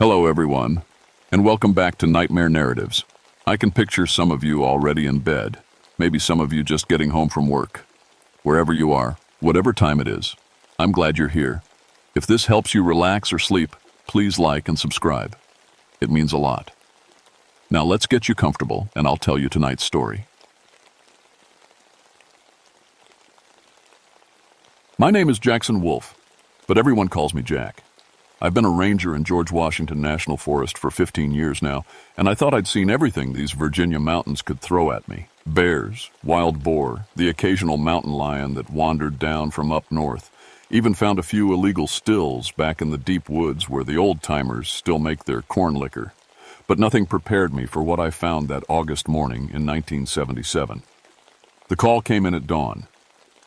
Hello, everyone, and welcome back to Nightmare Narratives. I can picture some of you already in bed, maybe some of you just getting home from work. Wherever you are, whatever time it is, I'm glad you're here. If this helps you relax or sleep, please like and subscribe. It means a lot. Now let's get you comfortable, and I'll tell you tonight's story. My name is Jackson Wolf, but everyone calls me Jack. I've been a ranger in George Washington National Forest for 15 years now, and I thought I'd seen everything these Virginia mountains could throw at me. Bears, wild boar, the occasional mountain lion that wandered down from up north, even found a few illegal stills back in the deep woods where the old-timers still make their corn liquor. But nothing prepared me for what I found that August morning in 1977. The call came in at dawn.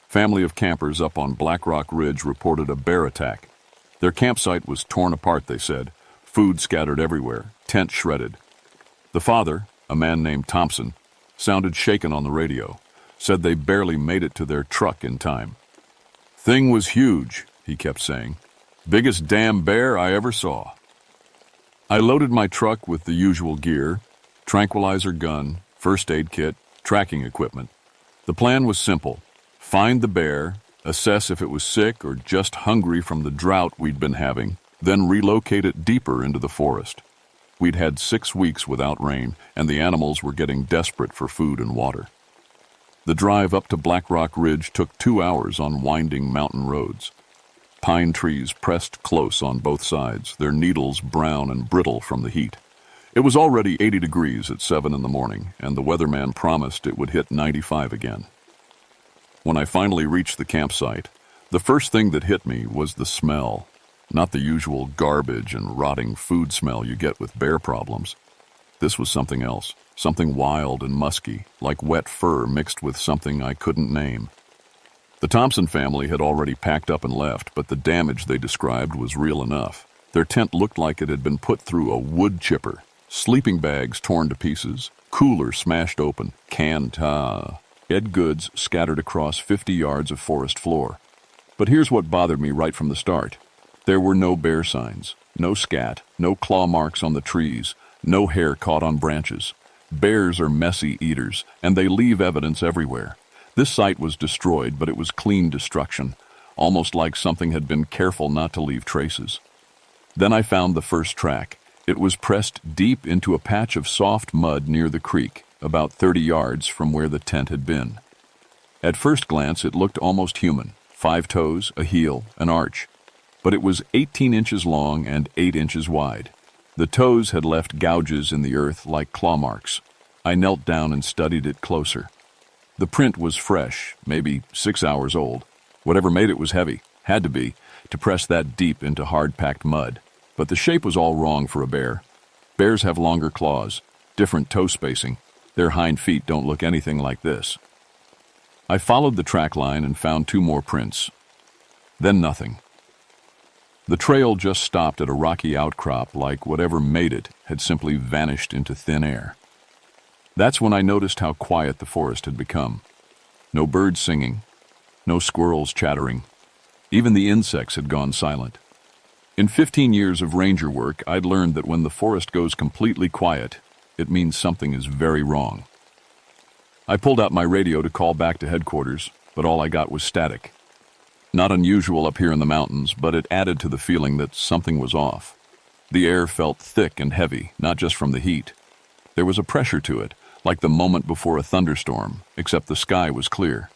Family of campers up on Black Rock Ridge reported a bear attack. Their campsite was torn apart, they said, food scattered everywhere, tent shredded. The father, a man named Thompson, sounded shaken on the radio, said they barely made it to their truck in time. "Thing was huge," he kept saying. "Biggest damn bear I ever saw." I loaded my truck with the usual gear, tranquilizer gun, first aid kit, tracking equipment. The plan was simple: find the bear, assess if it was sick or just hungry from the drought we'd been having, then relocate it deeper into the forest. We'd had 6 weeks without rain, and the animals were getting desperate for food and water. The drive up to Black Rock Ridge took 2 hours on winding mountain roads. Pine trees pressed close on both sides, their needles brown and brittle from the heat. It was already 80 degrees at 7 in the morning, and the weatherman promised it would hit 95 again. When I finally reached the campsite, the first thing that hit me was the smell. Not the usual garbage and rotting food smell you get with bear problems. This was something else, something wild and musky, like wet fur mixed with something I couldn't name. The Thompson family had already packed up and left, but the damage they described was real enough. Their tent looked like it had been put through a wood chipper, sleeping bags torn to pieces, cooler smashed open, canned goods scattered across 50 yards of forest floor. But here's what bothered me right from the start. There were no bear signs, no scat, no claw marks on the trees, no hair caught on branches. Bears are messy eaters, and they leave evidence everywhere. This site was destroyed, but it was clean destruction, almost like something had been careful not to leave traces. Then I found the first track. It was pressed deep into a patch of soft mud near the creek, about 30 yards from where the tent had been. At first glance, it looked almost human: 5 toes, a heel, an arch. But it was 18 inches long and 8 inches wide. The toes had left gouges in the earth like claw marks. I knelt down and studied it closer. The print was fresh, maybe 6 hours old. Whatever made it was heavy, had to be, to press that deep into hard-packed mud. But the shape was all wrong for a bear. Bears have longer claws, different toe spacing. Their hind feet don't look anything like this. I followed the track line and found 2 more prints. Then nothing. The trail just stopped at a rocky outcrop, like whatever made it had simply vanished into thin air. That's when I noticed how quiet the forest had become. No birds singing, no squirrels chattering. Even the insects had gone silent. In 15 years of ranger work, I'd learned that when the forest goes completely quiet, it means something is very wrong. I pulled out my radio to call back to headquarters, but all I got was static. Not unusual up here in the mountains, but it added to the feeling that something was off. The air felt thick and heavy, not just from the heat. There was a pressure to it, like the moment before a thunderstorm, except the sky was clear.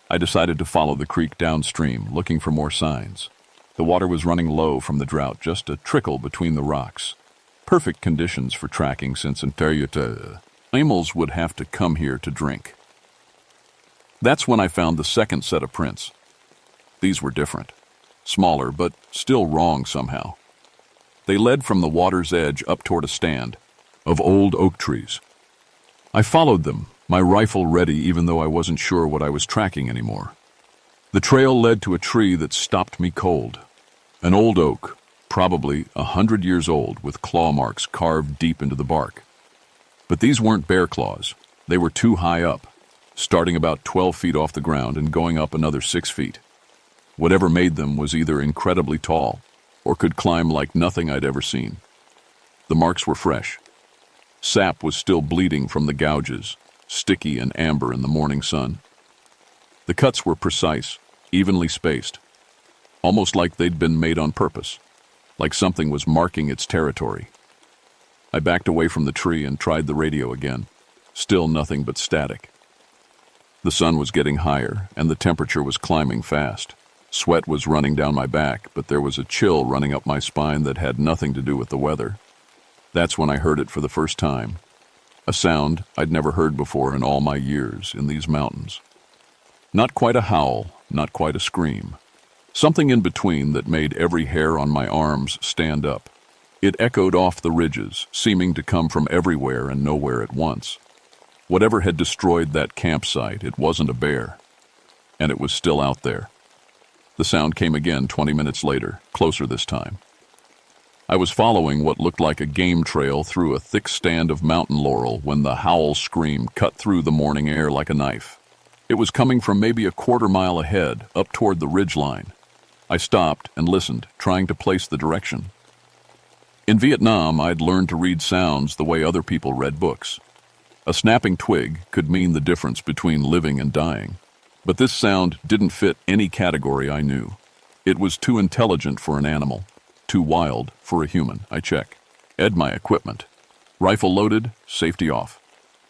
I decided to follow the creek downstream, looking for more signs. The water was running low from the drought, just a trickle between the rocks. Perfect conditions for tracking, since animals would have to come here to drink. That's when I found the second set of prints. These were different. Smaller, but still wrong somehow. They led from the water's edge up toward a stand of old oak trees. I followed them, my rifle ready even though I wasn't sure what I was tracking anymore. The trail led to a tree that stopped me cold. An old oak, probably 100 years old, with claw marks carved deep into the bark. But these weren't bear claws. They were too high up, starting about 12 feet off the ground and going up another 6 feet. Whatever made them was either incredibly tall or could climb like nothing I'd ever seen. The marks were fresh. Sap was still bleeding from the gouges, sticky and amber in the morning sun. The cuts were precise, evenly spaced, almost like they'd been made on purpose, like something was marking its territory. I backed away from the tree and tried the radio again. Still nothing but static. The sun was getting higher, and the temperature was climbing fast. Sweat was running down my back, but there was a chill running up my spine that had nothing to do with the weather. That's when I heard it for the first time. A sound I'd never heard before in all my years in these mountains. Not quite a howl, not quite a scream. Something in between that made every hair on my arms stand up. It echoed off the ridges, seeming to come from everywhere and nowhere at once. Whatever had destroyed that campsite, it wasn't a bear. And it was still out there. The sound came again 20 minutes later, closer this time. I was following what looked like a game trail through a thick stand of mountain laurel when the howl scream cut through the morning air like a knife. It was coming from maybe a quarter-mile ahead, up toward the ridgeline. I stopped and listened, trying to place the direction. In Vietnam, I'd learned to read sounds the way other people read books. A snapping twig could mean the difference between living and dying. But this sound didn't fit any category I knew. It was too intelligent for an animal, too wild for a human. I check. Ed my equipment. Rifle loaded, safety off.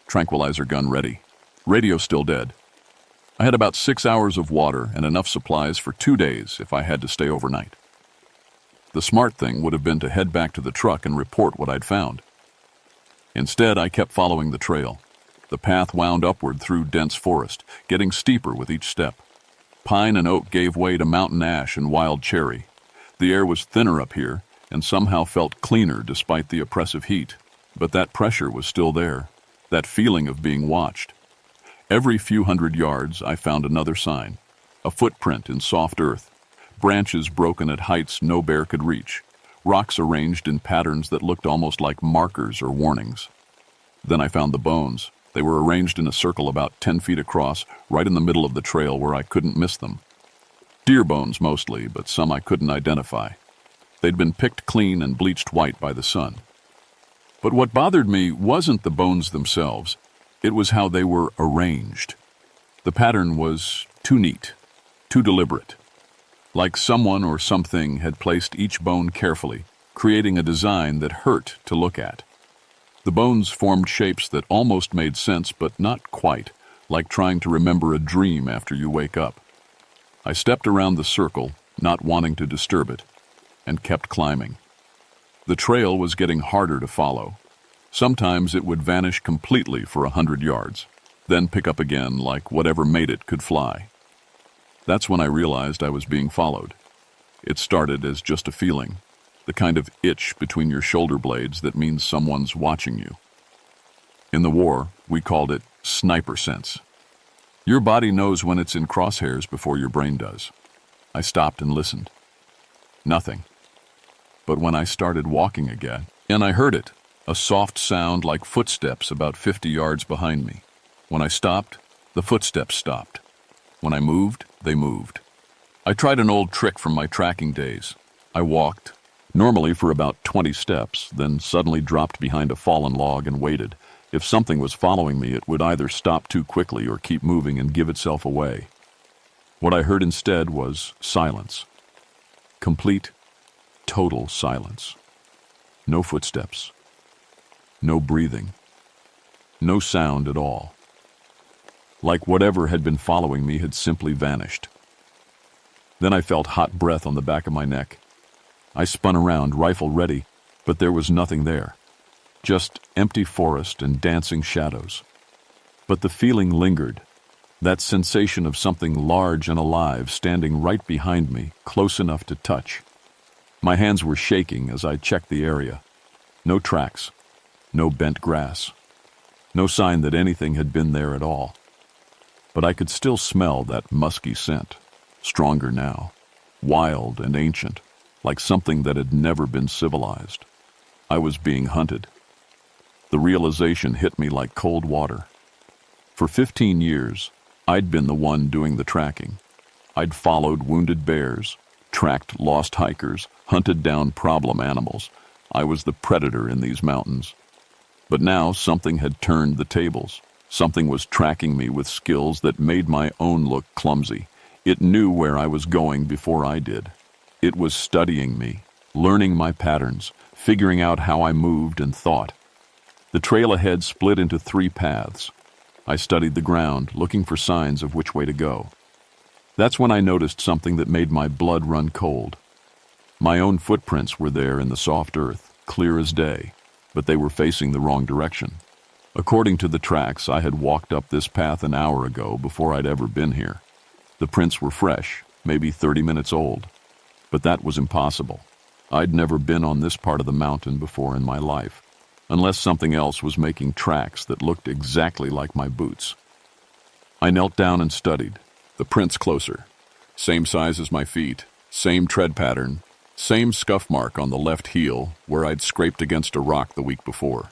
Tranquilizer gun ready. Radio still dead. I had about 6 hours of water and enough supplies for 2 days if I had to stay overnight. The smart thing would have been to head back to the truck and report what I'd found. Instead, I kept following the trail. The path wound upward through dense forest, getting steeper with each step. Pine and oak gave way to mountain ash and wild cherry. The air was thinner up here and somehow felt cleaner despite the oppressive heat. But that pressure was still there, that feeling of being watched. Every few hundred yards, I found another sign, a footprint in soft earth, branches broken at heights no bear could reach, rocks arranged in patterns that looked almost like markers or warnings. Then I found the bones. They were arranged in a circle about 10 feet across, right in the middle of the trail where I couldn't miss them. Deer bones mostly, but some I couldn't identify. They'd been picked clean and bleached white by the sun. But what bothered me wasn't the bones themselves. It was how they were arranged. The pattern was too neat, too deliberate. Like someone or something had placed each bone carefully, creating a design that hurt to look at. The bones formed shapes that almost made sense, but not quite, like trying to remember a dream after you wake up. I stepped around the circle, not wanting to disturb it, and kept climbing. The trail was getting harder to follow. Sometimes it would vanish completely for 100 yards, then pick up again like whatever made it could fly. That's when I realized I was being followed. It started as just a feeling, the kind of itch between your shoulder blades that means someone's watching you. In the war, we called it sniper sense. Your body knows when it's in crosshairs before your brain does. I stopped and listened. Nothing. But when I started walking again, and I heard it, a soft sound like footsteps about 50 yards behind me. When I stopped, the footsteps stopped. When I moved, they moved. I tried an old trick from my tracking days. I walked, normally for about 20 steps, then suddenly dropped behind a fallen log and waited. If something was following me, it would either stop too quickly or keep moving and give itself away. What I heard instead was silence. Complete, total silence. No footsteps. No breathing. No sound at all. Like whatever had been following me had simply vanished. Then I felt hot breath on the back of my neck. I spun around, rifle ready, but there was nothing there. Just empty forest and dancing shadows. But the feeling lingered, that sensation of something large and alive standing right behind me, close enough to touch. My hands were shaking as I checked the area. No tracks, no bent grass, no sign that anything had been there at all. But I could still smell that musky scent, stronger now, wild and ancient, like something that had never been civilized. I was being hunted. The realization hit me like cold water. For 15 years, I'd been the one doing the tracking. I'd followed wounded bears, tracked lost hikers, hunted down problem animals. I was the predator in these mountains. But now something had turned the tables. Something was tracking me with skills that made my own look clumsy. It knew where I was going before I did. It was studying me, learning my patterns, figuring out how I moved and thought. The trail ahead split into 3 paths. I studied the ground, looking for signs of which way to go. That's when I noticed something that made my blood run cold. My own footprints were there in the soft earth, clear as day, but they were facing the wrong direction. According to the tracks, I had walked up this path an hour ago before I'd ever been here. The prints were fresh, maybe 30 minutes old. But that was impossible. I'd never been on this part of the mountain before in my life, unless something else was making tracks that looked exactly like my boots. I knelt down and studied. The prints closer. Same size as my feet, same tread pattern, same scuff mark on the left heel where I'd scraped against a rock the week before.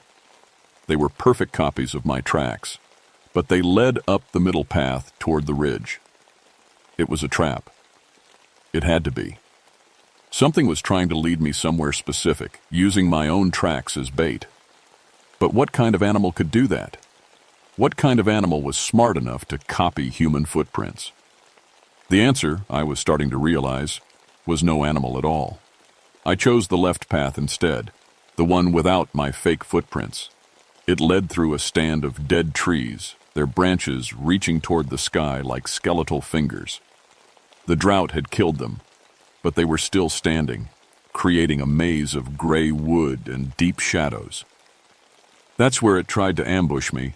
They were perfect copies of my tracks, but they led up the middle path toward the ridge. It was a trap. It had to be. Something was trying to lead me somewhere specific, using my own tracks as bait. But what kind of animal could do that? What kind of animal was smart enough to copy human footprints? The answer, I was starting to realize, was no animal at all. I chose the left path instead, the one without my fake footprints. It led through a stand of dead trees, their branches reaching toward the sky like skeletal fingers. The drought had killed them, but they were still standing, creating a maze of gray wood and deep shadows. That's where it tried to ambush me.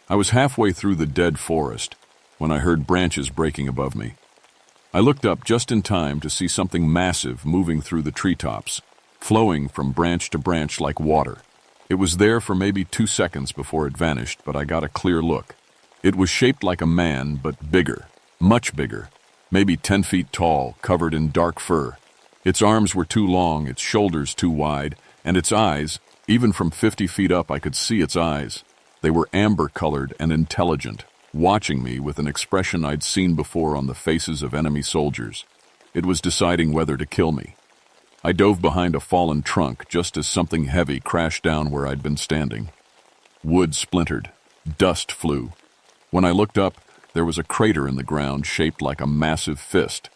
I was halfway through the dead forest when I heard branches breaking above me. I looked up just in time to see something massive moving through the treetops, flowing from branch to branch like water. It was there for maybe 2 seconds before it vanished, but I got a clear look. It was shaped like a man, but bigger, much bigger, maybe 10 feet tall, covered in dark fur. Its arms were too long, its shoulders too wide, and its eyes, even from 50 feet up I could see its eyes. They were amber-colored and intelligent, watching me with an expression I'd seen before on the faces of enemy soldiers. It was deciding whether to kill me. I dove behind a fallen trunk just as something heavy crashed down where I'd been standing. Wood splintered. Dust flew. When I looked up, there was a crater in the ground shaped like a massive fist,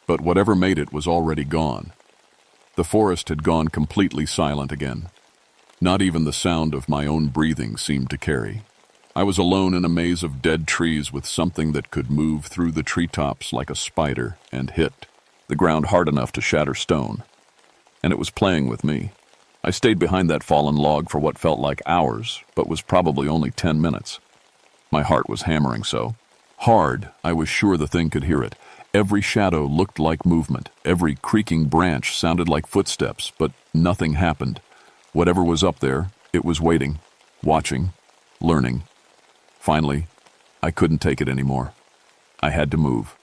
but whatever made it was already gone. The forest had gone completely silent again. Not even the sound of my own breathing seemed to carry. I was alone in a maze of dead trees with something that could move through the treetops like a spider and hit the ground hard enough to shatter stone. And it was playing with me. I stayed behind that fallen log for what felt like hours, but was probably only 10 minutes. My heart was hammering so hard, I was sure the thing could hear it. Every shadow looked like movement. Every creaking branch sounded like footsteps, but nothing happened. Whatever was up there, it was waiting, watching, learning. Finally, I couldn't take it anymore. I had to move.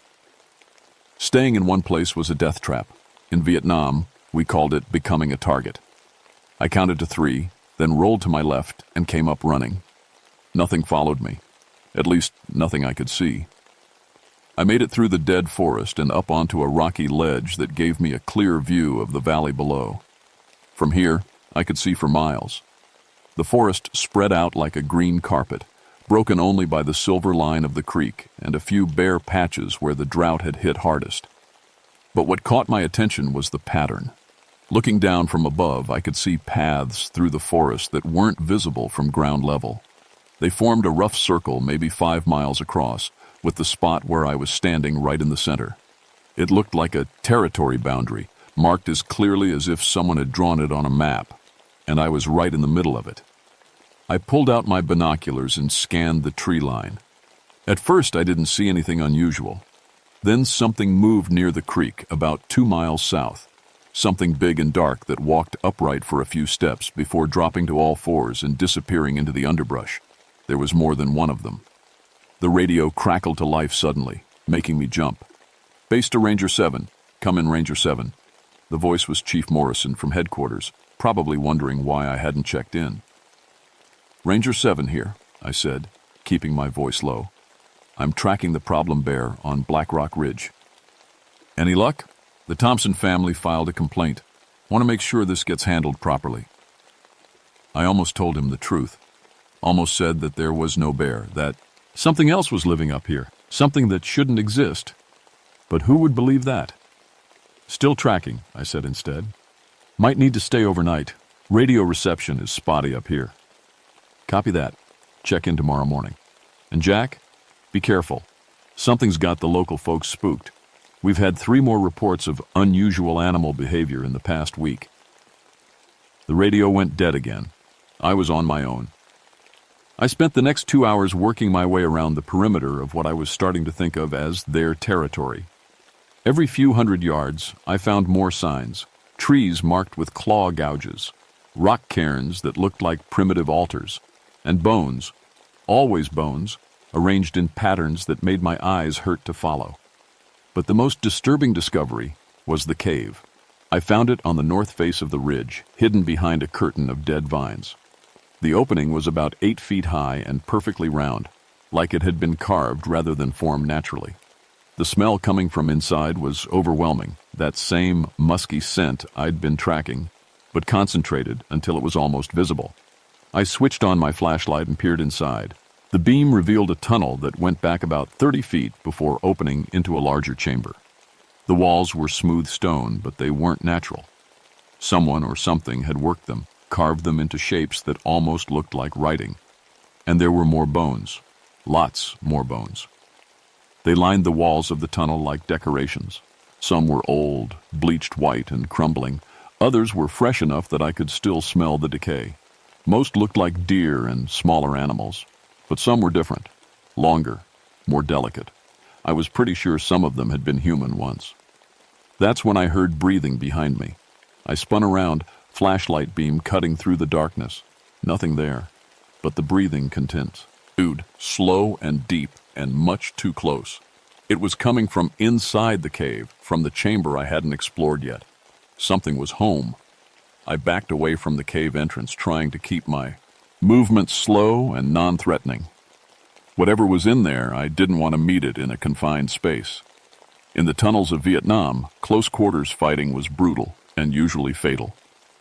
Staying in one place was a death trap. In Vietnam, we called it becoming a target. I counted to 3, then rolled to my left and came up running. Nothing followed me. At least, nothing I could see. I made it through the dead forest and up onto a rocky ledge that gave me a clear view of the valley below. From here, I could see for miles. The forest spread out like a green carpet, broken only by the silver line of the creek and a few bare patches where the drought had hit hardest. But what caught my attention was the pattern. Looking down from above, I could see paths through the forest that weren't visible from ground level. They formed a rough circle maybe 5 miles across, with the spot where I was standing right in the center. It looked like a territory boundary, marked as clearly as if someone had drawn it on a map, and I was right in the middle of it. I pulled out my binoculars and scanned the tree line. At first, I didn't see anything unusual. Then something moved near the creek, about 2 miles south. Something big and dark that walked upright for a few steps before dropping to all fours and disappearing into the underbrush. There was more than one of them. The radio crackled to life suddenly, making me jump. Base to Ranger 7. Come in, Ranger 7. The voice was Chief Morrison from headquarters, probably wondering why I hadn't checked in. Ranger 7 here, I said, keeping my voice low. I'm tracking the problem bear on Black Rock Ridge. Any luck? The Thompson family filed a complaint. Want to make sure this gets handled properly." I almost told him the truth. Almost said that there was no bear, that something else was living up here, something that shouldn't exist. But who would believe that? "Still tracking," I said instead. "Might need to stay overnight. Radio reception is spotty up here." "Copy that. Check in tomorrow morning. And Jack, be careful. Something's got the local folks spooked. We've had 3 more reports of unusual animal behavior in the past week." The radio went dead again. I was on my own. I spent the next 2 hours working my way around the perimeter of what I was starting to think of as their territory. Every few hundred yards, I found more signs: trees marked with claw gouges, rock cairns that looked like primitive altars, and bones, always bones, arranged in patterns that made my eyes hurt to follow. But the most disturbing discovery was the cave. I found it on the north face of the ridge, hidden behind a curtain of dead vines. The opening was about 8 feet high and perfectly round, like it had been carved rather than formed naturally. The smell coming from inside was overwhelming, that same musky scent I'd been tracking, but concentrated until it was almost visible. I switched on my flashlight and peered inside. The beam revealed a tunnel that went back about 30 feet before opening into a larger chamber. The walls were smooth stone, but they weren't natural. Someone or something had worked them, carved them into shapes that almost looked like writing. And there were more bones. Lots more bones. They lined the walls of the tunnel like decorations. Some were old, bleached white and crumbling. Others were fresh enough that I could still smell the decay. Most looked like deer and smaller animals, but some were different, longer, more delicate. I was pretty sure some of them had been human once. That's when I heard breathing behind me. I spun around, flashlight beam cutting through the darkness. Nothing there, but the breathing continued. Dude, slow and deep and much too close. It was coming from inside the cave, from the chamber I hadn't explored yet. Something was home. I backed away from the cave entrance, trying to keep my movement slow and non-threatening. Whatever was in there, I didn't want to meet it in a confined space. In the tunnels of Vietnam, close quarters fighting was brutal and usually fatal.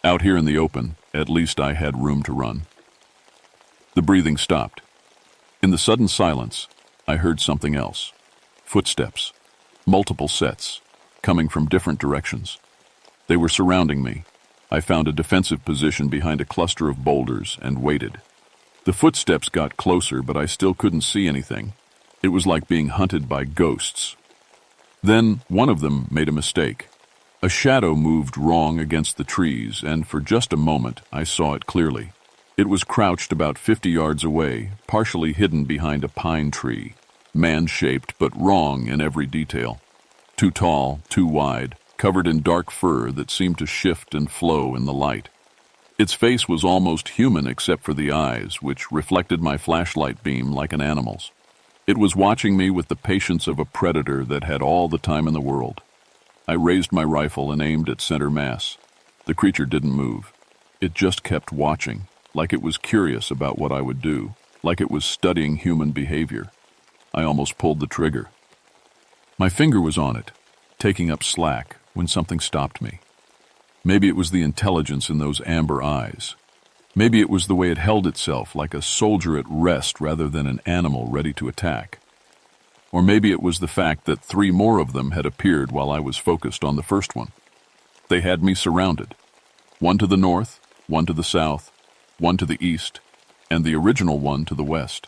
Out here in the open, at least I had room to run. The breathing stopped. In the sudden silence, I heard something else. Footsteps, multiple sets, coming from different directions. They were surrounding me. I found a defensive position behind a cluster of boulders and waited. The footsteps got closer, but I still couldn't see anything. It was like being hunted by ghosts. Then one of them made a mistake. A shadow moved wrong against the trees, and for just a moment I saw it clearly. It was crouched about 50 yards away, partially hidden behind a pine tree, man-shaped but wrong in every detail. Too tall, too wide, covered in dark fur that seemed to shift and flow in the light. Its face was almost human except for the eyes, which reflected my flashlight beam like an animal's. It was watching me with the patience of a predator that had all the time in the world. I raised my rifle and aimed at center mass. The creature didn't move. It just kept watching, like it was curious about what I would do, like it was studying human behavior. I almost pulled the trigger. My finger was on it, taking up slack, when something stopped me. Maybe it was the intelligence in those amber eyes. Maybe it was the way it held itself, like a soldier at rest rather than an animal ready to attack. Or maybe it was the fact that 3 more of them had appeared while I was focused on the first one. They had me surrounded. One to the north, one to the south, one to the east, and the original one to the west.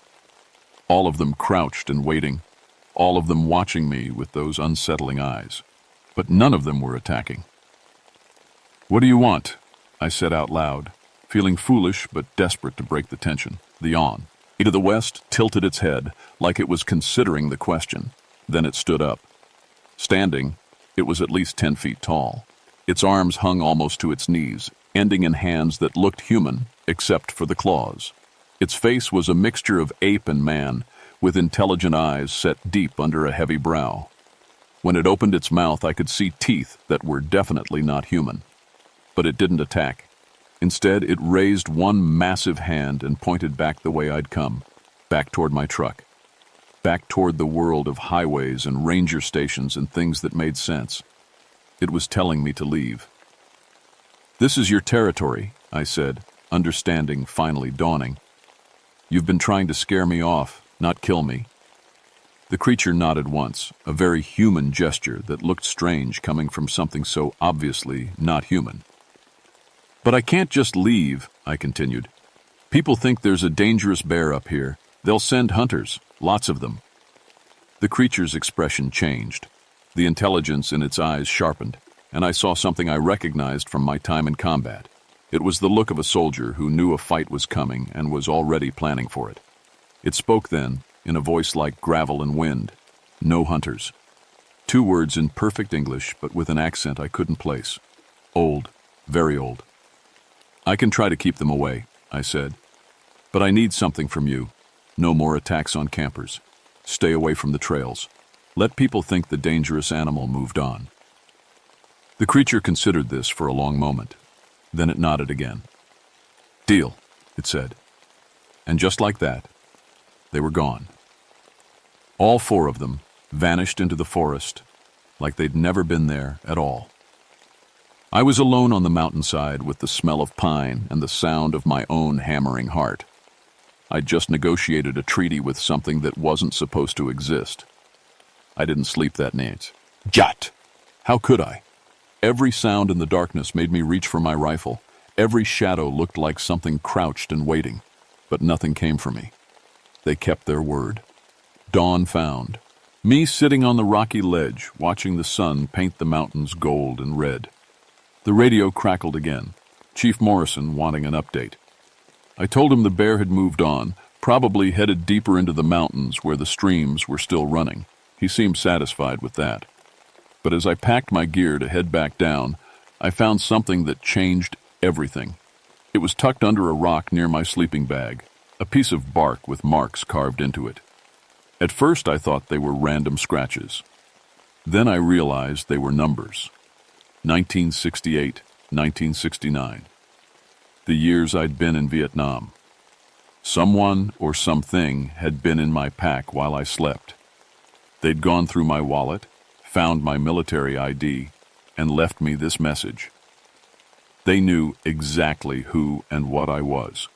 All of them crouched and waiting, all of them watching me with those unsettling eyes. But none of them were attacking. "What do you want?" I said out loud, feeling foolish but desperate to break the tension. The yawn. To the west tilted its head, like it was considering the question. Then it stood up. Standing, it was at least 10 feet tall. Its arms hung almost to its knees, ending in hands that looked human, except for the claws. Its face was a mixture of ape and man, with intelligent eyes set deep under a heavy brow. When it opened its mouth, I could see teeth that were definitely not human. But it didn't attack. Instead, it raised one massive hand and pointed back the way I'd come, back toward my truck, back toward the world of highways and ranger stations and things that made sense. It was telling me to leave. This is your territory, I said, understanding finally dawning. You've been trying to scare me off, not kill me. The creature nodded once, a very human gesture that looked strange coming from something so obviously not human. But I can't just leave, I continued. People think there's a dangerous bear up here. They'll send hunters, lots of them. The creature's expression changed. The intelligence in its eyes sharpened, and I saw something I recognized from my time in combat. It was the look of a soldier who knew a fight was coming and was already planning for it. It spoke then, in a voice like gravel and wind. No hunters. 2 words in perfect English, but with an accent I couldn't place. Old, very old. I can try to keep them away, I said. But I need something from you. No more attacks on campers. Stay away from the trails. Let people think the dangerous animal moved on. The creature considered this for a long moment. Then it nodded again. Deal, it said. And just like that, they were gone. All 4 of them vanished into the forest like they'd never been there at all. I was alone on the mountainside with the smell of pine and the sound of my own hammering heart. I'd just negotiated a treaty with something that wasn't supposed to exist. I didn't sleep that night. Jot! How could I? Every sound in the darkness made me reach for my rifle. Every shadow looked like something crouched and waiting, but nothing came for me. They kept their word. Dawn found. Me sitting on the rocky ledge, watching the sun paint the mountains gold and red. The radio crackled again. Chief Morrison wanting an update. I told him the bear had moved on, probably headed deeper into the mountains where the streams were still running. He seemed satisfied with that. But as I packed my gear to head back down, I found something that changed everything. It was tucked under a rock near my sleeping bag, a piece of bark with marks carved into it. At first I thought they were random scratches. Then I realized they were numbers. 1968, 1969. The years I'd been in Vietnam. Someone or something had been in my pack while I slept. They'd gone through my wallet, found my military ID, and left me this message. They knew exactly who and what I was.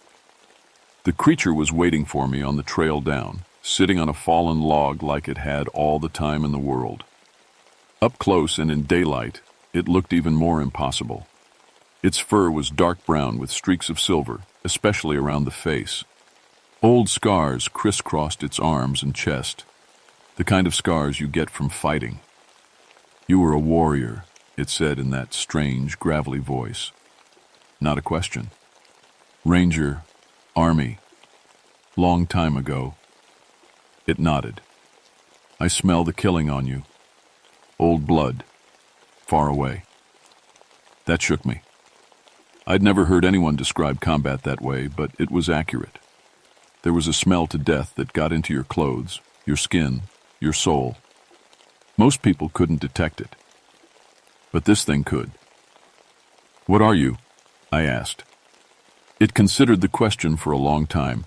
The creature was waiting for me on the trail down, sitting on a fallen log like it had all the time in the world. Up close and in daylight, it looked even more impossible. Its fur was dark brown with streaks of silver, especially around the face. Old scars crisscrossed its arms and chest, the kind of scars you get from fighting. You were a warrior, it said in that strange, gravelly voice. Not a question. Ranger, Army, long time ago. It nodded. I smell the killing on you. Old blood, far away. That shook me. I'd never heard anyone describe combat that way, but it was accurate. There was a smell to death that got into your clothes, your skin, your soul. Most people couldn't detect it. But this thing could. What are you? I asked. It considered the question for a long time.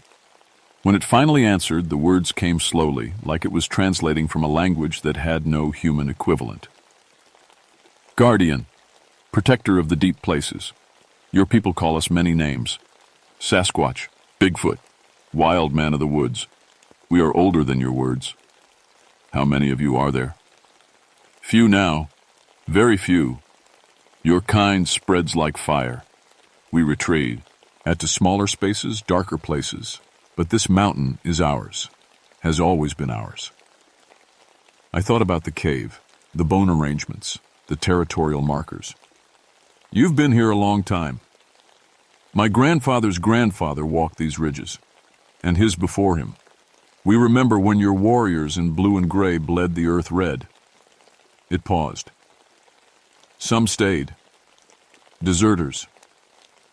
When it finally answered, the words came slowly, like it was translating from a language that had no human equivalent. Guardian, protector of the deep places. Your people call us many names. Sasquatch, Bigfoot, wild man of the woods. We are older than your words. How many of you are there? Few now, very few. Your kind spreads like fire. We retreat, add to smaller spaces, darker places. But this mountain is ours, has always been ours. I thought about the cave, the bone arrangements, the territorial markers. You've been here a long time. My grandfather's grandfather walked these ridges, and his before him. We remember when your warriors in blue and gray bled the earth red. It paused. Some stayed. Deserters.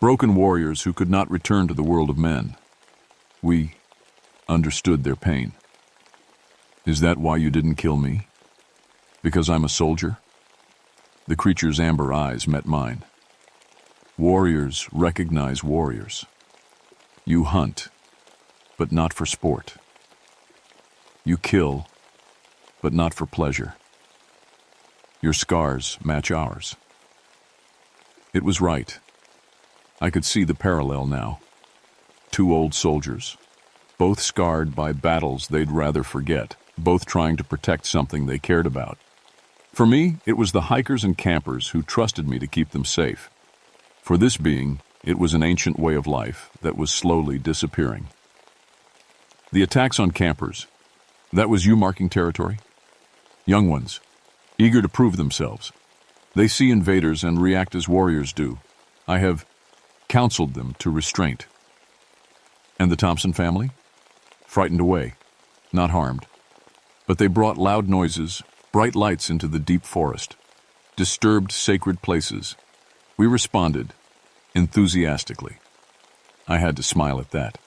Broken warriors who could not return to the world of men. We understood their pain. Is that why you didn't kill me? Because I'm a soldier? The creature's amber eyes met mine. Warriors recognize warriors. You hunt, but not for sport. You kill, but not for pleasure. Your scars match ours. It was right. I could see the parallel now. Two old soldiers, both scarred by battles they'd rather forget, both trying to protect something they cared about. For me, it was the hikers and campers who trusted me to keep them safe. For this being, it was an ancient way of life that was slowly disappearing. The attacks on campers, that was you marking territory? Young ones, eager to prove themselves. They see invaders and react as warriors do. I have counseled them to restraint. And the Thompson family? Frightened away, not harmed. But they brought loud noises, bright lights into the deep forest, disturbed sacred places. We responded, enthusiastically. I had to smile at that.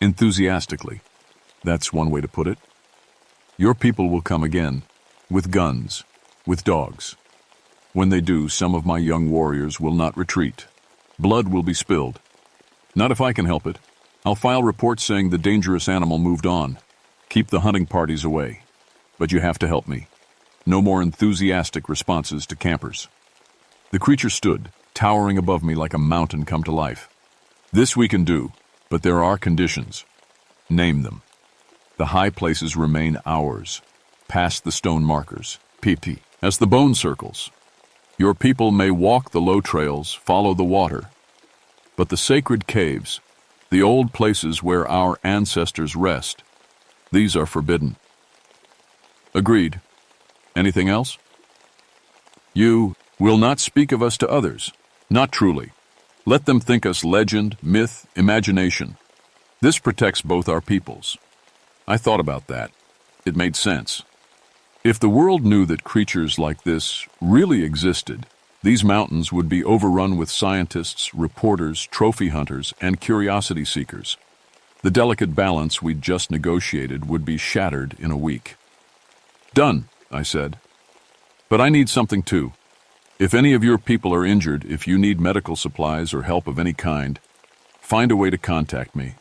Enthusiastically. That's one way to put it. Your people will come again, with guns, with dogs. When they do, some of my young warriors will not retreat. Blood will be spilled. Not if I can help it. I'll file reports saying the dangerous animal moved on. Keep the hunting parties away. But you have to help me. No more enthusiastic responses to campers. The creature stood, towering above me like a mountain come to life. This we can do, but there are conditions. Name them. The high places remain ours, past the stone markers, PP, as the bone circles. Your people may walk the low trails, follow the water. But the sacred caves, the old places where our ancestors rest, these are forbidden. Agreed. Anything else? You will not speak of us to others. Not truly. Let them think us legend, myth, imagination. This protects both our peoples. I thought about that. It made sense. If the world knew that creatures like this really existed, these mountains would be overrun with scientists, reporters, trophy hunters, and curiosity seekers. The delicate balance we'd just negotiated would be shattered in a week. Done, I said. But I need something too. If any of your people are injured, if you need medical supplies or help of any kind, find a way to contact me.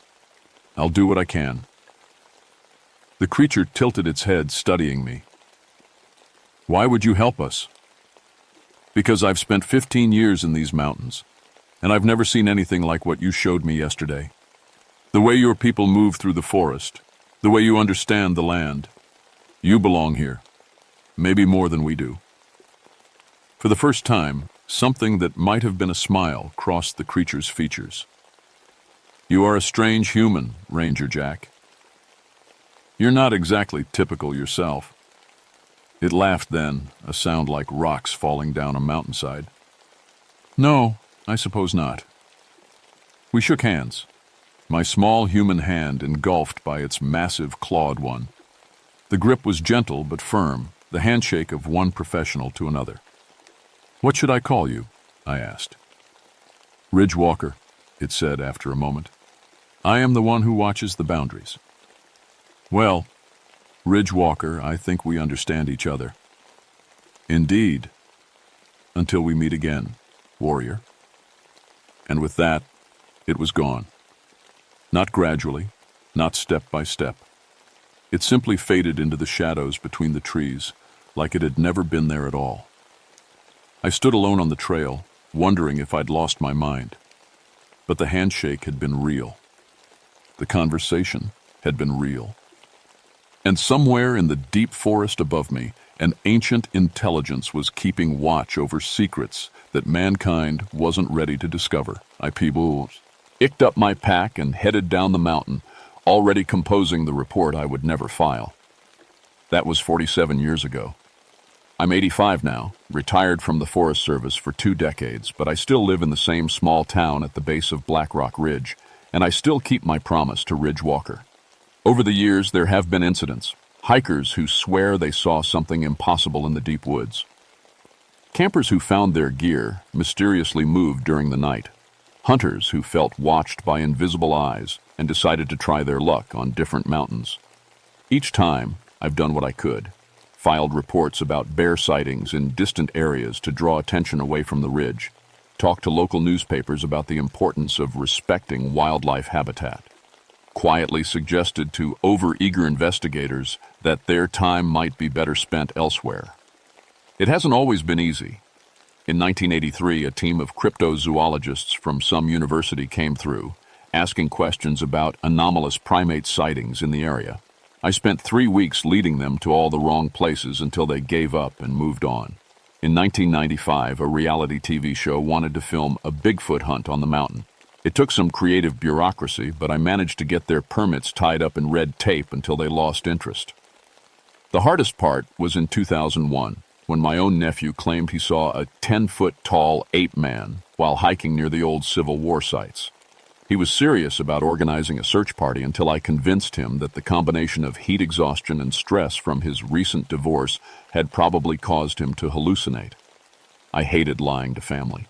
I'll do what I can. The creature tilted its head, studying me. Why would you help us? Because I've spent 15 years in these mountains, and I've never seen anything like what you showed me yesterday. The way your people move through the forest, the way you understand the land. You belong here, maybe more than we do. For the first time, something that might have been a smile crossed the creature's features. You are a strange human, Ranger Jack. You're not exactly typical yourself. It laughed then, a sound like rocks falling down a mountainside. No, I suppose not. We shook hands, my small human hand engulfed by its massive clawed one. The grip was gentle but firm, the handshake of one professional to another. What should I call you? I asked. Ridge Walker, it said after a moment. I am the one who watches the boundaries. Well, Ridge Walker, I think we understand each other. Indeed. Until we meet again, warrior. And with that, it was gone. Not gradually, not step by step. It simply faded into the shadows between the trees, like it had never been there at all. I stood alone on the trail, wondering if I'd lost my mind. But the handshake had been real. The conversation had been real. And somewhere in the deep forest above me, an ancient intelligence was keeping watch over secrets that mankind wasn't ready to discover. I picked up my pack and headed down the mountain, already composing the report I would never file. That was 47 years ago. I'm 85 now, retired from the Forest Service for 2 decades, but I still live in the same small town at the base of Black Rock Ridge, and I still keep my promise to Ridge Walker. Over the years, there have been incidents, hikers who swear they saw something impossible in the deep woods. Campers who found their gear mysteriously moved during the night. Hunters who felt watched by invisible eyes and decided to try their luck on different mountains. Each time, I've done what I could. Filed reports about bear sightings in distant areas to draw attention away from the ridge. Talked to local newspapers about the importance of respecting wildlife habitat. Quietly suggested to over-eager investigators that their time might be better spent elsewhere. It hasn't always been easy. In 1983, a team of cryptozoologists from some university came through, asking questions about anomalous primate sightings in the area. I spent 3 weeks leading them to all the wrong places until they gave up and moved on. In 1995, a reality TV show wanted to film a Bigfoot hunt on the mountain. It took some creative bureaucracy, but I managed to get their permits tied up in red tape until they lost interest. The hardest part was in 2001, when my own nephew claimed he saw a 10-foot-tall ape man while hiking near the old Civil War sites. He was serious about organizing a search party until I convinced him that the combination of heat exhaustion and stress from his recent divorce had probably caused him to hallucinate. I hated lying to family.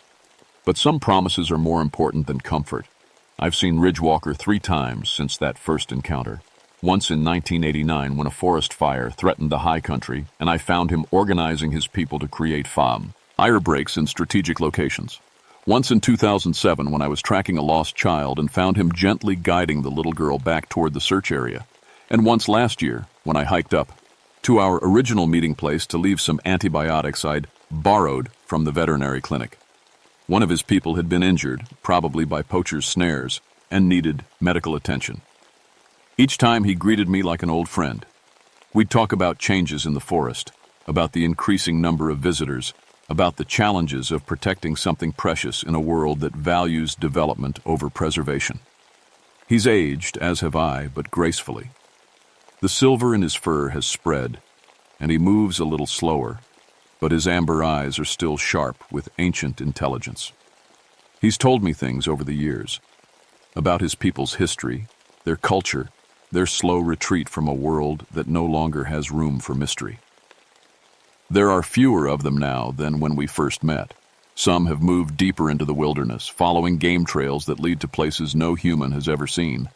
But some promises are more important than comfort. I've seen Ridgewalker 3 times since that first encounter. Once in 1989 when a forest fire threatened the high country, and I found him organizing his people to create fire breaks in strategic locations. Once in 2007 when I was tracking a lost child and found him gently guiding the little girl back toward the search area. And once last year when I hiked up to our original meeting place to leave some antibiotics I'd borrowed from the veterinary clinic. One of his people had been injured, probably by poachers' snares, and needed medical attention. Each time he greeted me like an old friend. We'd talk about changes in the forest, about the increasing number of visitors, about the challenges of protecting something precious in a world that values development over preservation. He's aged, as have I, but gracefully. The silver in his fur has spread, and he moves a little slower, but his amber eyes are still sharp with ancient intelligence. He's told me things over the years, about his people's history, their culture, their slow retreat from a world that no longer has room for mystery. There are fewer of them now than when we first met. Some have moved deeper into the wilderness, following game trails that lead to places no human has ever seen.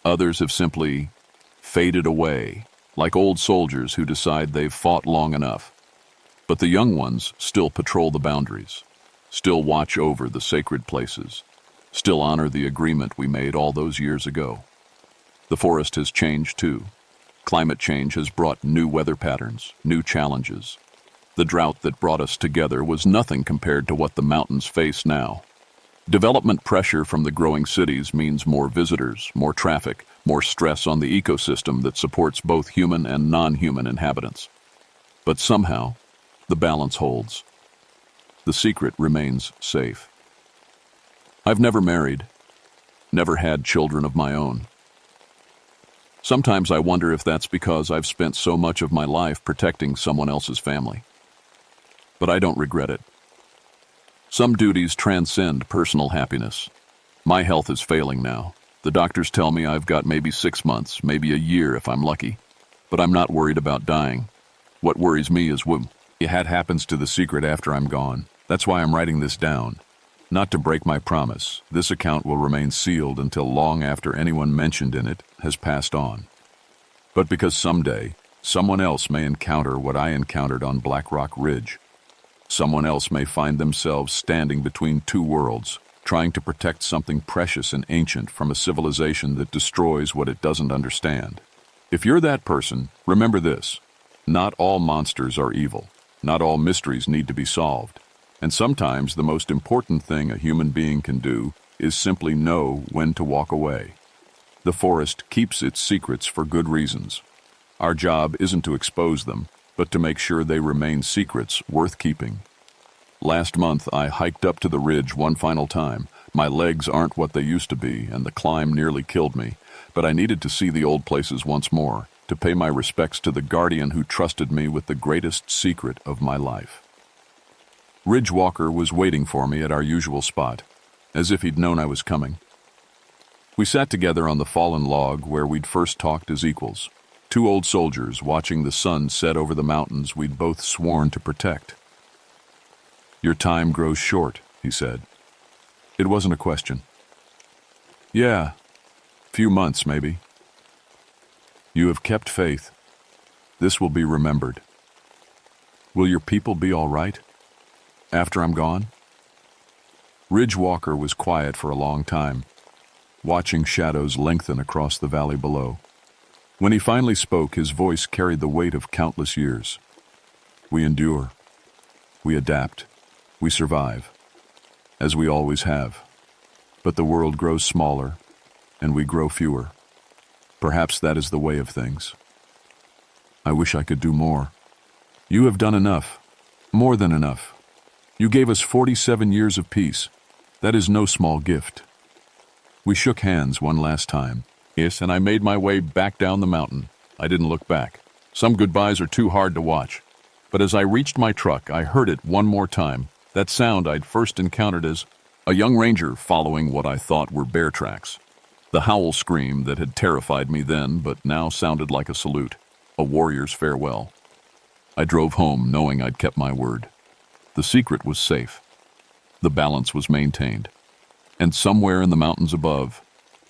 Others have simply faded away, like old soldiers who decide they've fought long enough. But the young ones still patrol the boundaries, still watch over the sacred places, still honor the agreement we made all those years ago. The forest has changed too. Climate change has brought new weather patterns, new challenges. The drought that brought us together was nothing compared to what the mountains face now. Development pressure from the growing cities means more visitors, more traffic, more stress on the ecosystem that supports both human and non-human inhabitants. But somehow, the balance holds. The secret remains safe. I've never married, never had children of my own. Sometimes I wonder if that's because I've spent so much of my life protecting someone else's family. But I don't regret it. Some duties transcend personal happiness. My health is failing now. The doctors tell me I've got maybe 6 months, maybe a year if I'm lucky. But I'm not worried about dying. What worries me is what happens to the secret after I'm gone. That's why I'm writing this down. Not to break my promise, this account will remain sealed until long after anyone mentioned in it has passed on. But because someday, someone else may encounter what I encountered on Black Rock Ridge. Someone else may find themselves standing between two worlds, trying to protect something precious and ancient from a civilization that destroys what it doesn't understand. If you're that person, remember this. Not all monsters are evil. Not all mysteries need to be solved. And sometimes the most important thing a human being can do is simply know when to walk away. The forest keeps its secrets for good reasons. Our job isn't to expose them, but to make sure they remain secrets worth keeping. Last month, I hiked up to the ridge one final time. My legs aren't what they used to be, and the climb nearly killed me, but I needed to see the old places once more, to pay my respects to the guardian who trusted me with the greatest secret of my life. Ridgewalker was waiting for me at our usual spot, as if he'd known I was coming. We sat together on the fallen log where we'd first talked as equals, 2 old soldiers watching the sun set over the mountains we'd both sworn to protect. "Your time grows short," he said. It wasn't a question. "Yeah, few months maybe." "You have kept faith. This will be remembered. Will your people be all right after I'm gone?" Ridgewalker was quiet for a long time, watching shadows lengthen across the valley below. When he finally spoke, his voice carried the weight of countless years. "We endure. We adapt. We survive, as we always have. But the world grows smaller, and we grow fewer. Perhaps that is the way of things. I wish I could do more. You have done enough. More than enough. You gave us 47 years of peace. That is no small gift. We shook hands one last time. Yes, and I made my way back down the mountain. I didn't look back. Some goodbyes are too hard to watch. But as I reached my truck, I heard it one more time. That sound I'd first encountered as a young ranger following what I thought were bear tracks. The howl scream that had terrified me then, but now sounded like a salute, a warrior's farewell. I drove home knowing I'd kept my word. The secret was safe. The balance was maintained. And somewhere in the mountains above,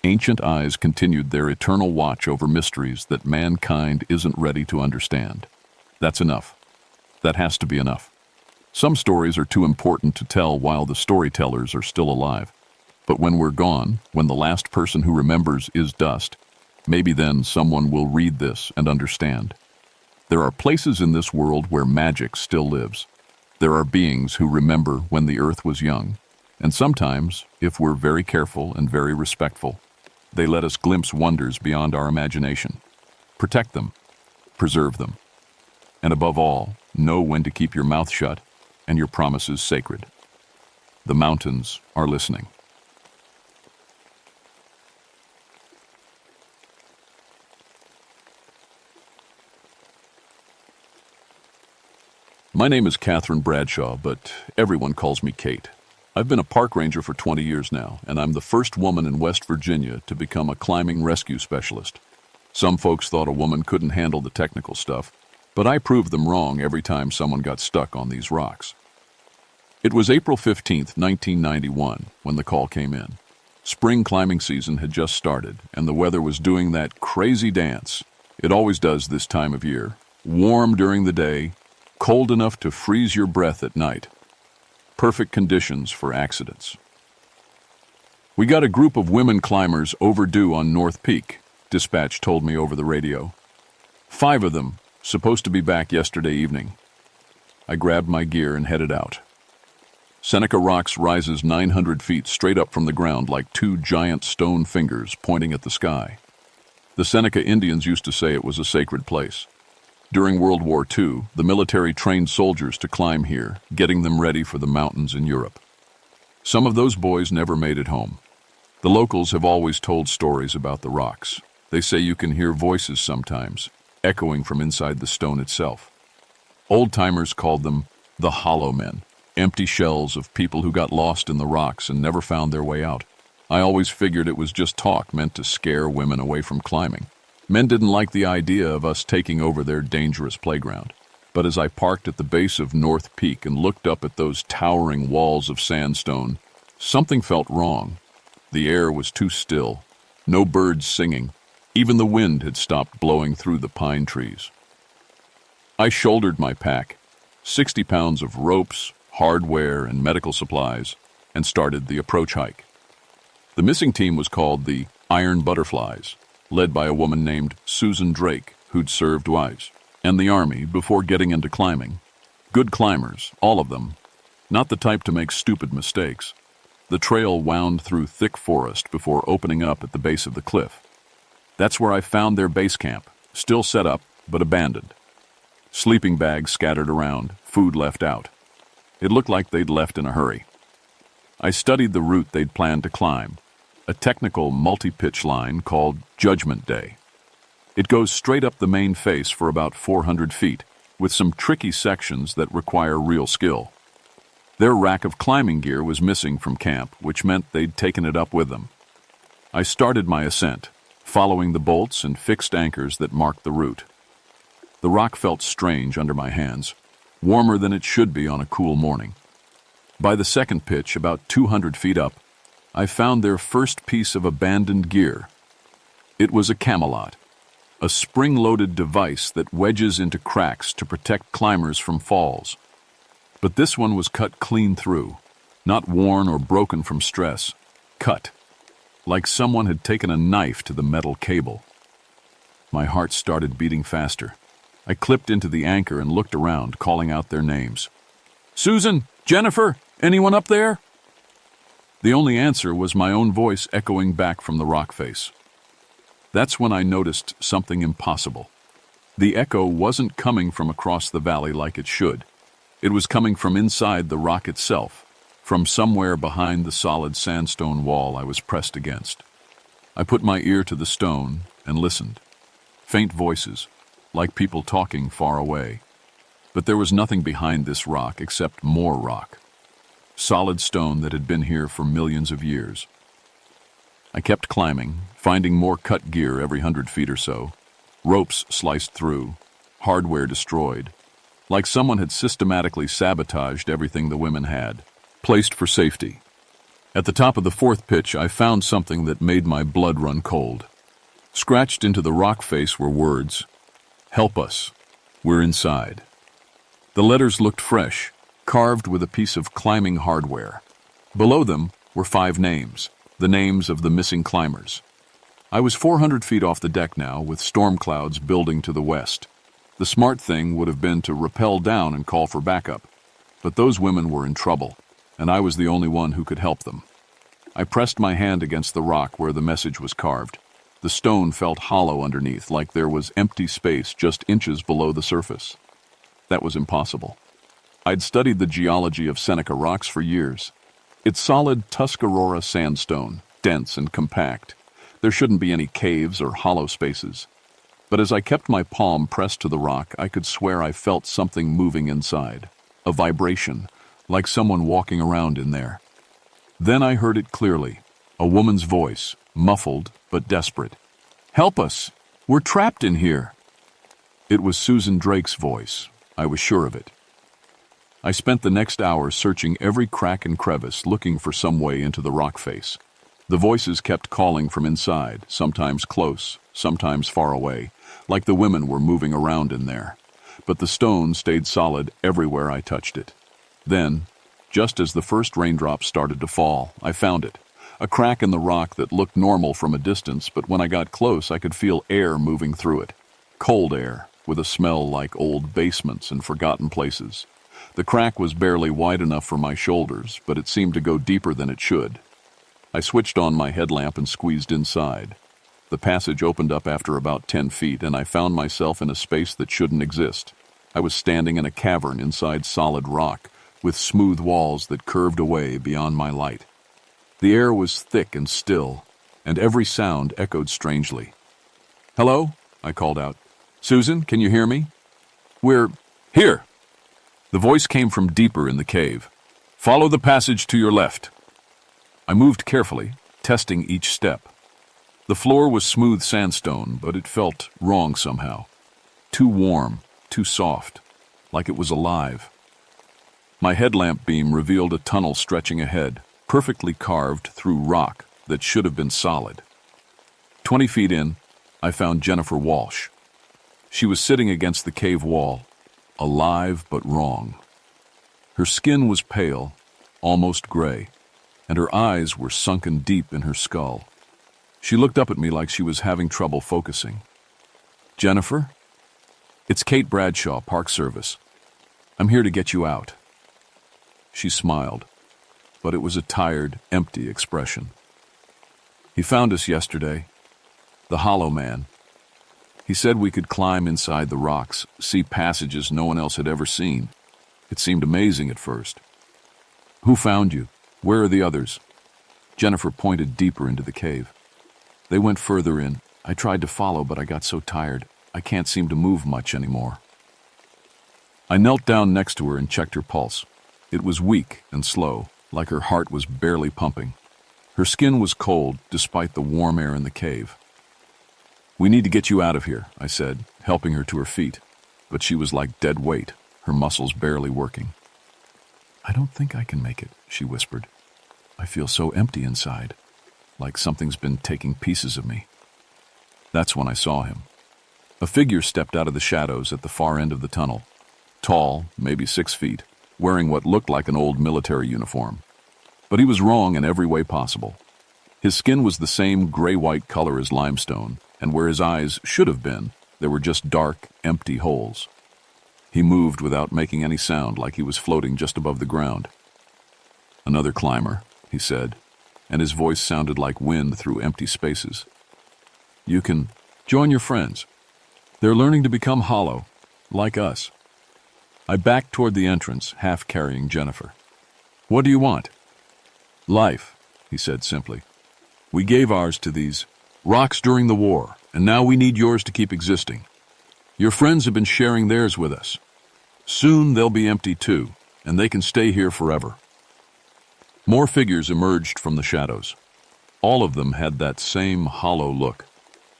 ancient eyes continued their eternal watch over mysteries that mankind isn't ready to understand. That's enough. That has to be enough. Some stories are too important to tell while the storytellers are still alive. But when we're gone, when the last person who remembers is dust, maybe then someone will read this and understand. There are places in this world where magic still lives. There are beings who remember when the earth was young. And sometimes, if we're very careful and very respectful, they let us glimpse wonders beyond our imagination. Protect them. Preserve them. And above all, know when to keep your mouth shut and your promises sacred. The mountains are listening. My name is Catherine Bradshaw, but everyone calls me Kate. I've been a park ranger for 20 years now, and I'm the first woman in West Virginia to become a climbing rescue specialist. Some folks thought a woman couldn't handle the technical stuff, but I proved them wrong every time someone got stuck on these rocks. It was April 15th, 1991, when the call came in. Spring climbing season had just started, and the weather was doing that crazy dance. It always does this time of year. Warm during the day, cold enough to freeze your breath at night. Perfect conditions for accidents. We got a group of women climbers overdue on North Peak, dispatch told me over the radio. 5 of them, supposed to be back yesterday evening. I grabbed my gear and headed out. Seneca Rocks rises 900 feet straight up from the ground like 2 giant stone fingers pointing at the sky. The Seneca Indians used to say it was a sacred place. During World War II, the military trained soldiers to climb here, getting them ready for the mountains in Europe. Some of those boys never made it home. The locals have always told stories about the rocks. They say you can hear voices sometimes, echoing from inside the stone itself. Old-timers called them the Hollow Men, empty shells of people who got lost in the rocks and never found their way out. I always figured it was just talk meant to scare women away from climbing. Men didn't like the idea of us taking over their dangerous playground. But as I parked at the base of North Peak and looked up at those towering walls of sandstone, something felt wrong. The air was too still. No birds singing. Even the wind had stopped blowing through the pine trees. I shouldered my pack, 60 pounds of ropes, hardware, and medical supplies, and started the approach hike. The missing team was called the Iron Butterflies, led by a woman named Susan Drake, who'd served wives, and the Army before getting into climbing. Good climbers, all of them. Not the type to make stupid mistakes. The trail wound through thick forest before opening up at the base of the cliff. That's where I found their base camp, still set up, but abandoned. Sleeping bags scattered around, food left out. It looked like they'd left in a hurry. I studied the route they'd planned to climb, a technical multi-pitch line called Judgment Day. It goes straight up the main face for about 400 feet, with some tricky sections that require real skill. Their rack of climbing gear was missing from camp, which meant they'd taken it up with them. I started my ascent, following the bolts and fixed anchors that marked the route. The rock felt strange under my hands, warmer than it should be on a cool morning. By the second pitch, about 200 feet up, I found their first piece of abandoned gear. It was a camelot, a spring-loaded device that wedges into cracks to protect climbers from falls. But this one was cut clean through, not worn or broken from stress, cut, like someone had taken a knife to the metal cable. My heart started beating faster. I clipped into the anchor and looked around, calling out their names. "Susan! Jennifer, anyone up there? The only answer was my own voice echoing back from the rock face. That's when I noticed something impossible. The echo wasn't coming from across the valley like it should. It was coming from inside the rock itself, from somewhere behind the solid sandstone wall I was pressed against. I put my ear to the stone and listened. Faint voices, like people talking far away. But there was nothing behind this rock except more rock. Solid stone that had been here for millions of years. I kept climbing, finding more cut gear every 100 feet or so. Ropes sliced through, hardware destroyed, like someone had systematically sabotaged everything the women had, placed for safety. At the top of the fourth pitch, I found something that made my blood run cold. Scratched into the rock face were words, "Help us, we're inside." The letters looked fresh, carved with a piece of climbing hardware. Below them were 5 names, the names of the missing climbers. I was 400 feet off the deck now, with storm clouds building to the west. The smart thing would have been to rappel down and call for backup. But those women were in trouble, and I was the only one who could help them. I pressed my hand against the rock where the message was carved. The stone felt hollow underneath, like there was empty space just inches below the surface. That was impossible. I'd studied the geology of Seneca rocks for years. It's solid Tuscarora sandstone, dense and compact. There shouldn't be any caves or hollow spaces. But as I kept my palm pressed to the rock, I could swear I felt something moving inside. A vibration, like someone walking around in there. Then I heard it clearly, a woman's voice, muffled but desperate. "Help us! We're trapped in here!" It was Susan Drake's voice. I was sure of it. I spent the next hour searching every crack and crevice, looking for some way into the rock face. The voices kept calling from inside, sometimes close, sometimes far away, like the women were moving around in there. But the stone stayed solid everywhere I touched it. Then, just as the first raindrops started to fall, I found it. A crack in the rock that looked normal from a distance, but when I got close, I could feel air moving through it. Cold air, with a smell like old basements and forgotten places. The crack was barely wide enough for my shoulders, but it seemed to go deeper than it should. I switched on my headlamp and squeezed inside. The passage opened up after about 10 feet, and I found myself in a space that shouldn't exist. I was standing in a cavern inside solid rock, with smooth walls that curved away beyond my light. The air was thick and still, and every sound echoed strangely. "Hello?" I called out. "Susan, can you hear me?" "We're here." The voice came from deeper in the cave. "Follow the passage to your left." I moved carefully, testing each step. The floor was smooth sandstone, but it felt wrong somehow. Too warm, too soft, like it was alive. My headlamp beam revealed a tunnel stretching ahead, perfectly carved through rock that should have been solid. 20 feet in, I found Jennifer Walsh. She was sitting against the cave wall, alive but wrong. Her skin was pale, almost gray, and her eyes were sunken deep in her skull. She looked up at me like she was having trouble focusing. "Jennifer? It's Kate Bradshaw, Park Service. I'm here to get you out." She smiled, but it was a tired, empty expression. "He found us yesterday. The Hollow Man. He said we could climb inside the rocks, see passages no one else had ever seen. It seemed amazing at first." "Who found you? Where are the others?" Jennifer pointed deeper into the cave. "They went further in. I tried to follow, but I got so tired. I can't seem to move much anymore." I knelt down next to her and checked her pulse. It was weak and slow, like her heart was barely pumping. Her skin was cold, despite the warm air in the cave. "We need to get you out of here," I said, helping her to her feet. But she was like dead weight, her muscles barely working. "I don't think I can make it," she whispered. "I feel so empty inside, like something's been taking pieces of me." That's when I saw him. A figure stepped out of the shadows at the far end of the tunnel. Tall, maybe 6 feet, wearing what looked like an old military uniform. But he was wrong in every way possible. His skin was the same gray-white color as limestone, and where his eyes should have been, there were just dark, empty holes. He moved without making any sound, like he was floating just above the ground. "Another climber," he said, and his voice sounded like wind through empty spaces. "You can join your friends. They're learning to become hollow, like us." I backed toward the entrance, half carrying Jennifer. "What do you want?" "Life," he said simply. "We gave ours to these rocks during the war, and now we need yours to keep existing. Your friends have been sharing theirs with us. Soon they'll be empty too, and they can stay here forever." More figures emerged from the shadows. All of them had that same hollow look,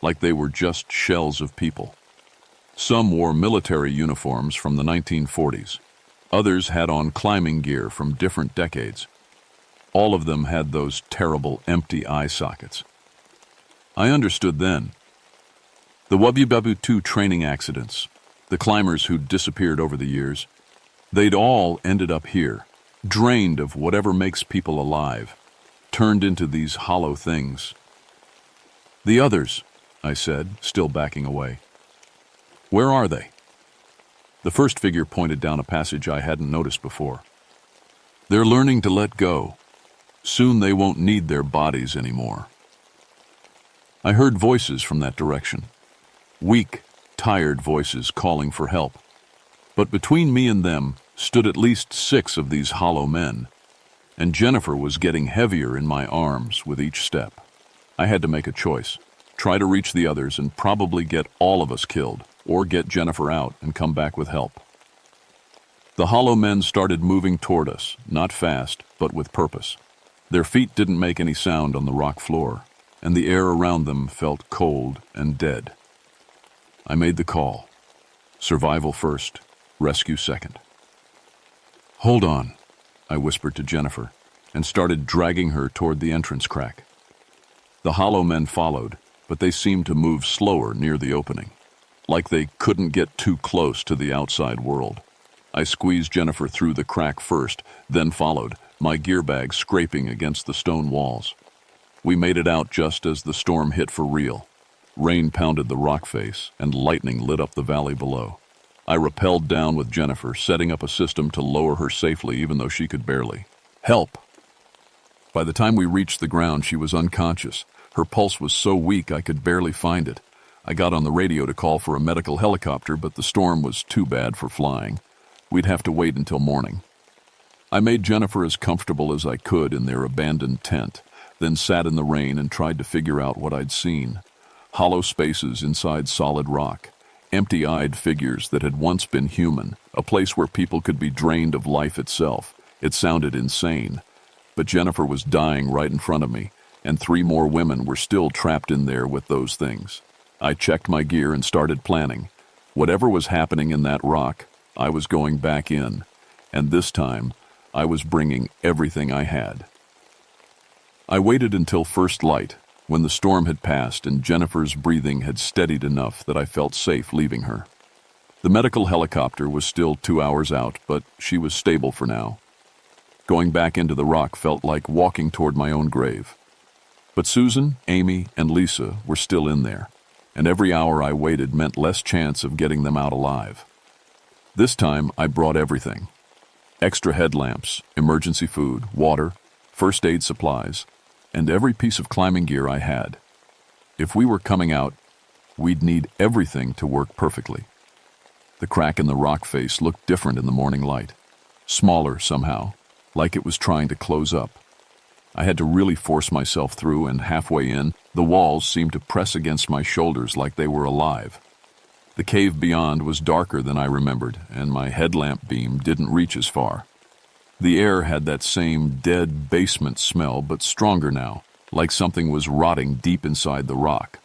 like they were just shells of people. Some wore military uniforms from the 1940s. Others had on climbing gear from different decades. All of them had those terrible empty eye sockets. I understood then. The WW2 training accidents, the climbers who'd disappeared over the years, they'd all ended up here, drained of whatever makes people alive, turned into these hollow things. "The others," I said, still backing away. "Where are they?" The first figure pointed down a passage I hadn't noticed before. "They're learning to let go. Soon they won't need their bodies anymore." I heard voices from that direction. Weak, tired voices calling for help. But between me and them stood at least 6 of these hollow men, and Jennifer was getting heavier in my arms with each step. I had to make a choice. Try to reach the others and probably get all of us killed, or get Jennifer out and come back with help. The hollow men started moving toward us, not fast, but with purpose. Their feet didn't make any sound on the rock floor, and the air around them felt cold and dead. I made the call. Survival first, rescue second. "Hold on," I whispered to Jennifer, and started dragging her toward the entrance crack. The hollow men followed, but they seemed to move slower near the opening, like they couldn't get too close to the outside world. I squeezed Jennifer through the crack first, then followed, my gear bag scraping against the stone walls. We made it out just as the storm hit for real. Rain pounded the rock face, and lightning lit up the valley below. I rappelled down with Jennifer, setting up a system to lower her safely even though she could barely. "Help!" By the time we reached the ground, she was unconscious. Her pulse was so weak I could barely find it. I got on the radio to call for a medical helicopter, but the storm was too bad for flying. We'd have to wait until morning. I made Jennifer as comfortable as I could in their abandoned tent, then sat in the rain and tried to figure out what I'd seen. Hollow spaces inside solid rock, empty-eyed figures that had once been human, a place where people could be drained of life itself. It sounded insane. But Jennifer was dying right in front of me, and 3 more women were still trapped in there with those things. I checked my gear and started planning. Whatever was happening in that rock, I was going back in, and this time, I was bringing everything I had. I waited until first light, when the storm had passed and Jennifer's breathing had steadied enough that I felt safe leaving her. The medical helicopter was still 2 hours out, but she was stable for now. Going back into the rock felt like walking toward my own grave. But Susan, Amy, and Lisa were still in there, and every hour I waited meant less chance of getting them out alive. This time, I brought everything. Extra headlamps, emergency food, water, first aid supplies, and every piece of climbing gear I had. If we were coming out, we'd need everything to work perfectly. The crack in the rock face looked different in the morning light. Smaller somehow, like it was trying to close up. I had to really force myself through, and halfway in, the walls seemed to press against my shoulders like they were alive. The cave beyond was darker than I remembered, and my headlamp beam didn't reach as far. The air had that same dead basement smell, but stronger now, like something was rotting deep inside the rock.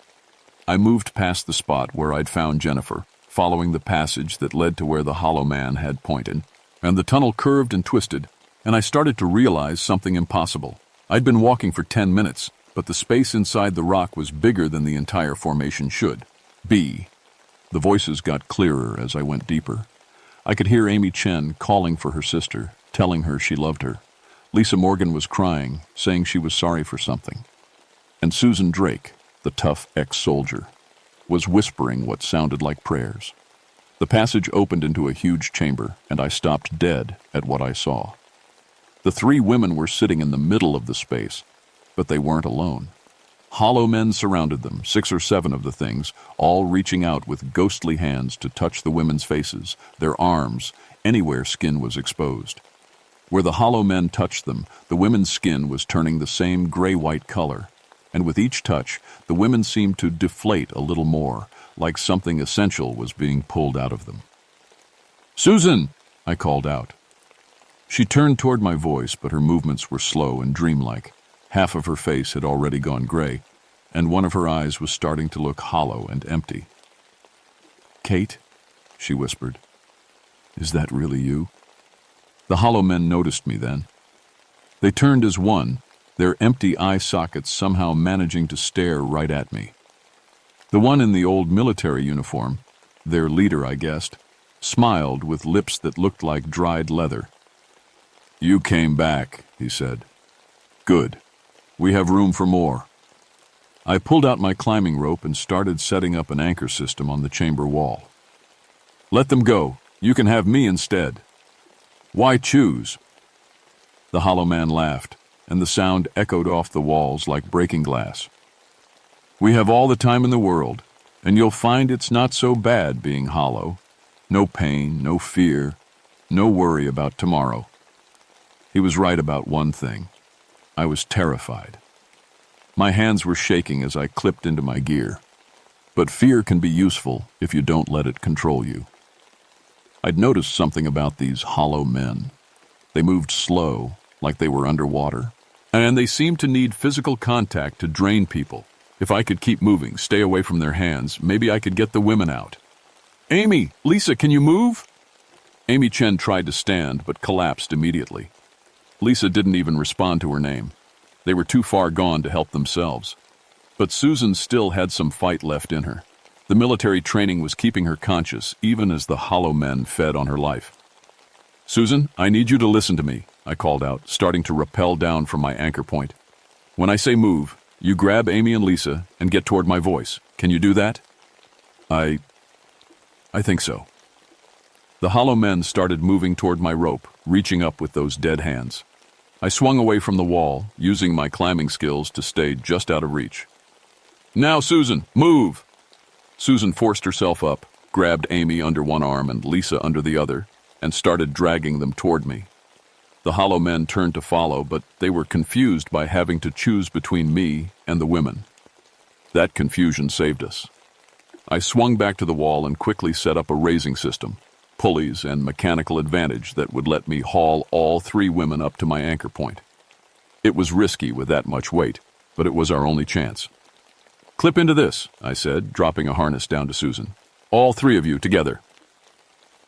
I moved past the spot where I'd found Jennifer, following the passage that led to where the hollow man had pointed, and the tunnel curved and twisted, and I started to realize something impossible. I'd been walking for 10 minutes, but the space inside the rock was bigger than the entire formation should be. The voices got clearer as I went deeper. I could hear Amy Chen calling for her sister, telling her she loved her. Lisa Morgan was crying, saying she was sorry for something. And Susan Drake, the tough ex-soldier, was whispering what sounded like prayers. The passage opened into a huge chamber, and I stopped dead at what I saw. The three women were sitting in the middle of the space, but they weren't alone. Hollow men surrounded them, 6 or 7 of the things, all reaching out with ghostly hands to touch the women's faces, their arms, anywhere skin was exposed. Where the hollow men touched them, the women's skin was turning the same gray-white color, and with each touch, the women seemed to deflate a little more, like something essential was being pulled out of them. "Susan!" I called out. She turned toward my voice, but her movements were slow and dreamlike. Half of her face had already gone gray, and one of her eyes was starting to look hollow and empty. "Kate," she whispered, "is that really you?" The hollow men noticed me then. They turned as one, their empty eye sockets somehow managing to stare right at me. The one in the old military uniform, their leader I guessed, smiled with lips that looked like dried leather. "You came back," he said. "Good. We have room for more." I pulled out my climbing rope and started setting up an anchor system on the chamber wall. "Let them go. You can have me instead." "Why choose?" The hollow man laughed, and the sound echoed off the walls like breaking glass. "We have all the time in the world, and you'll find it's not so bad being hollow. No pain, no fear, no worry about tomorrow." He was right about one thing. I was terrified. My hands were shaking as I clipped into my gear. But fear can be useful if you don't let it control you. I'd noticed something about these hollow men. They moved slow, like they were underwater, and they seemed to need physical contact to drain people. If I could keep moving, stay away from their hands, maybe I could get the women out. "Amy! Lisa, can you move?" Amy Chen tried to stand, but collapsed immediately. Lisa didn't even respond to her name. They were too far gone to help themselves. But Susan still had some fight left in her. The military training was keeping her conscious, even as the hollow men fed on her life. "Susan, I need you to listen to me," I called out, starting to rappel down from my anchor point. "When I say move, you grab Amy and Lisa and get toward my voice. Can you do that?" I think so." The hollow men started moving toward my rope, reaching up with those dead hands. I swung away from the wall, using my climbing skills to stay just out of reach. "Now, Susan, move!" Susan forced herself up, grabbed Amy under one arm and Lisa under the other, and started dragging them toward me. The hollow men turned to follow, but they were confused by having to choose between me and the women. That confusion saved us. I swung back to the wall and quickly set up a raising system, pulleys and mechanical advantage that would let me haul all 3 women up to my anchor point. It was risky with that much weight, but it was our only chance. "Clip into this," I said, dropping a harness down to Susan. "All 3 of you together."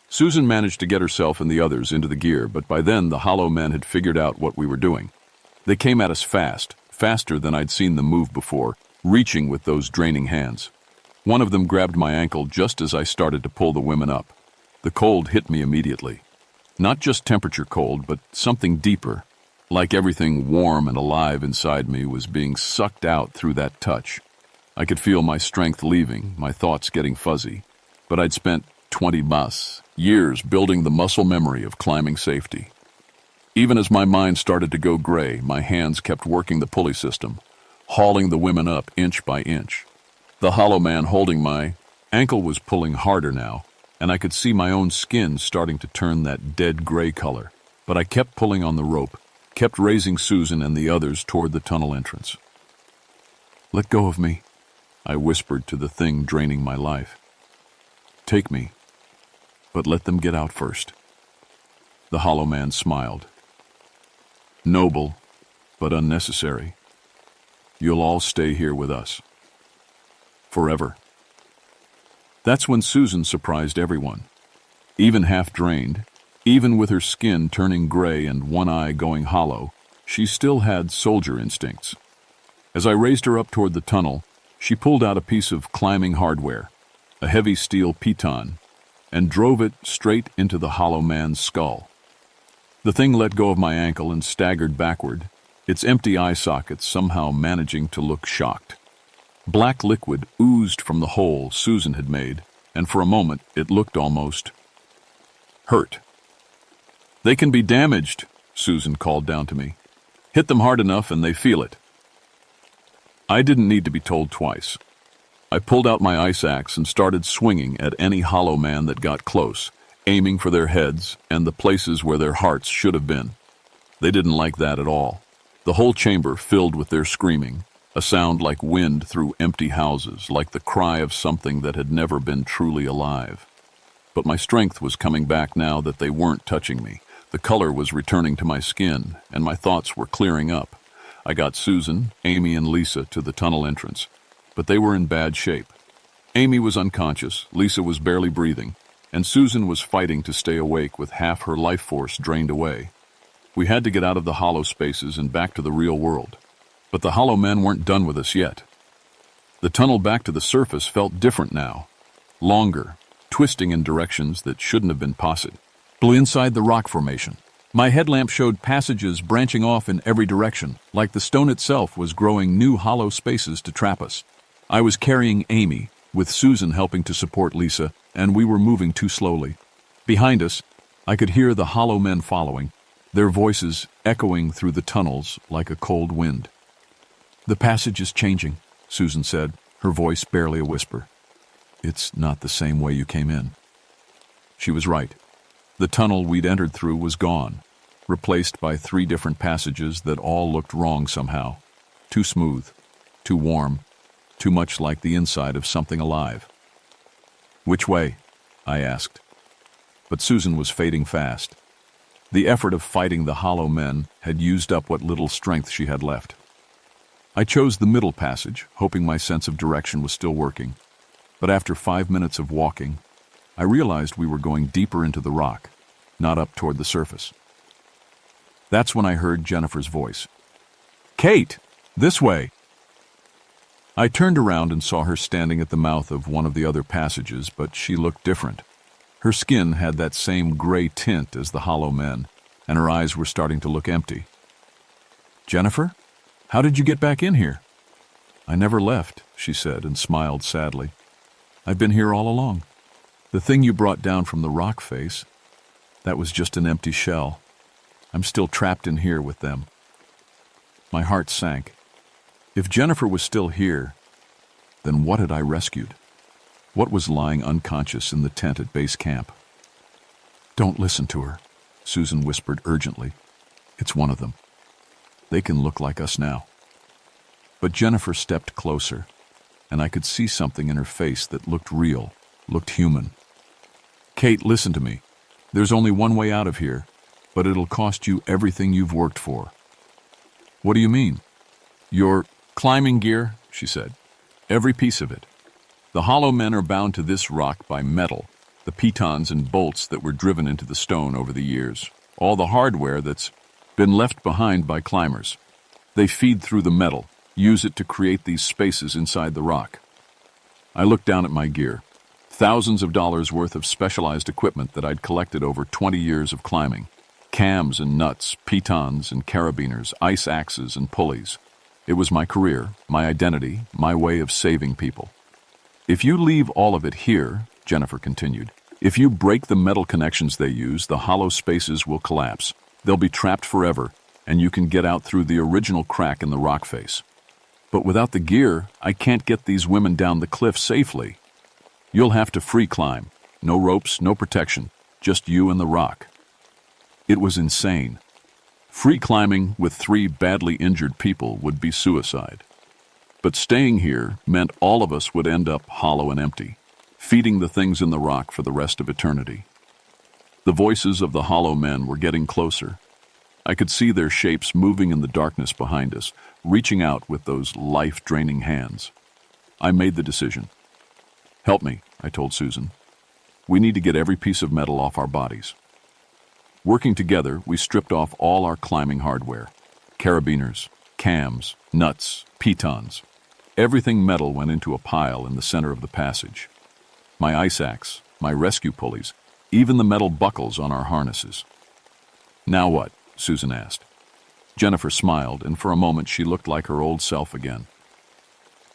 Susan managed to get herself and the others into the gear, but by then the hollow men had figured out what we were doing. They came at us fast, faster than I'd seen them move before, reaching with those draining hands. One of them grabbed my ankle just as I started to pull the women up. The cold hit me immediately. Not just temperature cold, but something deeper, like everything warm and alive inside me was being sucked out through that touch. I could feel my strength leaving, my thoughts getting fuzzy, but I'd spent 20 years building the muscle memory of climbing safety. Even as my mind started to go gray, my hands kept working the pulley system, hauling the women up inch by inch. The hollow man holding my ankle was pulling harder now, and I could see my own skin starting to turn that dead gray color. But I kept pulling on the rope, kept raising Susan and the others toward the tunnel entrance. "Let go of me," I whispered to the thing draining my life. "Take me, but let them get out first." The hollow man smiled. "Noble, but unnecessary. You'll all stay here with us. Forever." That's when Susan surprised everyone. Even half-drained, even with her skin turning gray and one eye going hollow, she still had soldier instincts. As I raised her up toward the tunnel, she pulled out a piece of climbing hardware, a heavy steel piton, and drove it straight into the hollow man's skull. The thing let go of my ankle and staggered backward, its empty eye sockets somehow managing to look shocked. Black liquid oozed from the hole Susan had made, and for a moment it looked almost hurt. "They can be damaged," Susan called down to me. "Hit them hard enough and they feel it." I didn't need to be told twice. I pulled out my ice axe and started swinging at any hollow man that got close, aiming for their heads and the places where their hearts should have been. They didn't like that at all. The whole chamber filled with their screaming, a sound like wind through empty houses, like the cry of something that had never been truly alive. But my strength was coming back now that they weren't touching me. The color was returning to my skin, and my thoughts were clearing up. I got Susan, Amy, and Lisa to the tunnel entrance, but they were in bad shape. Amy was unconscious, Lisa was barely breathing, and Susan was fighting to stay awake with half her life force drained away. We had to get out of the hollow spaces and back to the real world. But the hollow men weren't done with us yet. The tunnel back to the surface felt different now. Longer, twisting in directions that shouldn't have been possible. Inside the rock formation, my headlamp showed passages branching off in every direction, like the stone itself was growing new hollow spaces to trap us. I was carrying Amy, with Susan helping to support Lisa, and we were moving too slowly. Behind us, I could hear the hollow men following, their voices echoing through the tunnels like a cold wind. "The passage is changing," Susan said, her voice barely a whisper. "It's not the same way you came in." She was right. The tunnel we'd entered through was gone, replaced by 3 different passages that all looked wrong somehow. Too smooth, too warm, too much like the inside of something alive. "Which way?" I asked. But Susan was fading fast. The effort of fighting the hollow men had used up what little strength she had left. I chose the middle passage, hoping my sense of direction was still working. But after 5 minutes of walking, I realized we were going deeper into the rock, not up toward the surface. That's when I heard Jennifer's voice. "Kate, this way!" I turned around and saw her standing at the mouth of one of the other passages, but she looked different. Her skin had that same gray tint as the hollow men, and her eyes were starting to look empty. "Jennifer, how did you get back in here?" "I never left," she said, and smiled sadly. "I've been here all along. The thing you brought down from the rock face, that was just an empty shell. I'm still trapped in here with them." My heart sank. If Jennifer was still here, then what had I rescued? What was lying unconscious in the tent at base camp? "Don't listen to her," Susan whispered urgently. "It's one of them. They can look like us now." But Jennifer stepped closer, and I could see something in her face that looked real, looked human. "Kate, listen to me. There's only one way out of here, but it'll cost you everything you've worked for." "What do you mean?" "Your climbing gear," she said. "Every piece of it. The hollow men are bound to this rock by metal, the pitons and bolts that were driven into the stone over the years, all the hardware that's been left behind by climbers. They feed through the metal, use it to create these spaces inside the rock." I looked down at my gear. Thousands of dollars worth of specialized equipment that I'd collected over 20 years of climbing. Cams and nuts, pitons and carabiners, ice axes and pulleys. It was my career, my identity, my way of saving people. "If you leave all of it here," Jennifer continued, "if you break the metal connections they use, the hollow spaces will collapse. They'll be trapped forever, and you can get out through the original crack in the rock face. But without the gear, I can't get these women down the cliff safely. You'll have to free climb. No ropes, no protection, just you and the rock." It was insane. Free climbing with 3 badly injured people would be suicide. But staying here meant all of us would end up hollow and empty, feeding the things in the rock for the rest of eternity. The voices of the hollow men were getting closer. I could see their shapes moving in the darkness behind us, reaching out with those life-draining hands. I made the decision. "Help me," I told Susan. "We need to get every piece of metal off our bodies." Working together, we stripped off all our climbing hardware. Carabiners, cams, nuts, pitons. Everything metal went into a pile in the center of the passage. My ice axe, my rescue pulleys, even the metal buckles on our harnesses. "Now what?" Susan asked. Jennifer smiled, and for a moment she looked like her old self again.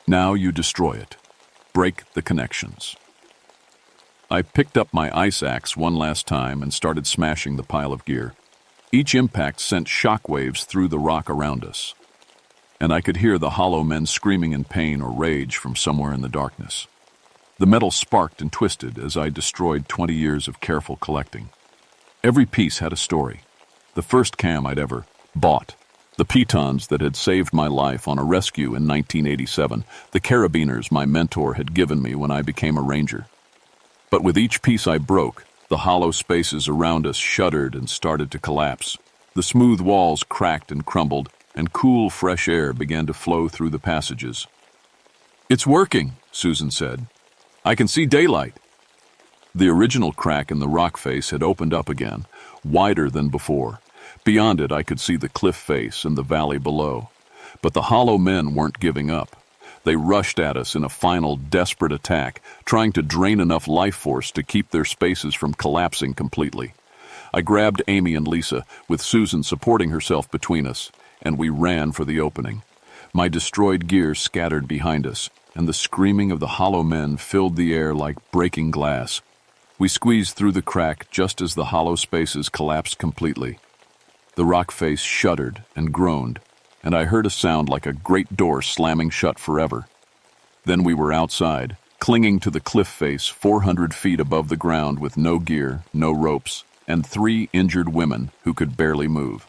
"Now you destroy it. Break the connections." I picked up my ice axe one last time and started smashing the pile of gear. Each impact sent shockwaves through the rock around us, and I could hear the hollow men screaming in pain or rage from somewhere in the darkness. The metal sparked and twisted as I destroyed 20 years of careful collecting. Every piece had a story. The first cam I'd ever bought, the pitons that had saved my life on a rescue in 1987, the carabiners my mentor had given me when I became a ranger. But with each piece I broke, the hollow spaces around us shuddered and started to collapse. The smooth walls cracked and crumbled, and cool, fresh air began to flow through the passages. "It's working," Susan said. "I can see daylight." The original crack in the rock face had opened up again, wider than before. Beyond it, I could see the cliff face and the valley below. But the hollow men weren't giving up. They rushed at us in a final, desperate attack, trying to drain enough life force to keep their spaces from collapsing completely. I grabbed Amy and Lisa, with Susan supporting herself between us, and we ran for the opening. My destroyed gear scattered behind us, and the screaming of the hollow men filled the air like breaking glass. We squeezed through the crack just as the hollow spaces collapsed completely. The rock face shuddered and groaned, and I heard a sound like a great door slamming shut forever. Then we were outside, clinging to the cliff face 400 feet above the ground with no gear, no ropes, and 3 injured women who could barely move.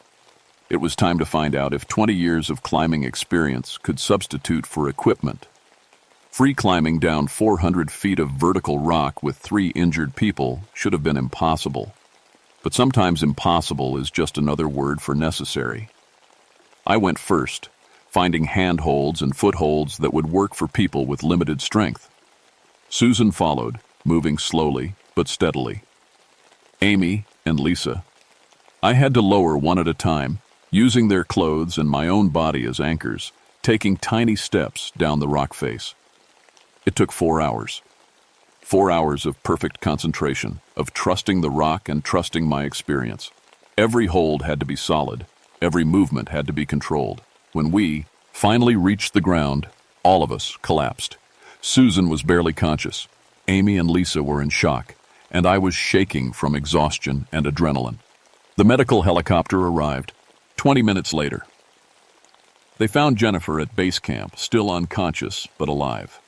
It was time to find out if 20 years of climbing experience could substitute for equipment. Free climbing down 400 feet of vertical rock with 3 injured people should have been impossible. But sometimes impossible is just another word for necessary. I went first, finding handholds and footholds that would work for people with limited strength. Susan followed, moving slowly but steadily. Amy and Lisa. I had to lower one at a time, using their clothes and my own body as anchors, taking tiny steps down the rock face. It took 4 hours. 4 hours of perfect concentration, of trusting the rock and trusting my experience. Every hold had to be solid. Every movement had to be controlled. When we finally reached the ground, all of us collapsed. Susan was barely conscious. Amy and Lisa were in shock, and I was shaking from exhaustion and adrenaline. The medical helicopter arrived 20 minutes later. They found Jennifer at base camp, still unconscious but alive.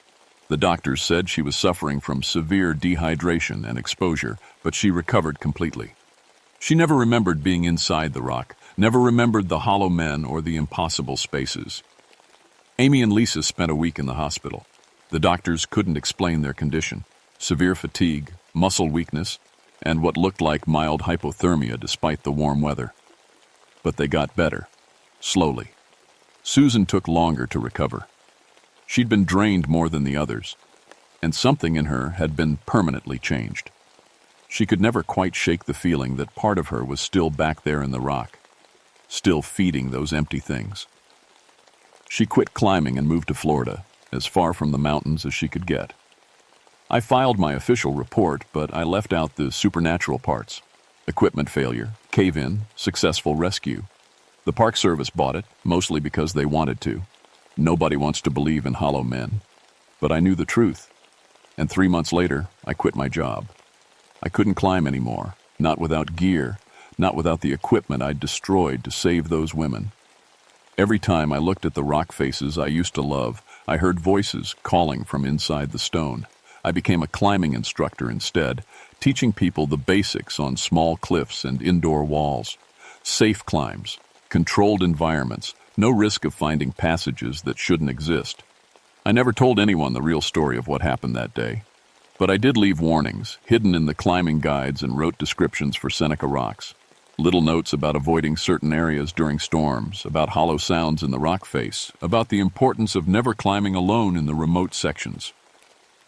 The doctors said she was suffering from severe dehydration and exposure, but she recovered completely. She never remembered being inside the rock, never remembered the hollow men or the impossible spaces. Amy and Lisa spent a week in the hospital. The doctors couldn't explain their condition: severe fatigue, muscle weakness, and what looked like mild hypothermia despite the warm weather. But they got better, slowly. Susan took longer to recover. She'd been drained more than the others, and something in her had been permanently changed. She could never quite shake the feeling that part of her was still back there in the rock, still feeding those empty things. She quit climbing and moved to Florida, as far from the mountains as she could get. I filed my official report, but I left out the supernatural parts: equipment failure, cave-in, successful rescue. The Park Service bought it, mostly because they wanted to. Nobody wants to believe in hollow men. But I knew the truth. And 3 months later, I quit my job. I couldn't climb anymore, not without gear, not without the equipment I'd destroyed to save those women. Every time I looked at the rock faces I used to love, I heard voices calling from inside the stone. I became a climbing instructor instead, teaching people the basics on small cliffs and indoor walls. Safe climbs, controlled environments, no risk of finding passages that shouldn't exist. I never told anyone the real story of what happened that day. But I did leave warnings, hidden in the climbing guides, and wrote descriptions for Seneca rocks. Little notes about avoiding certain areas during storms, about hollow sounds in the rock face, about the importance of never climbing alone in the remote sections.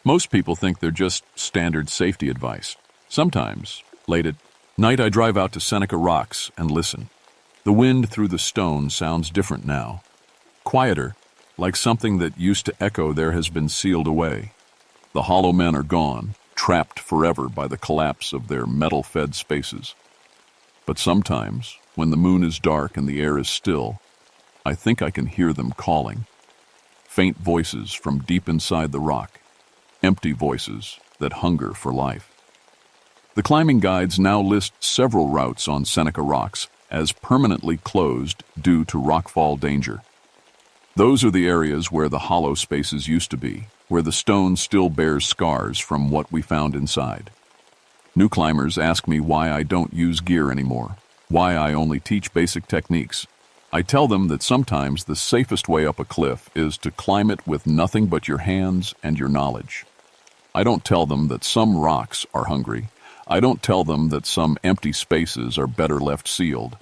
Most people think they're just standard safety advice. Sometimes, late at night, I drive out to Seneca rocks and listen. The wind through the stone sounds different now. Quieter, like something that used to echo there has been sealed away. The hollow men are gone, trapped forever by the collapse of their metal-fed spaces. But sometimes, when the moon is dark and the air is still, I think I can hear them calling. Faint voices from deep inside the rock, empty voices that hunger for life. The climbing guides now list several routes on Seneca Rocks as permanently closed due to rockfall danger. Those are the areas where the hollow spaces used to be, where the stone still bears scars from what we found inside. New climbers ask me why I don't use gear anymore, why I only teach basic techniques. I tell them that sometimes the safest way up a cliff is to climb it with nothing but your hands and your knowledge. I don't tell them that some rocks are hungry. I don't tell them that some empty spaces are better left sealed.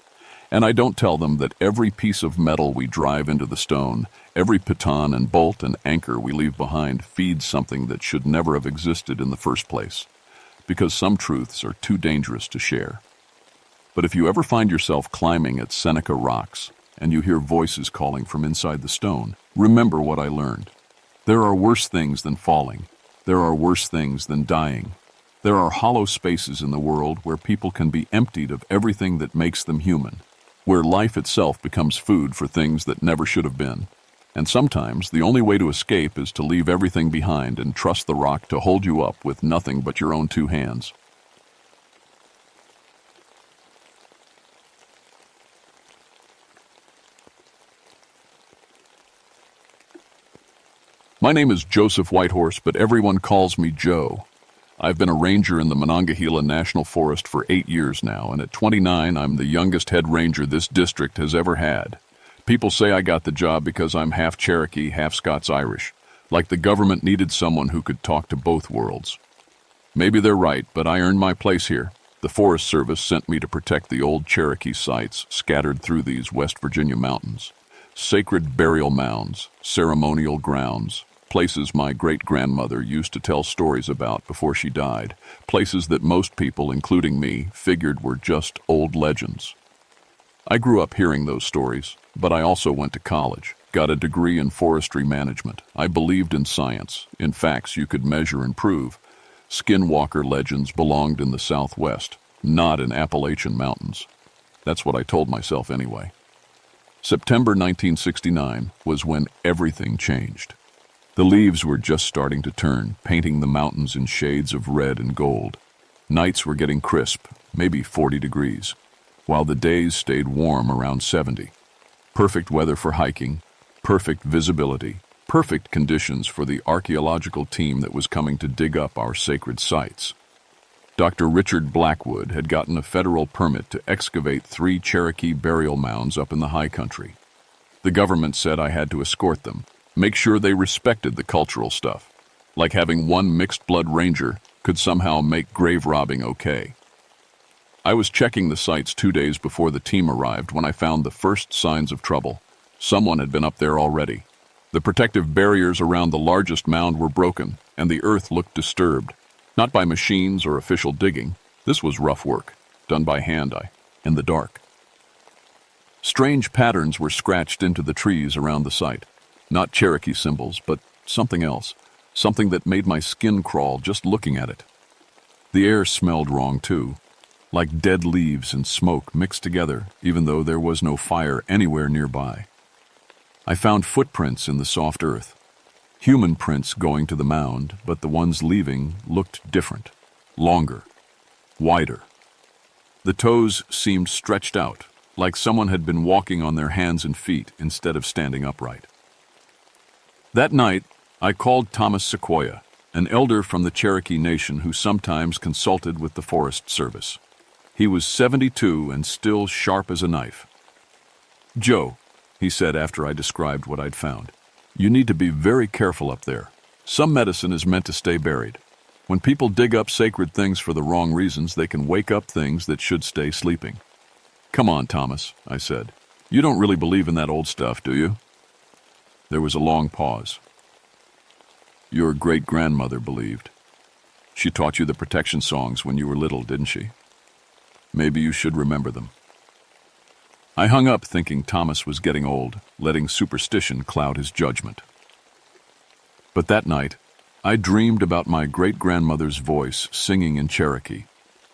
And I don't tell them that every piece of metal we drive into the stone, every piton and bolt and anchor we leave behind feeds something that should never have existed in the first place, because some truths are too dangerous to share. But if you ever find yourself climbing at Seneca Rocks and you hear voices calling from inside the stone, remember what I learned. There are worse things than falling. There are worse things than dying. There are hollow spaces in the world where people can be emptied of everything that makes them human, where life itself becomes food for things that never should have been. And sometimes the only way to escape is to leave everything behind and trust the rock to hold you up with nothing but your own two hands. My name is Joseph Whitehorse, but everyone calls me Joe. I've been a ranger in the Monongahela National Forest for 8 years now, and at 29, I'm the youngest head ranger this district has ever had. People say I got the job because I'm half Cherokee, half Scots-Irish, like the government needed someone who could talk to both worlds. Maybe they're right, but I earned my place here. The Forest Service sent me to protect the old Cherokee sites scattered through these West Virginia mountains. Sacred burial mounds, ceremonial grounds, places my great-grandmother used to tell stories about before she died, places that most people, including me, figured were just old legends. I grew up hearing those stories, but I also went to college, got a degree in forestry management. I believed in science, in facts you could measure and prove. Skinwalker legends belonged in the Southwest, not in Appalachian mountains. That's what I told myself anyway. September 1969 was when everything changed. The leaves were just starting to turn, painting the mountains in shades of red and gold. Nights were getting crisp, maybe 40 degrees, while the days stayed warm around 70. Perfect weather for hiking, perfect visibility, perfect conditions for the archaeological team that was coming to dig up our sacred sites. Dr. Richard Blackwood had gotten a federal permit to excavate 3 Cherokee burial mounds up in the high country. The government said I had to escort them, make sure they respected the cultural stuff, like having one mixed-blood ranger could somehow make grave robbing okay. I was checking the sites 2 days before the team arrived when I found the first signs of trouble. Someone had been up there already. The protective barriers around the largest mound were broken, and the earth looked disturbed. Not by machines or official digging. This was rough work, done by hand-eye, in the dark. Strange patterns were scratched into the trees around the site. Not Cherokee symbols, but something else. Something that made my skin crawl just looking at it. The air smelled wrong, too. Like dead leaves and smoke mixed together, even though there was no fire anywhere nearby. I found footprints in the soft earth. Human prints going to the mound, but the ones leaving looked different. Longer. Wider. The toes seemed stretched out, like someone had been walking on their hands and feet instead of standing upright. That night, I called Thomas Sequoia, an elder from the Cherokee Nation who sometimes consulted with the Forest Service. He was 72 and still sharp as a knife. "Joe," he said after I described what I'd found, "you need to be very careful up there. Some medicine is meant to stay buried. When people dig up sacred things for the wrong reasons, they can wake up things that should stay sleeping." "Come on, Thomas," I said. "You don't really believe in that old stuff, do you?" There was a long pause. "Your great-grandmother believed. She taught you the protection songs when you were little, didn't she? Maybe you should remember them." I hung up thinking Thomas was getting old, letting superstition cloud his judgment. But that night, I dreamed about my great-grandmother's voice singing in Cherokee,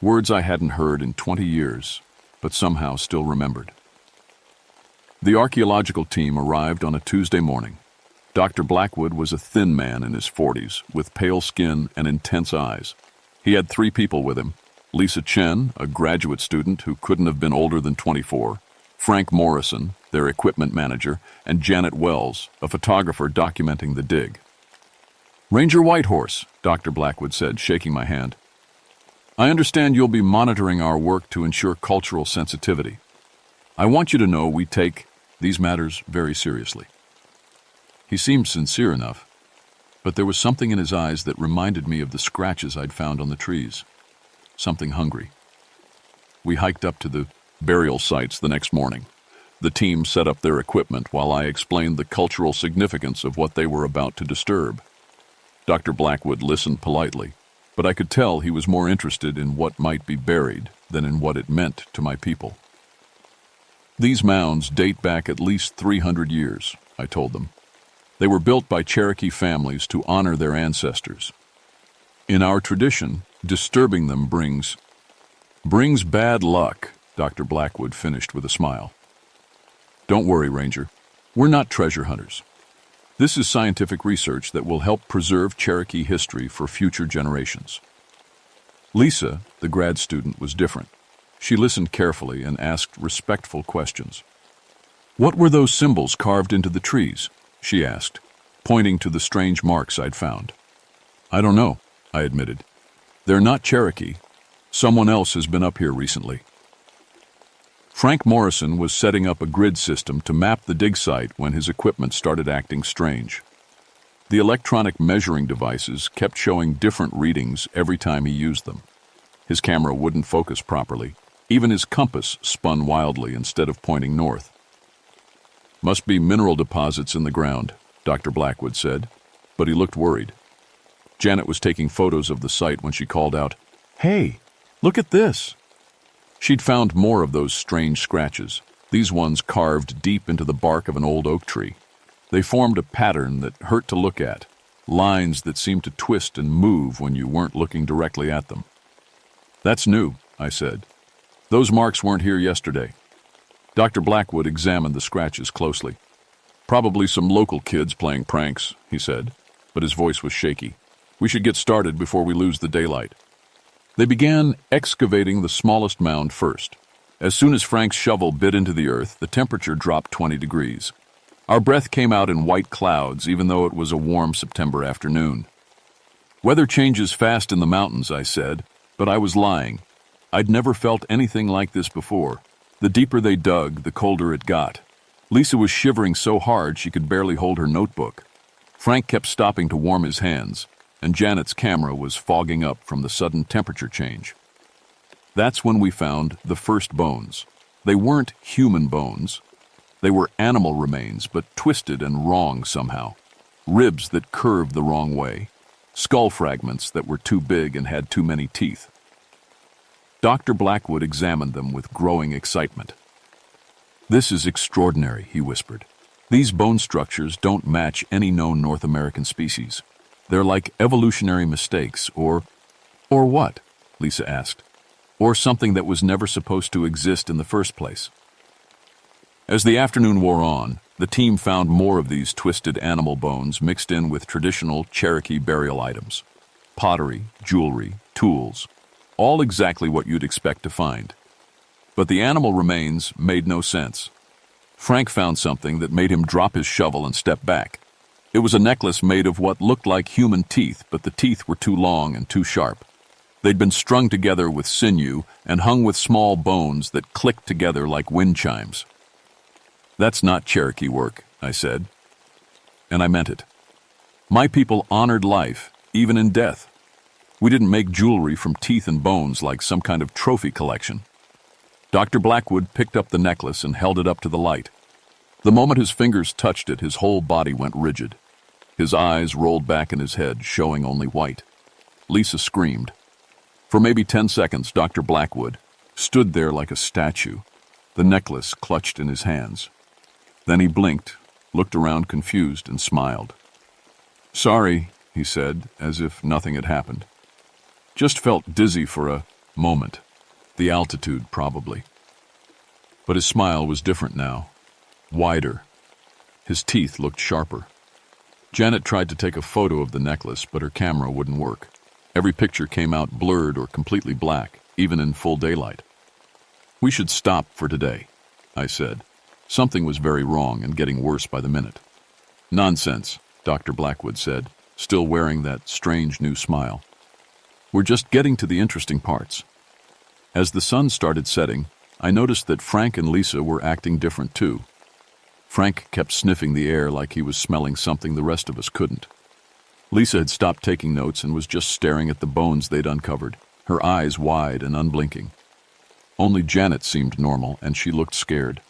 words I hadn't heard in 20 years, but somehow still remembered. The archaeological team arrived on a Tuesday morning. Dr. Blackwood was a thin man in his 40s, with pale skin and intense eyes. He had 3 people with him, Lisa Chen, a graduate student who couldn't have been older than 24, Frank Morrison, their equipment manager, and Janet Wells, a photographer documenting the dig. "Ranger Whitehorse," Dr. Blackwood said, shaking my hand. "I understand you'll be monitoring our work to ensure cultural sensitivity. I want you to know we take these matters very seriously." He seemed sincere enough, but there was something in his eyes that reminded me of the scratches I'd found on the trees. Something hungry. We hiked up to the burial sites the next morning. The team set up their equipment while I explained the cultural significance of what they were about to disturb. Dr. Blackwood listened politely, but I could tell he was more interested in what might be buried than in what it meant to my people. "These mounds date back at least 300 years, I told them. "They were built by Cherokee families to honor their ancestors. In our tradition, disturbing them brings bad luck," Dr. Blackwood finished with a smile. "Don't worry, Ranger. We're not treasure hunters. This is scientific research that will help preserve Cherokee history for future generations." Lisa, the grad student, was different. She listened carefully and asked respectful questions. "What were those symbols carved into the trees?" she asked, pointing to the strange marks I'd found. "I don't know," I admitted. "They're not Cherokee. Someone else has been up here recently." Frank Morrison was setting up a grid system to map the dig site when his equipment started acting strange. The electronic measuring devices kept showing different readings every time he used them. His camera wouldn't focus properly. Even his compass spun wildly instead of pointing north. "Must be mineral deposits in the ground," Dr. Blackwood said, but he looked worried. Janet was taking photos of the site when she called out, "Hey, look at this!" She'd found more of those strange scratches, these ones carved deep into the bark of an old oak tree. They formed a pattern that hurt to look at, lines that seemed to twist and move when you weren't looking directly at them. "That's new," I said. "Those marks weren't here yesterday." Dr. Blackwood examined the scratches closely. "Probably some local kids playing pranks," he said, but his voice was shaky. "We should get started before we lose the daylight." They began excavating the smallest mound first. As soon as Frank's shovel bit into the earth, the temperature dropped 20 degrees. Our breath came out in white clouds, even though it was a warm September afternoon. "Weather changes fast in the mountains," I said, but I was lying. I'd never felt anything like this before. The deeper they dug, the colder it got. Lisa was shivering so hard she could barely hold her notebook. Frank kept stopping to warm his hands, and Janet's camera was fogging up from the sudden temperature change. That's when we found the first bones. They weren't human bones. They were animal remains, but twisted and wrong somehow. Ribs that curved the wrong way. Skull fragments that were too big and had too many teeth. Dr. Blackwood examined them with growing excitement. "This is extraordinary," he whispered. "These bone structures don't match any known North American species. They're like evolutionary mistakes, or what?" Lisa asked. "Or something that was never supposed to exist in the first place." As the afternoon wore on, the team found more of these twisted animal bones mixed in with traditional Cherokee burial items. Pottery, jewelry, tools, all exactly what you'd expect to find. But the animal remains made no sense. Frank found something that made him drop his shovel and step back. It was a necklace made of what looked like human teeth, but the teeth were too long and too sharp. They'd been strung together with sinew and hung with small bones that clicked together like wind chimes. "That's not Cherokee work," I said. And I meant it. My people honored life, even in death. We didn't make jewelry from teeth and bones like some kind of trophy collection. Dr. Blackwood picked up the necklace and held it up to the light. The moment his fingers touched it, his whole body went rigid. His eyes rolled back in his head, showing only white. Lisa screamed. For maybe 10 seconds, Dr. Blackwood stood there like a statue, the necklace clutched in his hands. Then he blinked, looked around confused, and smiled. "Sorry," he said, as if nothing had happened. "Just felt dizzy for a moment. The altitude, probably." But his smile was different now. Wider. His teeth looked sharper. Janet tried to take a photo of the necklace, but her camera wouldn't work. Every picture came out blurred or completely black, even in full daylight. "We should stop for today," I said. Something was very wrong and getting worse by the minute. "Nonsense," Dr. Blackwood said, still wearing that strange new smile. "We're just getting to the interesting parts." As the sun started setting, I noticed that Frank and Lisa were acting different too. Frank kept sniffing the air like he was smelling something the rest of us couldn't. Lisa had stopped taking notes and was just staring at the bones they'd uncovered, her eyes wide and unblinking. Only Janet seemed normal, and she looked scared.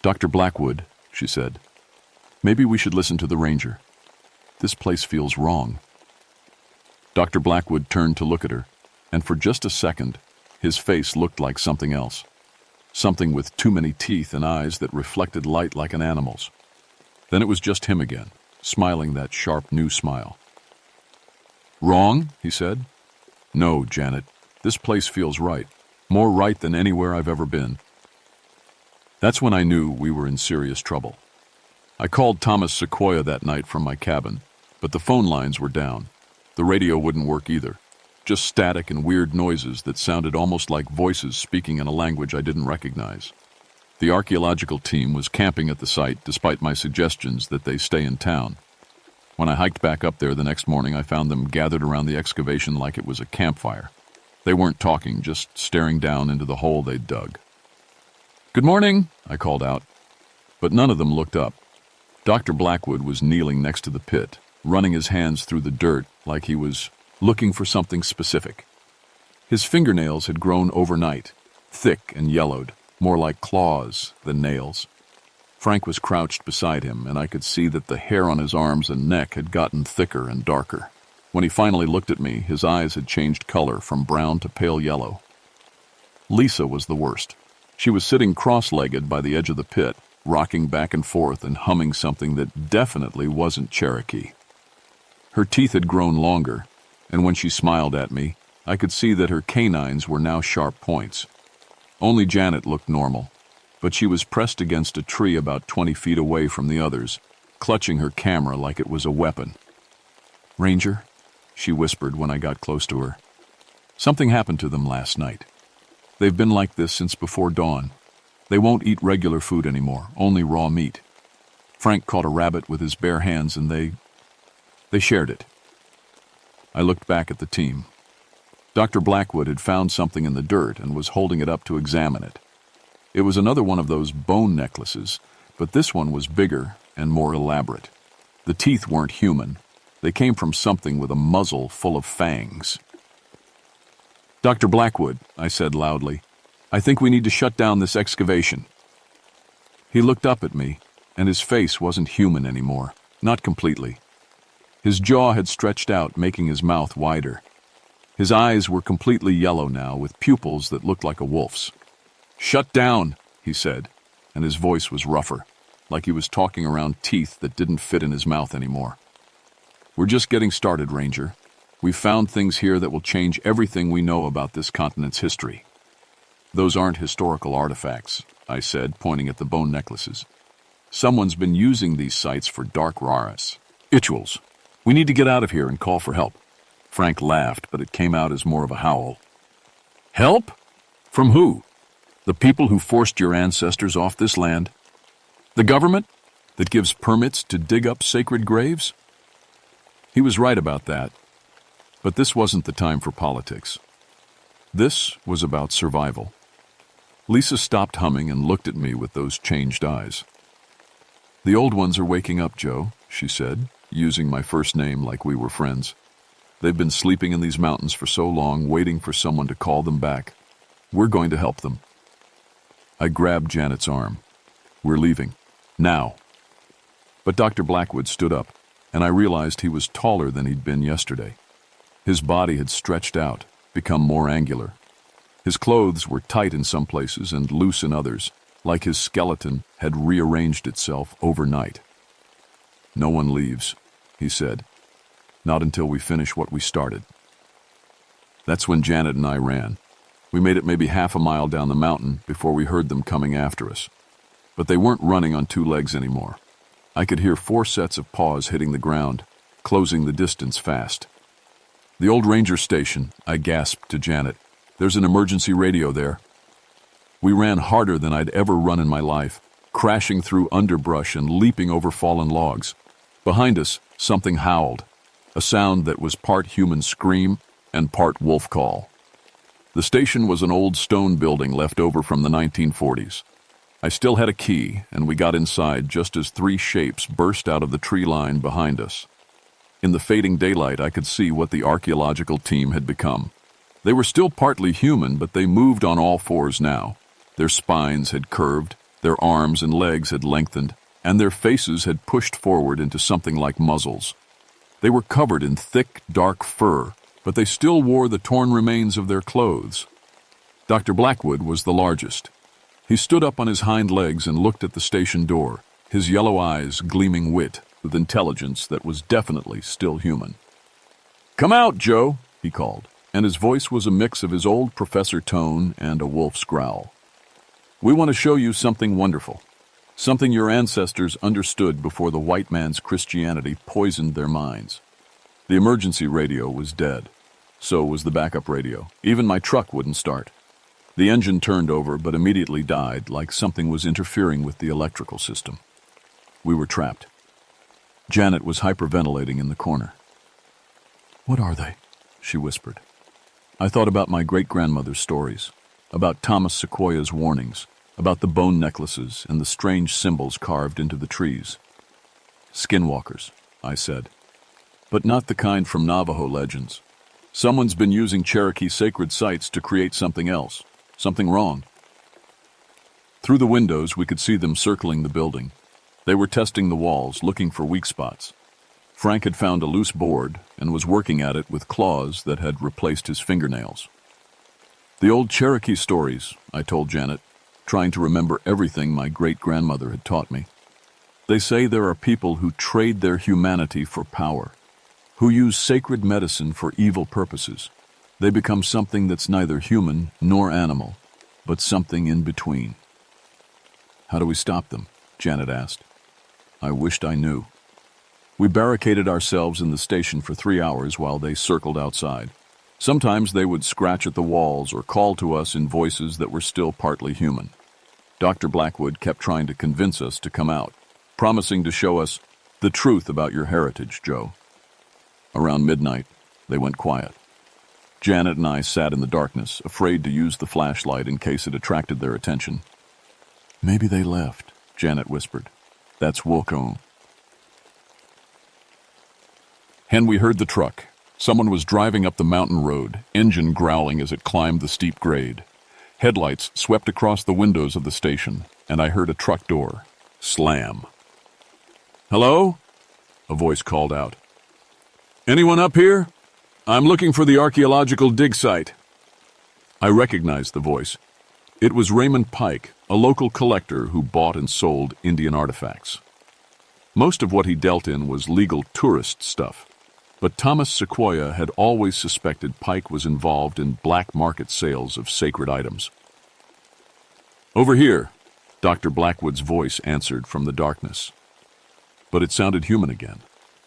"Dr. Blackwood," she said, "maybe we should listen to the ranger. This place feels wrong." Dr. Blackwood turned to look at her, and for just a second, his face looked like something else. Something with too many teeth and eyes that reflected light like an animal's. Then it was just him again, smiling that sharp new smile. "Wrong?" he said. "No, Janet. This place feels right. More right than anywhere I've ever been." That's when I knew we were in serious trouble. I called Thomas Sequoia that night from my cabin, but the phone lines were down. The radio wouldn't work either. Just static and weird noises that sounded almost like voices speaking in a language I didn't recognize. The archaeological team was camping at the site despite my suggestions that they stay in town. When I hiked back up there the next morning, I found them gathered around the excavation like it was a campfire. They weren't talking, just staring down into the hole they'd dug. "Good morning," I called out, but none of them looked up. Dr. Blackwood was kneeling next to the pit, running his hands through the dirt like he was looking for something specific. His fingernails had grown overnight, thick and yellowed, more like claws than nails. Frank was crouched beside him, and I could see that the hair on his arms and neck had gotten thicker and darker. When he finally looked at me, his eyes had changed color from brown to pale yellow. Lisa was the worst. She was sitting cross-legged by the edge of the pit, rocking back and forth and humming something that definitely wasn't Cherokee. Her teeth had grown longer, and when she smiled at me, I could see that her canines were now sharp points. Only Janet looked normal, but she was pressed against a tree about 20 feet away from the others, clutching her camera like it was a weapon. "Ranger," she whispered when I got close to her. "Something happened to them last night. They've been like this since before dawn. They won't eat regular food anymore, only raw meat. Frank caught a rabbit with his bare hands and they shared it." I looked back at the team. Dr. Blackwood had found something in the dirt and was holding it up to examine it. It was another one of those bone necklaces, but this one was bigger and more elaborate. The teeth weren't human. They came from something with a muzzle full of fangs. "Dr. Blackwood," I said loudly, "I think we need to shut down this excavation." He looked up at me, and his face wasn't human anymore, not completely. His jaw had stretched out, making his mouth wider. His eyes were completely yellow now, with pupils that looked like a wolf's. "Shut down," he said, and his voice was rougher, like he was talking around teeth that didn't fit in his mouth anymore. "We're just getting started, Ranger. We've found things here that will change everything we know about this continent's history." "Those aren't historical artifacts," I said, pointing at the bone necklaces. "Someone's been using these sites for dark rituals. We need to get out of here and call for help." Frank laughed, but it came out as more of a howl. "Help? From who? The people who forced your ancestors off this land? The government that gives permits to dig up sacred graves?" He was right about that, but this wasn't the time for politics. This was about survival. Lisa stopped humming and looked at me with those changed eyes. "The old ones are waking up, Joe," she said, using my first name like we were friends. "They've been sleeping in these mountains for so long, waiting for someone to call them back. We're going to help them." I grabbed Janet's arm. "We're leaving. Now." But Dr. Blackwood stood up, and I realized he was taller than he'd been yesterday. His body had stretched out, become more angular. His clothes were tight in some places and loose in others, like his skeleton had rearranged itself overnight. "No one leaves," he said. "Not until we finish what we started." That's when Janet and I ran. We made it maybe half a mile down the mountain before we heard them coming after us. But they weren't running on two legs anymore. I could hear 4 sets of paws hitting the ground, closing the distance fast. "The old ranger station," I gasped to Janet. There's an emergency radio there." We ran harder than I'd ever run in my life, crashing through underbrush and leaping over fallen logs. Behind us, something howled, a sound that was part human scream and part wolf call. The station was an old stone building left over from the 1940s. I still had a key, and we got inside just as three shapes burst out of the tree line behind us. In the fading daylight, I could see what the archaeological team had become. They were still partly human, but they moved on all fours now. Their spines had curved, their arms and legs had lengthened, and their faces had pushed forward into something like muzzles. They were covered in thick, dark fur, but they still wore the torn remains of their clothes. Dr. Blackwood was the largest. He stood up on his hind legs and looked at the station door, his yellow eyes gleaming wit with intelligence that was definitely still human. "Come out, Joe," he called, and his voice was a mix of his old professor tone and a wolf's growl. "We want to show you something wonderful, something your ancestors understood before the white man's Christianity poisoned their minds." The emergency radio was dead. So was the backup radio. Even my truck wouldn't start. The engine turned over but immediately died, like something was interfering with the electrical system. We were trapped. Janet was hyperventilating in the corner. "What are they?" she whispered. I thought about my great-grandmother's stories, about Thomas Sequoia's warnings, about the bone necklaces and the strange symbols carved into the trees. "Skinwalkers," I said. "But not the kind from Navajo legends. Someone's been using Cherokee sacred sites to create something else, something wrong." Through the windows, we could see them circling the building. They were testing the walls, looking for weak spots. Frank had found a loose board and was working at it with claws that had replaced his fingernails. "The old Cherokee stories," I told Janet, trying to remember everything my great-grandmother had taught me. "They say there are people who trade their humanity for power, who use sacred medicine for evil purposes. They become something that's neither human nor animal, but something in between." "How do we stop them?" Janet asked. I wished I knew. We barricaded ourselves in the station for 3 hours while they circled outside. Sometimes they would scratch at the walls or call to us in voices that were still partly human. Dr. Blackwood kept trying to convince us to come out, promising to show us the truth about your heritage, Joe. Around midnight, they went quiet. Janet and I sat in the darkness, afraid to use the flashlight in case it attracted their attention. "Maybe they left," Janet whispered. "That's Wilco." And we heard the truck. Someone was driving up the mountain road, engine growling as it climbed the steep grade. Headlights swept across the windows of the station, and I heard a truck door slam. "Hello?" a voice called out. "Anyone up here? I'm looking for the archaeological dig site." I recognized the voice. It was Raymond Pike, a local collector who bought and sold Indian artifacts. Most of what he dealt in was legal tourist stuff, but Thomas Sequoia had always suspected Pike was involved in black market sales of sacred items. "Over here," Dr. Blackwood's voice answered from the darkness. But it sounded human again,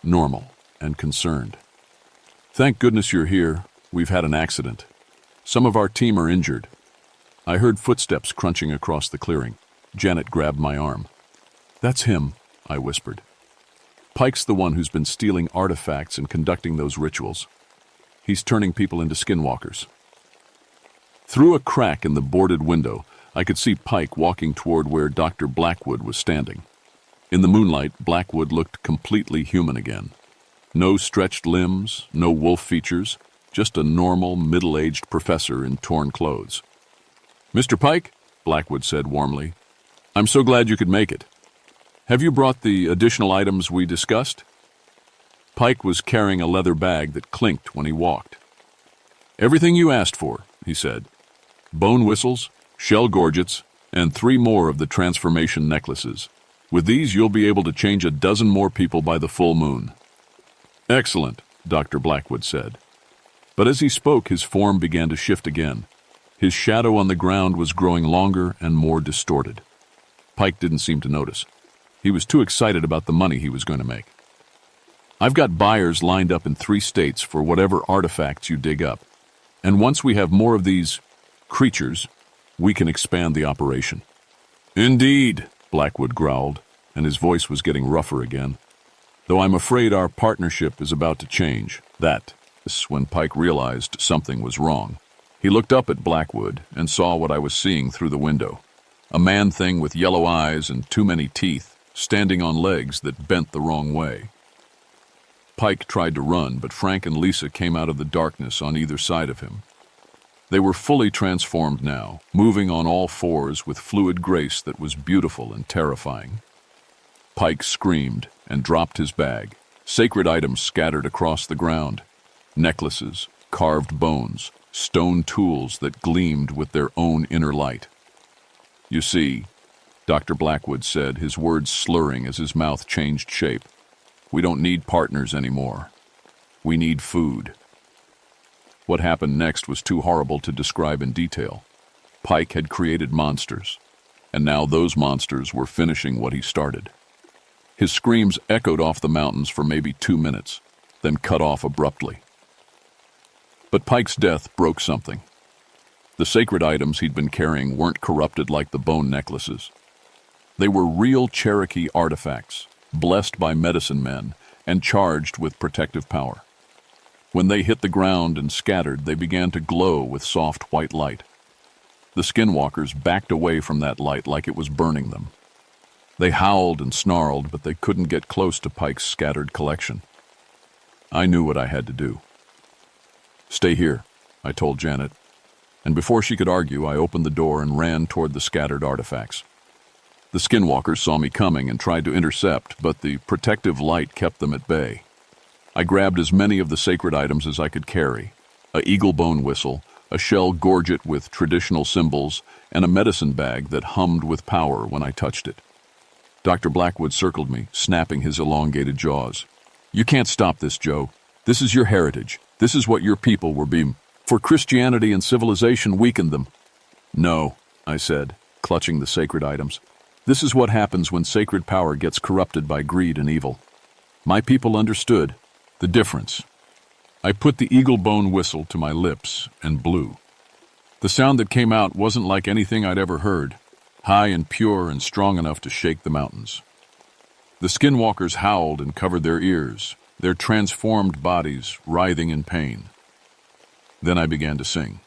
normal and concerned. "Thank goodness you're here. We've had an accident. Some of our team are injured." I heard footsteps crunching across the clearing. Janet grabbed my arm. "That's him," I whispered. "Pike's the one who's been stealing artifacts and conducting those rituals. He's turning people into skinwalkers." Through a crack in the boarded window, I could see Pike walking toward where Dr. Blackwood was standing. In the moonlight, Blackwood looked completely human again. No stretched limbs, no wolf features, just a normal, middle-aged professor in torn clothes. "Mr. Pike," Blackwood said warmly, "I'm so glad you could make it. Have you brought the additional items we discussed?" Pike was carrying a leather bag that clinked when he walked. "Everything you asked for," he said. "Bone whistles, shell gorgets, and 3 more of the transformation necklaces. With these, you'll be able to change a dozen more people by the full moon." "Excellent," Dr. Blackwood said. But as he spoke, his form began to shift again. His shadow on the ground was growing longer and more distorted. Pike didn't seem to notice. He was too excited about the money he was going to make. "I've got buyers lined up in 3 states for whatever artifacts you dig up. And once we have more of these creatures, we can expand the operation." "Indeed," Blackwood growled, and his voice was getting rougher again. "Though I'm afraid our partnership is about to change." That is when Pike realized something was wrong. He looked up at Blackwood and saw what I was seeing through the window. A man-thing with yellow eyes and too many teeth, standing on legs that bent the wrong way. Pike tried to run, but Frank and Lisa came out of the darkness on either side of him. They were fully transformed now, moving on all fours with fluid grace that was beautiful and terrifying. Pike screamed and dropped his bag. Sacred items scattered across the ground. Necklaces, carved bones, stone tools that gleamed with their own inner light. "You see," Dr. Blackwood said, his words slurring as his mouth changed shape, "we don't need partners anymore. We need food." What happened next was too horrible to describe in detail. Pike had created monsters, and now those monsters were finishing what he started. His screams echoed off the mountains for maybe 2 minutes, then cut off abruptly. But Pike's death broke something. The sacred items he'd been carrying weren't corrupted like the bone necklaces. They were real Cherokee artifacts, blessed by medicine men and charged with protective power. When they hit the ground and scattered, they began to glow with soft white light. The skinwalkers backed away from that light like it was burning them. They howled and snarled, but they couldn't get close to Pike's scattered collection. I knew what I had to do. "Stay here," I told Janet, and before she could argue, I opened the door and ran toward the scattered artifacts. The skinwalkers saw me coming and tried to intercept, but the protective light kept them at bay. I grabbed as many of the sacred items as I could carry: a eagle bone whistle, a shell gorget with traditional symbols, and a medicine bag that hummed with power when I touched it. Dr. Blackwood circled me, snapping his elongated jaws. "You can't stop this, Joe. This is your heritage. This is what your people were being. For Christianity and civilization weakened them." "No," I said, clutching the sacred items. "This is what happens when sacred power gets corrupted by greed and evil. My people understood the difference." I put the eagle bone whistle to my lips and blew. The sound that came out wasn't like anything I'd ever heard, high and pure and strong enough to shake the mountains. The skinwalkers howled and covered their ears, their transformed bodies writhing in pain. Then I began to sing.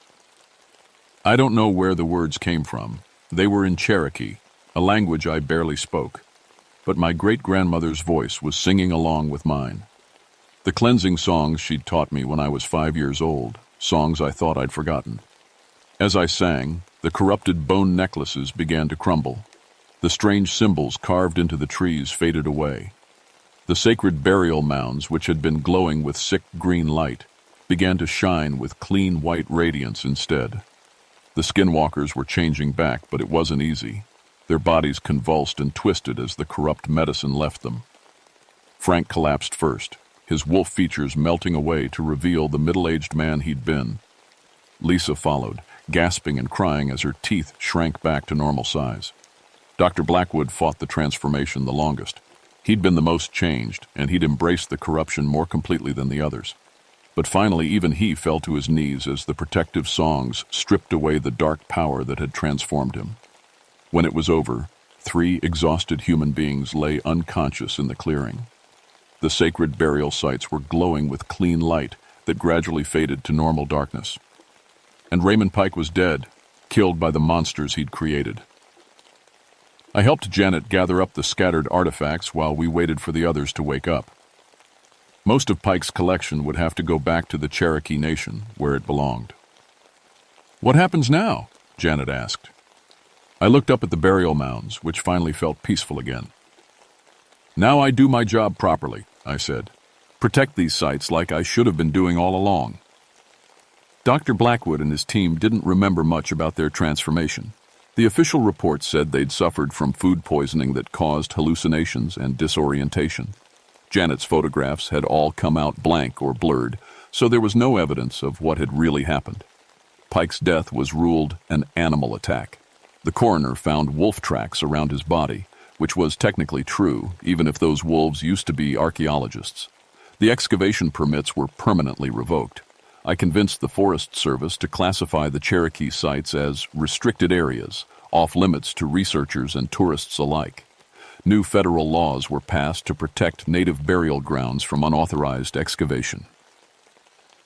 I don't know where the words came from. They were in Cherokee, a language I barely spoke, but my great-grandmother's voice was singing along with mine. The cleansing songs she'd taught me when I was 5 years old, songs I thought I'd forgotten. As I sang, the corrupted bone necklaces began to crumble. The strange symbols carved into the trees faded away. The sacred burial mounds, which had been glowing with sick green light, began to shine with clean white radiance instead. The skinwalkers were changing back, but it wasn't easy. Their bodies convulsed and twisted as the corrupt medicine left them. Frank collapsed first, his wolf features melting away to reveal the middle-aged man he'd been. Lisa followed, gasping and crying as her teeth shrank back to normal size. Dr. Blackwood fought the transformation the longest. He'd been the most changed, and he'd embraced the corruption more completely than the others. But finally, even he fell to his knees as the protective songs stripped away the dark power that had transformed him. When it was over, 3 exhausted human beings lay unconscious in the clearing. The sacred burial sites were glowing with clean light that gradually faded to normal darkness. And Raymond Pike was dead, killed by the monsters he'd created. I helped Janet gather up the scattered artifacts while we waited for the others to wake up. Most of Pike's collection would have to go back to the Cherokee Nation, where it belonged. "What happens now?" Janet asked. I looked up at the burial mounds, which finally felt peaceful again. "Now I do my job properly," I said. "Protect these sites like I should have been doing all along." Dr. Blackwood and his team didn't remember much about their transformation. The official report said they'd suffered from food poisoning that caused hallucinations and disorientation. Janet's photographs had all come out blank or blurred, so there was no evidence of what had really happened. Pike's death was ruled an animal attack. The coroner found wolf tracks around his body, which was technically true, even if those wolves used to be archaeologists. The excavation permits were permanently revoked. I convinced the Forest Service to classify the Cherokee sites as restricted areas, off-limits to researchers and tourists alike. New federal laws were passed to protect native burial grounds from unauthorized excavation.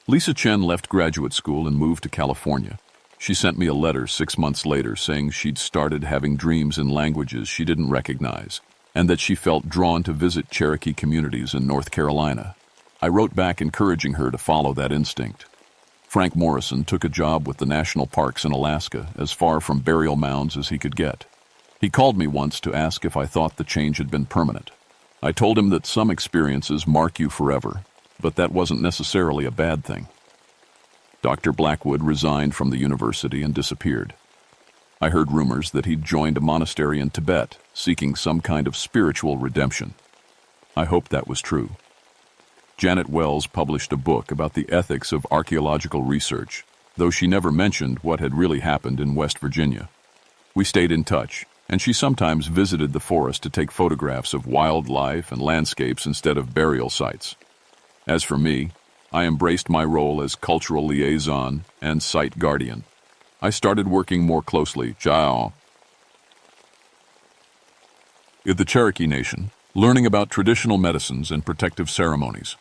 Lisa Chen left graduate school and moved to California. She sent me a letter 6 months later saying she'd started having dreams in languages she didn't recognize, and that she felt drawn to visit Cherokee communities in North Carolina. I wrote back encouraging her to follow that instinct. Frank Morrison took a job with the national parks in Alaska, as far from burial mounds as he could get. He called me once to ask if I thought the change had been permanent. I told him that some experiences mark you forever, but that wasn't necessarily a bad thing. Dr. Blackwood resigned from the university and disappeared. I heard rumors that he'd joined a monastery in Tibet, seeking some kind of spiritual redemption. I hoped that was true. Janet Wells published a book about the ethics of archaeological research, though she never mentioned what had really happened in West Virginia. We stayed in touch, and she sometimes visited the forest to take photographs of wildlife and landscapes instead of burial sites. As for me, I embraced my role as cultural liaison and site guardian. I started working more closely with the Cherokee Nation, learning about traditional medicines and protective ceremonies.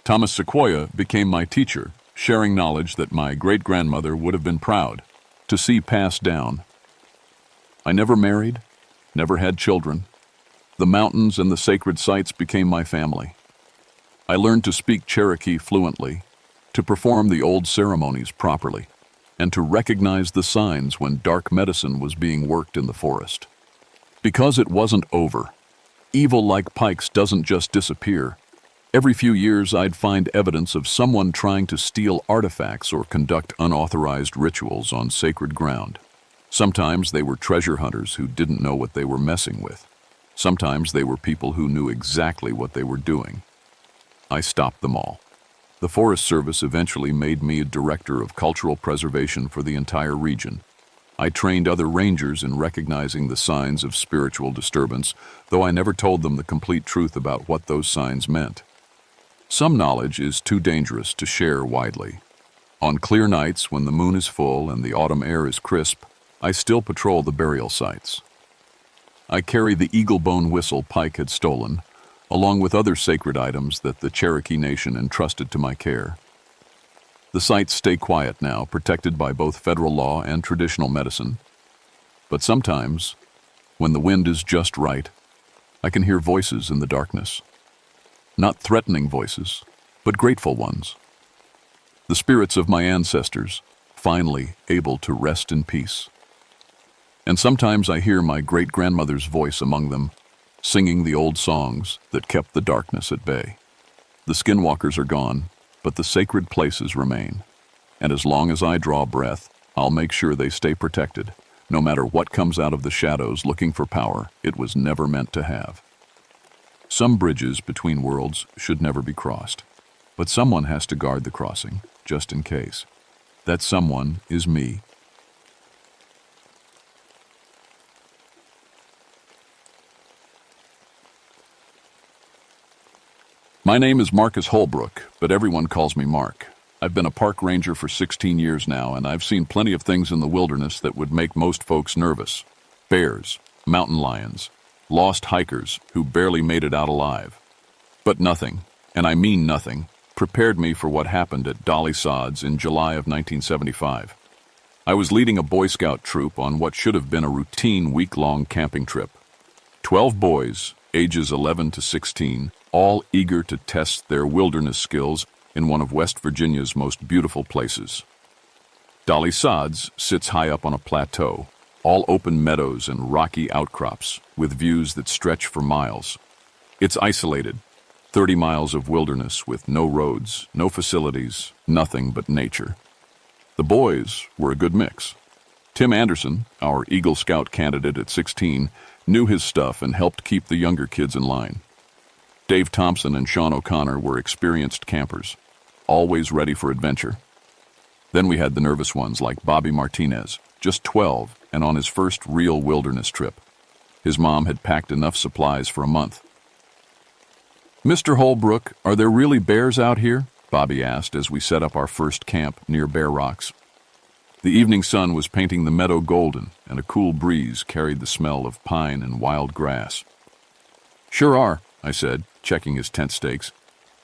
Thomas Sequoia became my teacher, sharing knowledge that my great-grandmother would have been proud to see passed down. I never married, never had children. The mountains and the sacred sites became my family. I learned to speak Cherokee fluently, to perform the old ceremonies properly, and to recognize the signs when dark medicine was being worked in the forest. Because it wasn't over, evil like Pikes doesn't just disappear. Every few years I'd find evidence of someone trying to steal artifacts or conduct unauthorized rituals on sacred ground. Sometimes they were treasure hunters who didn't know what they were messing with. Sometimes they were people who knew exactly what they were doing. I stopped them all. The Forest Service eventually made me a director of cultural preservation for the entire region. I trained other rangers in recognizing the signs of spiritual disturbance, though I never told them the complete truth about what those signs meant. Some knowledge is too dangerous to share widely. On clear nights when the moon is full and the autumn air is crisp, I still patrol the burial sites. I carry the eagle bone whistle Pike had stolen, along with other sacred items that the Cherokee Nation entrusted to my care. The sites stay quiet now, protected by both federal law and traditional medicine. But sometimes, when the wind is just right, I can hear voices in the darkness. Not threatening voices, but grateful ones. The spirits of my ancestors, finally able to rest in peace. And sometimes I hear my great-grandmother's voice among them, singing the old songs that kept the darkness at bay. The skinwalkers are gone, but the sacred places remain. And as long as I draw breath, I'll make sure they stay protected, no matter what comes out of the shadows looking for power it was never meant to have. Some bridges between worlds should never be crossed, but someone has to guard the crossing, just in case. That someone is me. My name is Marcus Holbrook, but everyone calls me Mark. I've been a park ranger for 16 years now, and I've seen plenty of things in the wilderness that would make most folks nervous. Bears, mountain lions, lost hikers who barely made it out alive. But nothing, and I mean nothing, prepared me for what happened at Dolly Sods in July of 1975. I was leading a Boy Scout troop on what should have been a routine week-long camping trip. 12 boys, ages 11 to 16, all eager to test their wilderness skills in one of West Virginia's most beautiful places. Dolly Sods sits high up on a plateau, all open meadows and rocky outcrops with views that stretch for miles. It's isolated, 30 miles of wilderness with no roads, no facilities, nothing but nature. The boys were a good mix. Tim Anderson, our Eagle Scout candidate at 16, knew his stuff and helped keep the younger kids in line. Dave Thompson and Sean O'Connor were experienced campers, always ready for adventure. Then we had the nervous ones like Bobby Martinez, just 12 and on his first real wilderness trip. His mom had packed enough supplies for a month. "Mr. Holbrook, are there really bears out here?" Bobby asked as we set up our first camp near Bear Rocks. The evening sun was painting the meadow golden, and a cool breeze carried the smell of pine and wild grass. "Sure are," I said, checking his tent stakes.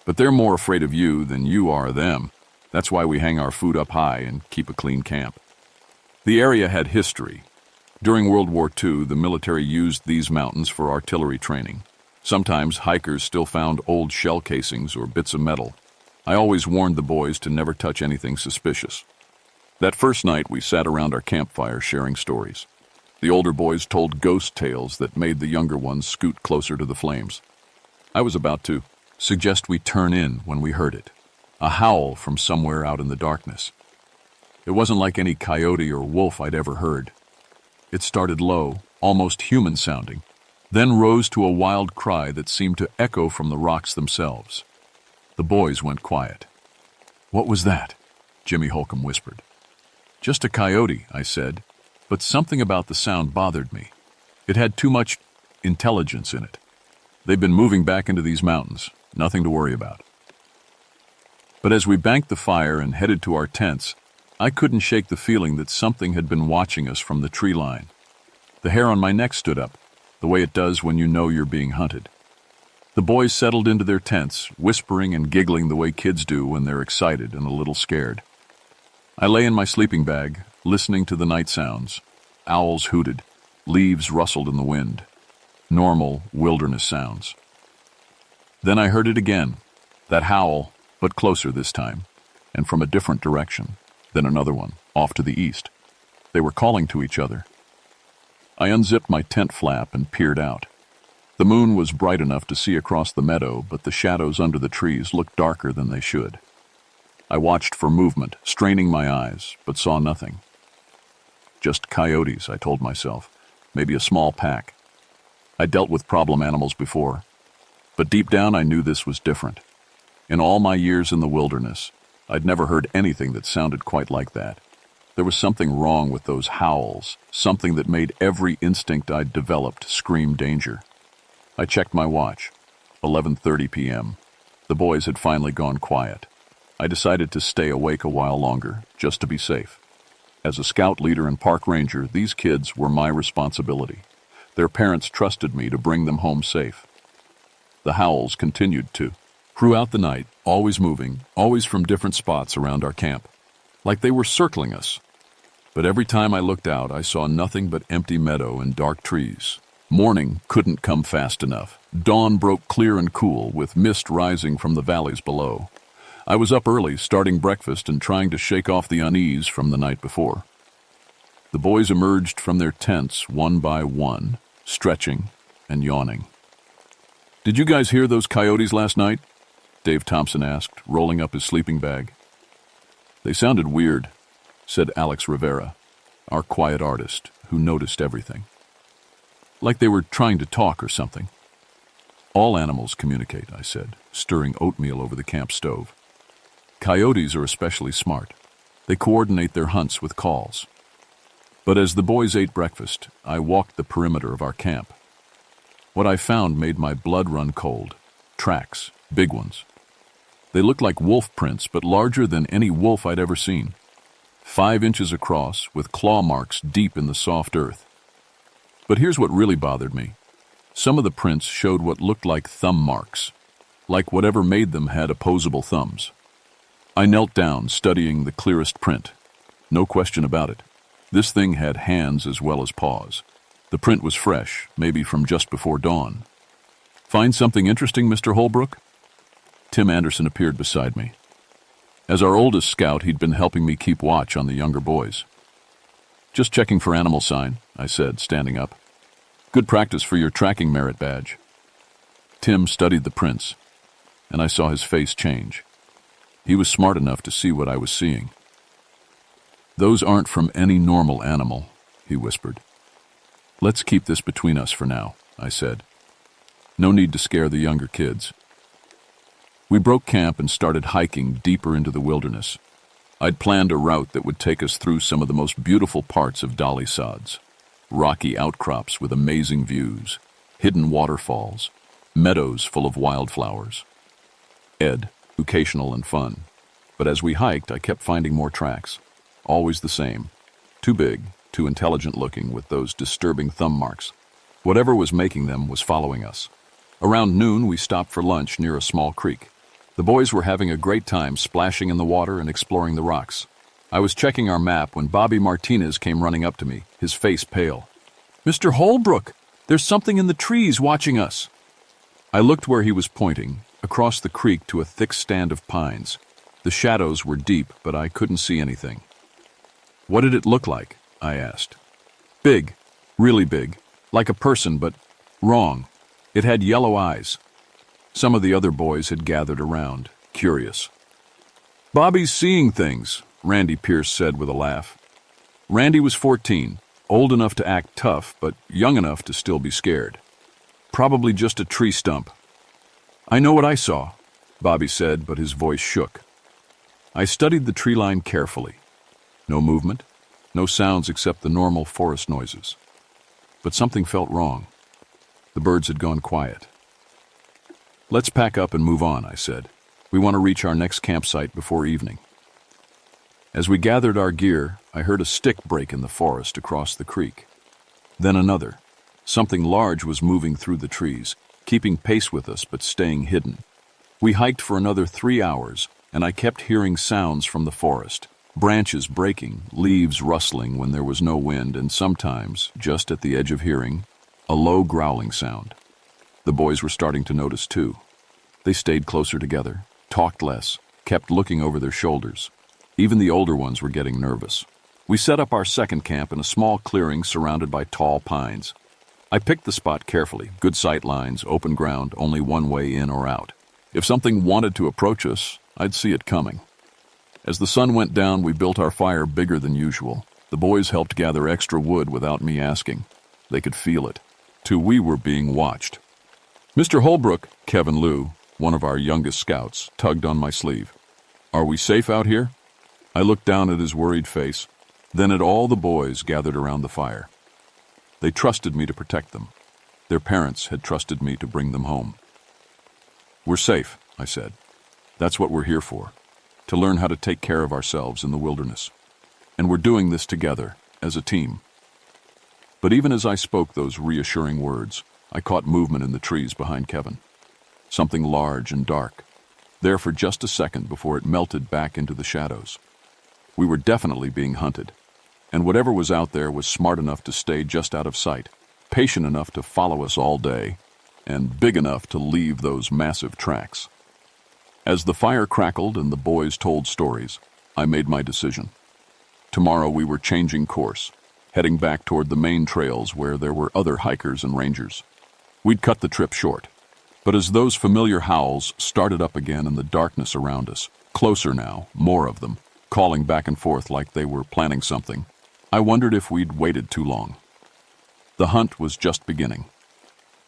"But they're more afraid of you than you are them. That's why we hang our food up high and keep a clean camp." The area had history. During World War II, the military used these mountains for artillery training. Sometimes hikers still found old shell casings or bits of metal. I always warned the boys to never touch anything suspicious. That first night, we sat around our campfire sharing stories. The older boys told ghost tales that made the younger ones scoot closer to the flames. I was about to suggest we turn in when we heard it. A howl from somewhere out in the darkness. It wasn't like any coyote or wolf I'd ever heard. It started low, almost human-sounding, then rose to a wild cry that seemed to echo from the rocks themselves. The boys went quiet. "What was that?" Jimmy Holcomb whispered. "Just a coyote," I said, but something about the sound bothered me. It had too much intelligence in it. They've been moving back into these mountains, nothing to worry about. But as we banked the fire and headed to our tents, I couldn't shake the feeling that something had been watching us from the tree line. The hair on my neck stood up, the way it does when you know you're being hunted. The boys settled into their tents, whispering and giggling the way kids do when they're excited and a little scared. I lay in my sleeping bag, listening to the night sounds. Owls hooted, leaves rustled in the wind. Normal wilderness sounds. Then I heard it again, that howl, but closer this time, and from a different direction, then another one, off to the east. They were calling to each other. I unzipped my tent flap and peered out. The moon was bright enough to see across the meadow, but the shadows under the trees looked darker than they should. I watched for movement, straining my eyes, but saw nothing. Just coyotes, I told myself, maybe a small pack. I dealt with problem animals before, but deep down I knew this was different. In all my years in the wilderness, I'd never heard anything that sounded quite like that. There was something wrong with those howls, something that made every instinct I'd developed scream danger. I checked my watch. 11:30 p.m. The boys had finally gone quiet. I decided to stay awake a while longer, just to be safe. As a scout leader and park ranger, these kids were my responsibility. Their parents trusted me to bring them home safe. The howls continued to. Throughout the night, always moving, always from different spots around our camp. Like they were circling us. But every time I looked out, I saw nothing but empty meadow and dark trees. Morning couldn't come fast enough. Dawn broke clear and cool, with mist rising from the valleys below. I was up early, starting breakfast and trying to shake off the unease from the night before. The boys emerged from their tents one by one, stretching and yawning. "Did you guys hear those coyotes last night?" Dave Thompson asked, rolling up his sleeping bag. "They sounded weird," said Alex Rivera, our quiet artist, who noticed everything. "Like they were trying to talk or something." "All animals communicate," I said, stirring oatmeal over the camp stove. "Coyotes are especially smart. They coordinate their hunts with calls." But as the boys ate breakfast, I walked the perimeter of our camp. What I found made my blood run cold. Tracks, big ones. They looked like wolf prints, but larger than any wolf I'd ever seen. 5 inches across, with claw marks deep in the soft earth. But here's what really bothered me. Some of the prints showed what looked like thumb marks, like whatever made them had opposable thumbs. I knelt down, studying the clearest print. No question about it. This thing had hands as well as paws. The print was fresh, maybe from just before dawn. "Find something interesting, Mr. Holbrook?" Tim Anderson appeared beside me. As our oldest scout, he'd been helping me keep watch on the younger boys. "Just checking for animal sign," I said, standing up. "Good practice for your tracking merit badge." Tim studied the prints, and I saw his face change. He was smart enough to see what I was seeing. "Those aren't from any normal animal," he whispered. "Let's keep this between us for now," I said. "No need to scare the younger kids." We broke camp and started hiking deeper into the wilderness. I'd planned a route that would take us through some of the most beautiful parts of Dolly Sods. Rocky outcrops with amazing views, hidden waterfalls, meadows full of wildflowers. Ed, educational and fun. But as we hiked, I kept finding more tracks. Always the same. Too big, too intelligent looking with those disturbing thumb marks. Whatever was making them was following us. Around noon, we stopped for lunch near a small creek. The boys were having a great time splashing in the water and exploring the rocks. I was checking our map when Bobby Martinez came running up to me, his face pale. "Mr. Holbrook, there's something in the trees watching us." I looked where he was pointing, across the creek to a thick stand of pines. The shadows were deep, but I couldn't see anything. "What did it look like?" I asked. "Big, really big, like a person, but wrong. It had yellow eyes." Some of the other boys had gathered around, curious. "Bobby's seeing things," Randy Pierce said with a laugh. Randy was 14, old enough to act tough, but young enough to still be scared. "Probably just a tree stump." "I know what I saw," Bobby said, but his voice shook. I studied the tree line carefully. No movement, no sounds except the normal forest noises. But something felt wrong. The birds had gone quiet. "Let's pack up and move on," I said. "We want to reach our next campsite before evening." As we gathered our gear, I heard a stick break in the forest across the creek. Then another. Something large was moving through the trees, keeping pace with us but staying hidden. We hiked for another 3 hours, and I kept hearing sounds from the forest. Branches breaking, leaves rustling when there was no wind, and sometimes, just at the edge of hearing, a low growling sound. The boys were starting to notice too. They stayed closer together, talked less, kept looking over their shoulders. Even the older ones were getting nervous. We set up our second camp in a small clearing surrounded by tall pines. I picked the spot carefully, good sight lines, open ground, only one way in or out. If something wanted to approach us, I'd see it coming. As the sun went down, we built our fire bigger than usual. The boys helped gather extra wood without me asking. They could feel it. Too, we were being watched. "Mr. Holbrook," Kevin Liu, one of our youngest scouts, tugged on my sleeve. "Are we safe out here?" I looked down at his worried face, then at all the boys gathered around the fire. They trusted me to protect them. Their parents had trusted me to bring them home. "We're safe," I said. "That's what we're here for, to learn how to take care of ourselves in the wilderness. And we're doing this together, as a team." But even as I spoke those reassuring words, I caught movement in the trees behind Kevin. Something large and dark, there for just a second before it melted back into the shadows. We were definitely being hunted, and whatever was out there was smart enough to stay just out of sight, patient enough to follow us all day, and big enough to leave those massive tracks. As the fire crackled and the boys told stories, I made my decision. Tomorrow we were changing course, heading back toward the main trails where there were other hikers and rangers. We'd cut the trip short, but as those familiar howls started up again in the darkness around us, closer now, more of them, calling back and forth like they were planning something, I wondered if we'd waited too long. The hunt was just beginning.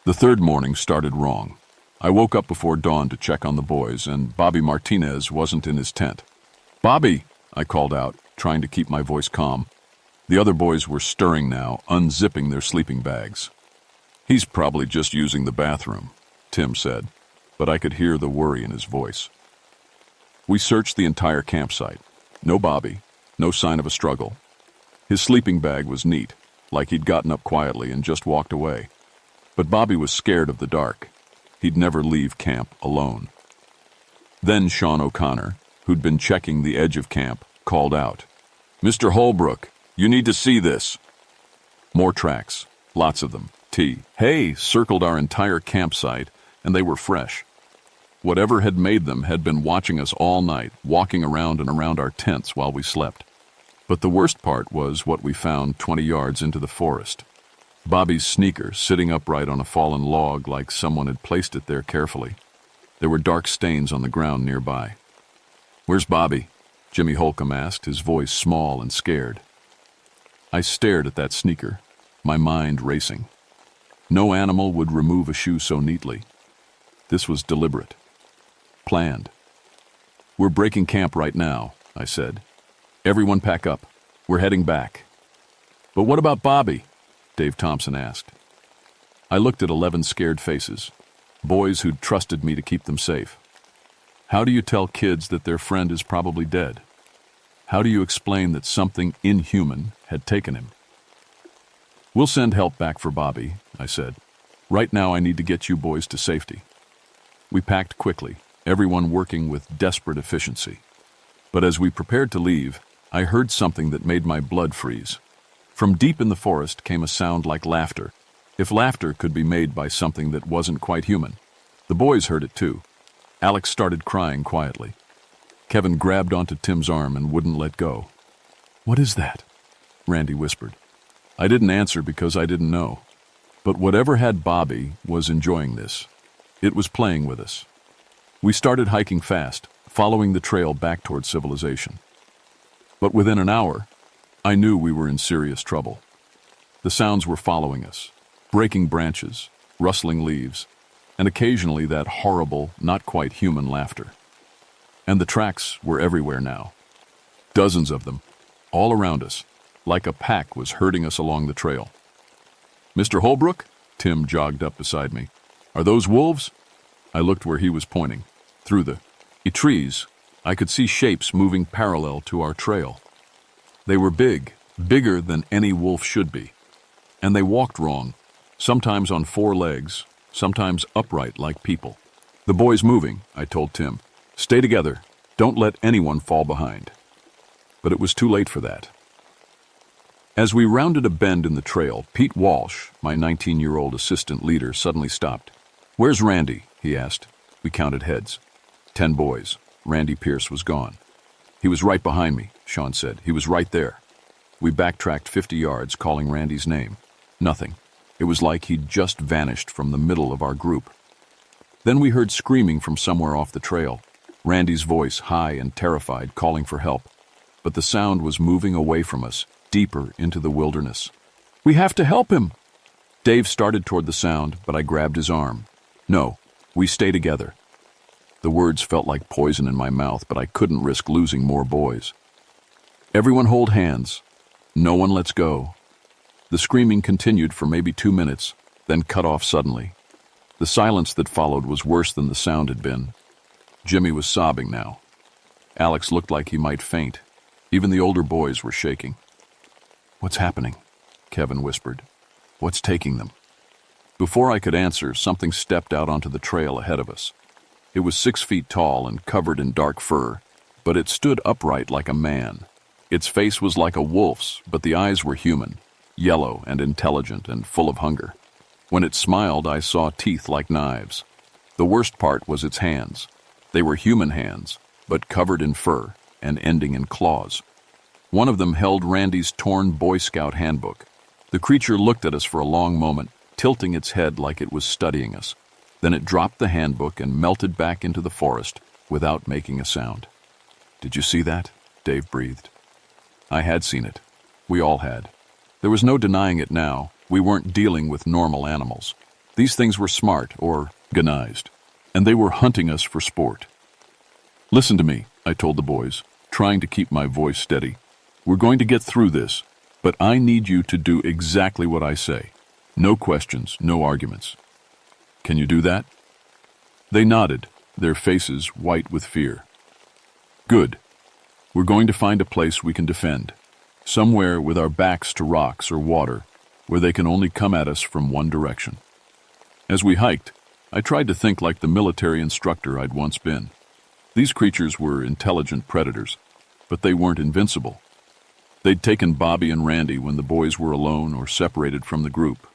The third morning started wrong. I woke up before dawn to check on the boys, and Bobby Martinez wasn't in his tent. "Bobby!" I called out, trying to keep my voice calm. The other boys were stirring now, unzipping their sleeping bags. "He's probably just using the bathroom," Tim said, but I could hear the worry in his voice. We searched the entire campsite. No Bobby, no sign of a struggle. His sleeping bag was neat, like he'd gotten up quietly and just walked away. But Bobby was scared of the dark. He'd never leave camp alone. Then Sean O'Connor, who'd been checking the edge of camp, called out, "Mr. Holbrook, you need to see this." More tracks, lots of them. Hay circled our entire campsite, and they were fresh. Whatever had made them had been watching us all night, walking around and around our tents while we slept. But the worst part was what we found 20 yards into the forest. Bobby's sneaker sitting upright on a fallen log like someone had placed it there carefully. There were dark stains on the ground nearby. "Where's Bobby?" Jimmy Holcomb asked, his voice small and scared. I stared at that sneaker, my mind racing. No animal would remove a shoe so neatly. This was deliberate. Planned. "We're breaking camp right now," I said. "Everyone pack up. We're heading back." "But what about Bobby?" Dave Thompson asked. I looked at 11 scared faces, boys who'd trusted me to keep them safe. How do you tell kids that their friend is probably dead? How do you explain that something inhuman had taken him? We'll send help back for Bobby, I said. Right now I need to get you boys to safety. We packed quickly, everyone working with desperate efficiency. But as we prepared to leave, I heard something that made my blood freeze. From deep in the forest came a sound like laughter, if laughter could be made by something that wasn't quite human. The boys heard it too. Alex started crying quietly. Kevin grabbed onto Tim's arm and wouldn't let go. "What is that?" Randy whispered. I didn't answer because I didn't know. But whatever had Bobby was enjoying this. It was playing with us. We started hiking fast, following the trail back toward civilization. But within an hour, I knew we were in serious trouble. The sounds were following us, breaking branches, rustling leaves, and occasionally that horrible, not quite human laughter. And the tracks were everywhere now. Dozens of them, all around us, like a pack was herding us along the trail. "Mr. Holbrook?" Tim jogged up beside me. "Are those wolves?" I looked where he was pointing. Through the trees, I could see shapes moving parallel to our trail. They were big, bigger than any wolf should be. And they walked wrong, sometimes on four legs, sometimes upright like people. "The boy's moving," I told Tim. "Stay together. Don't let anyone fall behind." But it was too late for that. As we rounded a bend in the trail, Pete Walsh, my 19-year-old assistant leader, suddenly stopped. "Where's Randy?" he asked. We counted heads. 10 boys. Randy Pierce was gone. "He was right behind me," Sean said. "He was right there." We backtracked 50 yards, calling Randy's name. Nothing. It was like he'd just vanished from the middle of our group. Then we heard screaming from somewhere off the trail. Randy's voice, high and terrified, calling for help. But the sound was moving away from us, deeper into the wilderness. "We have to help him!" Dave started toward the sound, but I grabbed his arm. "No, we stay together." The words felt like poison in my mouth, but I couldn't risk losing more boys. "Everyone hold hands. No one lets go." The screaming continued for maybe 2 minutes, then cut off suddenly. The silence that followed was worse than the sound had been. Jimmy was sobbing now. Alex looked like he might faint. Even the older boys were shaking. "What's happening?" Kevin whispered. "What's taking them?" Before I could answer, something stepped out onto the trail ahead of us. It was 6 feet tall and covered in dark fur, but it stood upright like a man. Its face was like a wolf's, but the eyes were human, yellow and intelligent and full of hunger. When it smiled, I saw teeth like knives. The worst part was its hands. They were human hands, but covered in fur and ending in claws. One of them held Randy's torn Boy Scout handbook. The creature looked at us for a long moment, tilting its head like it was studying us. Then it dropped the handbook and melted back into the forest without making a sound. "Did you see that?" Dave breathed. I had seen it. We all had. There was no denying it now. We weren't dealing with normal animals. These things were smart, or organized, and they were hunting us for sport. "Listen to me," I told the boys, trying to keep my voice steady. "We're going to get through this, but I need you to do exactly what I say. No questions, no arguments. Can you do that?" They nodded, their faces white with fear. "Good. We're going to find a place we can defend, somewhere with our backs to rocks or water, where they can only come at us from one direction." As we hiked, I tried to think like the military instructor I'd once been. These creatures were intelligent predators, but they weren't invincible. They'd taken Bobby and Randy when the boys were alone or separated from the group.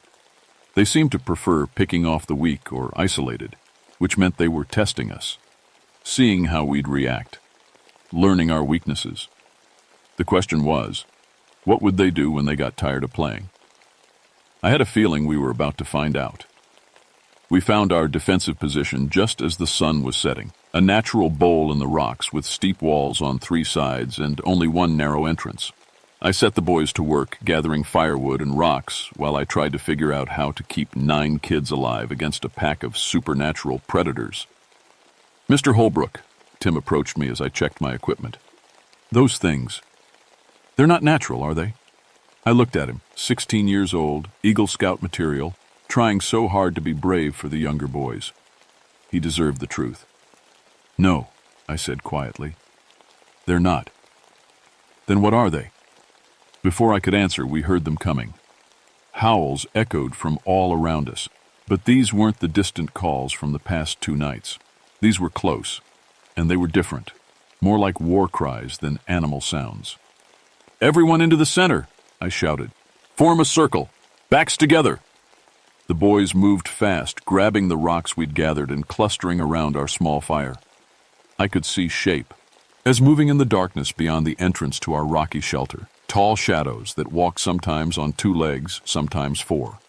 They seemed to prefer picking off the weak or isolated, which meant they were testing us, seeing how we'd react, learning our weaknesses. The question was, what would they do when they got tired of playing? I had a feeling we were about to find out. We found our defensive position just as the sun was setting, a natural bowl in the rocks with steep walls on 3 sides and only one narrow entrance. I set the boys to work gathering firewood and rocks while I tried to figure out how to keep 9 kids alive against a pack of supernatural predators. "Mr. Holbrook," Tim approached me as I checked my equipment. "Those things, they're not natural, are they?" I looked at him, 16 years old, Eagle Scout material, trying so hard to be brave for the younger boys. He deserved the truth. "No," I said quietly. They're not. Then what are they? Before I could answer, we heard them coming. Howls echoed from all around us, but these weren't the distant calls from the past 2 nights. These were close, and they were different, more like war cries than animal sounds. Everyone into the center, I shouted. Form a circle, backs together. The boys moved fast, grabbing the rocks we'd gathered and clustering around our small fire. I could see shape, as moving in the darkness beyond the entrance to our rocky shelter, tall shadows that walked sometimes on 2 legs, sometimes 4.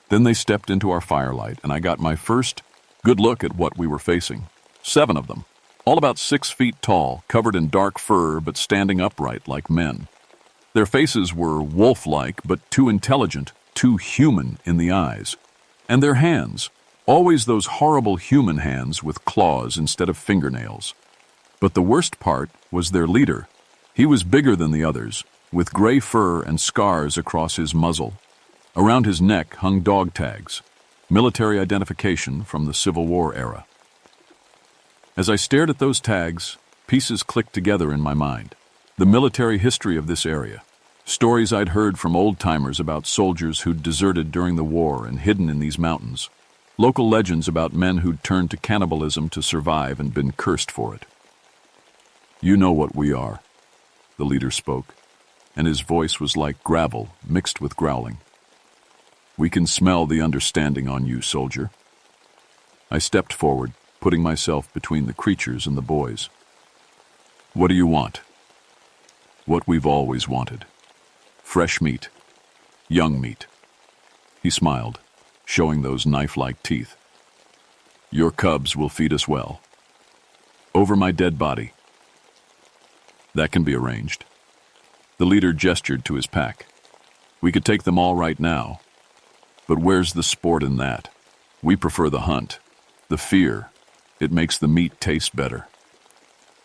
Then they stepped into our firelight, and I got my first good look at what we were facing. 7 of them, all about 6 feet tall, covered in dark fur but standing upright like men. Their faces were wolf-like but too intelligent, too human in the eyes. And their hands, always those horrible human hands with claws instead of fingernails. But the worst part was their leader. He was bigger than the others, with gray fur and scars across his muzzle. Around his neck hung dog tags, military identification from the Civil War era. As I stared at those tags, pieces clicked together in my mind. The military history of this area, stories I'd heard from old-timers about soldiers who'd deserted during the war and hidden in these mountains, local legends about men who'd turned to cannibalism to survive and been cursed for it. You know what we are, the leader spoke, and his voice was like gravel mixed with growling. We can smell the understanding on you, soldier. I stepped forward, putting myself between the creatures and the boys. What do you want? What we've always wanted. Fresh meat. Young meat. He smiled, showing those knife-like teeth. Your cubs will feed us well. Over my dead body. That can be arranged. The leader gestured to his pack. We could take them all right now. But where's the sport in that? We prefer the hunt. The fear. It makes the meat taste better.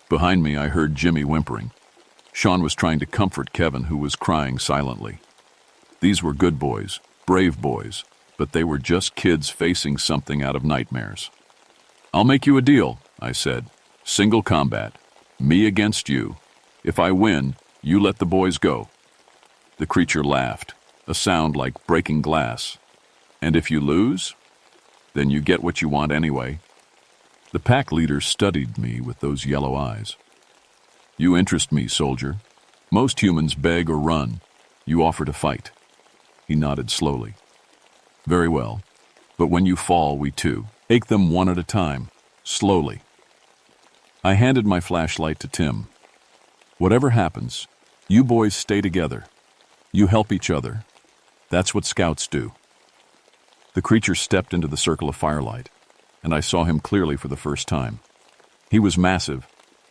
Behind me, I heard Jimmy whimpering. Sean was trying to comfort Kevin, who was crying silently. These were good boys, brave boys, but they were just kids facing something out of nightmares. I'll make you a deal, I said. Single combat. Me against you. If I win, you let the boys go. The creature laughed, a sound like breaking glass. And if you lose, then you get what you want anyway. The pack leader studied me with those yellow eyes. You interest me, soldier. Most humans beg or run. You offer to fight. He nodded slowly. Very well. But when you fall, we too. Take them one at a time, slowly. I handed my flashlight to Tim. Whatever happens, you boys stay together. You help each other. That's what scouts do. The creature stepped into the circle of firelight, and I saw him clearly for the first time. He was massive,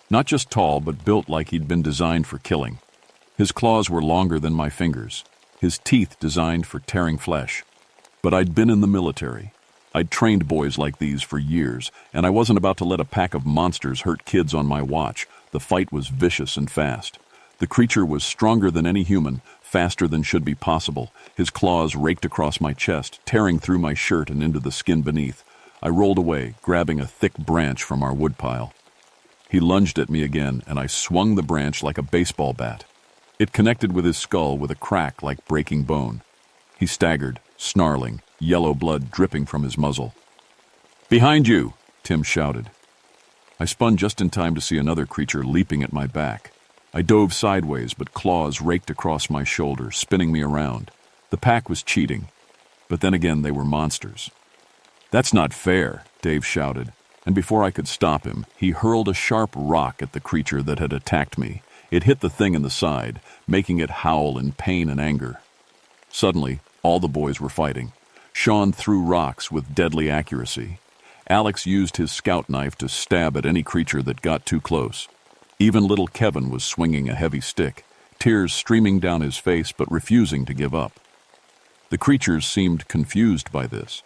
not just tall, but built like he'd been designed for killing. His claws were longer than my fingers, his teeth designed for tearing flesh. But I'd been in the military. I'd trained boys like these for years, and I wasn't about to let a pack of monsters hurt kids on my watch. The fight was vicious and fast. The creature was stronger than any human, faster than should be possible. His claws raked across my chest, tearing through my shirt and into the skin beneath. I rolled away, grabbing a thick branch from our woodpile. He lunged at me again, and I swung the branch like a baseball bat. It connected with his skull with a crack like breaking bone. He staggered, snarling, yellow blood dripping from his muzzle. "Behind you!" Tim shouted. I spun just in time to see another creature leaping at my back. I dove sideways, but claws raked across my shoulder, spinning me around. The pack was cheating, but then again they were monsters. "That's not fair," Dave shouted, and before I could stop him, he hurled a sharp rock at the creature that had attacked me. It hit the thing in the side, making it howl in pain and anger. Suddenly, all the boys were fighting. Sean threw rocks with deadly accuracy. Alex used his scout knife to stab at any creature that got too close. Even little Kevin was swinging a heavy stick, tears streaming down his face but refusing to give up. The creatures seemed confused by this.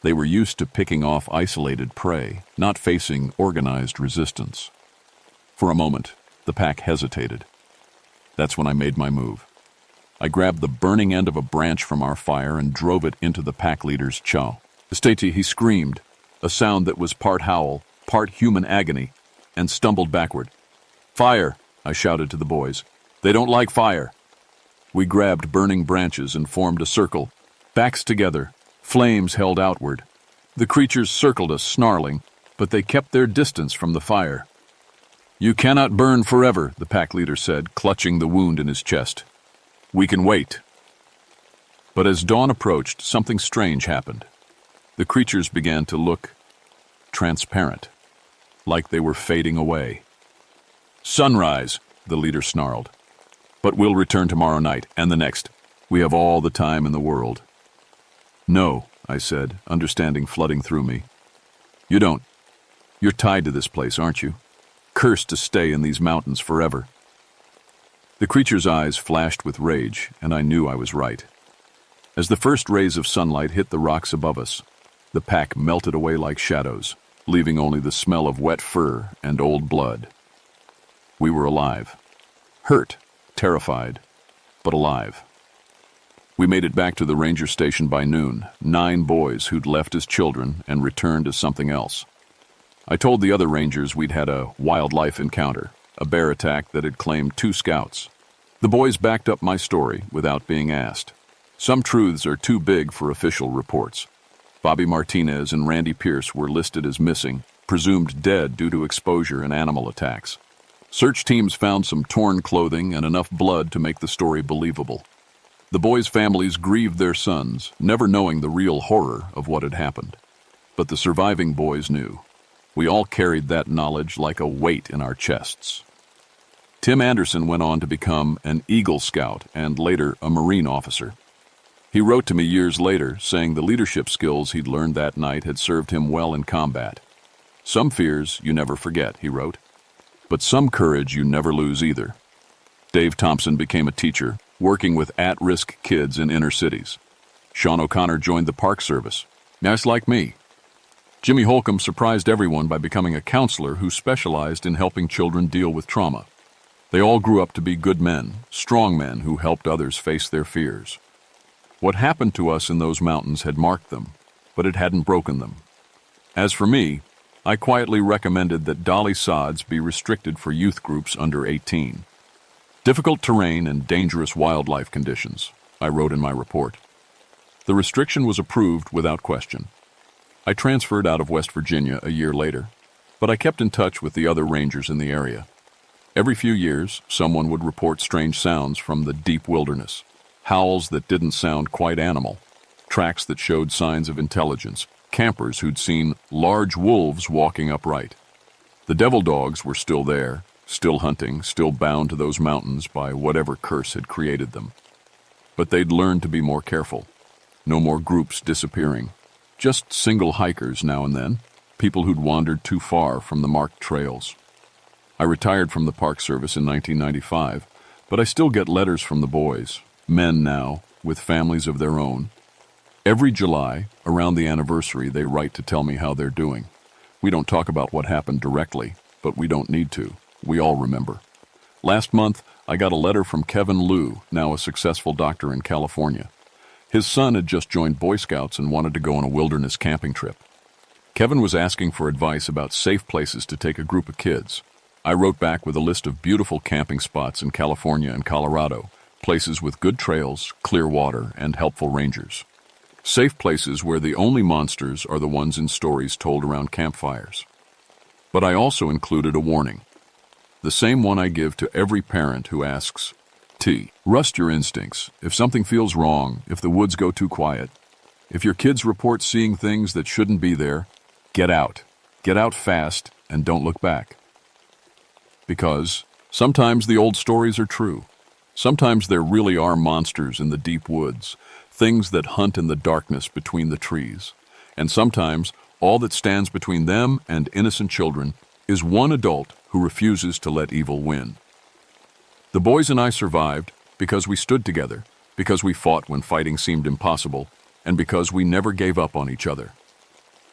They were used to picking off isolated prey, not facing organized resistance. For a moment, the pack hesitated. That's when I made my move. I grabbed the burning end of a branch from our fire and drove it into the pack leader's chow. "Esteti," he screamed, a sound that was part howl, part human agony. and stumbled backward. "Fire!" I shouted to the boys. "They don't like fire." We grabbed burning branches and formed a circle, backs together, flames held outward. The creatures circled us, snarling, but they kept their distance from the fire. "You cannot burn forever," the pack leader said, clutching the wound in his chest. "We can wait." But as dawn approached, something strange happened. The creatures began to look transparent, like they were fading away. "Sunrise," the leader snarled. "But we'll return tomorrow night, and the next. We have all the time in the world." "No," I said, understanding flooding through me. "You don't. You're tied to this place, aren't you? Cursed to stay in these mountains forever." The creature's eyes flashed with rage, and I knew I was right. As the first rays of sunlight hit the rocks above us, the pack melted away like shadows, leaving only the smell of wet fur and old blood. We were alive. Hurt, terrified, but alive. We made it back to the ranger station by noon, 9 boys who'd left as children and returned as something else. I told the other rangers we'd had a wildlife encounter, a bear attack that had claimed 2 scouts. The boys backed up my story without being asked. Some truths are too big for official reports. Bobby Martinez and Randy Pierce were listed as missing, presumed dead due to exposure and animal attacks. Search teams found some torn clothing and enough blood to make the story believable. The boys' families grieved their sons, never knowing the real horror of what had happened. But the surviving boys knew. We all carried that knowledge like a weight in our chests. Tim Anderson went on to become an Eagle Scout and later a Marine officer. He wrote to me years later, saying the leadership skills he'd learned that night had served him well in combat. "Some fears you never forget," he wrote, "but some courage you never lose either." Dave Thompson became a teacher, working with at-risk kids in inner cities. Sean O'Connor joined the Park Service, just like me. Jimmy Holcomb surprised everyone by becoming a counselor who specialized in helping children deal with trauma. They all grew up to be good men, strong men who helped others face their fears. What happened to us in those mountains had marked them, but it hadn't broken them. As for me, I quietly recommended that dolly sods be restricted for youth groups under 18. Difficult terrain and dangerous wildlife conditions, I wrote in my report. The restriction was approved without question. I transferred out of West Virginia a year later, but I kept in touch with the other rangers in the area. Every few years, someone would report strange sounds from the deep wilderness, howls that didn't sound quite animal, tracks that showed signs of intelligence, campers who'd seen large wolves walking upright. The devil dogs were still there, still hunting, still bound to those mountains by whatever curse had created them. But they'd learned to be more careful. No more groups disappearing. Just single hikers now and then, people who'd wandered too far from the marked trails. I retired from the Park Service in 1995, but I still get letters from the boys, men now, with families of their own. Every July, around the anniversary, they write to tell me how they're doing. We don't talk about what happened directly, but we don't need to. We all remember. Last month, I got a letter from Kevin Liu, now a successful doctor in California. His son had just joined Boy Scouts and wanted to go on a wilderness camping trip. Kevin was asking for advice about safe places to take a group of kids. I wrote back with a list of beautiful camping spots in California and Colorado, places with good trails, clear water, and helpful rangers. Safe places where the only monsters are the ones in stories told around campfires. But I also included a warning. The same one I give to every parent who asks, Rust your instincts. If something feels wrong, if the woods go too quiet, if your kids report seeing things that shouldn't be there, get out. Get out fast and don't look back. Because sometimes the old stories are true. Sometimes there really are monsters in the deep woods, things that hunt in the darkness between the trees. And sometimes all that stands between them and innocent children is one adult who refuses to let evil win. The boys and I survived because we stood together, because we fought when fighting seemed impossible, and because we never gave up on each other.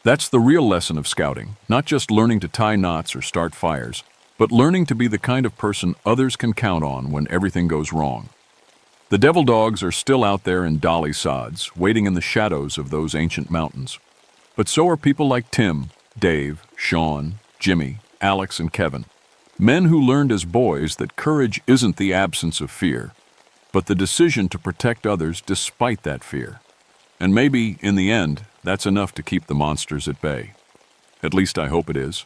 That's the real lesson of scouting, not just learning to tie knots or start fires, but learning to be the kind of person others can count on when everything goes wrong. The devil dogs are still out there in dolly sods, waiting in the shadows of those ancient mountains. But so are people like Tim, Dave, Sean, Jimmy, Alex and Kevin. Men who learned as boys that courage isn't the absence of fear, but the decision to protect others despite that fear. And maybe, in the end, that's enough to keep the monsters at bay. At least I hope it is.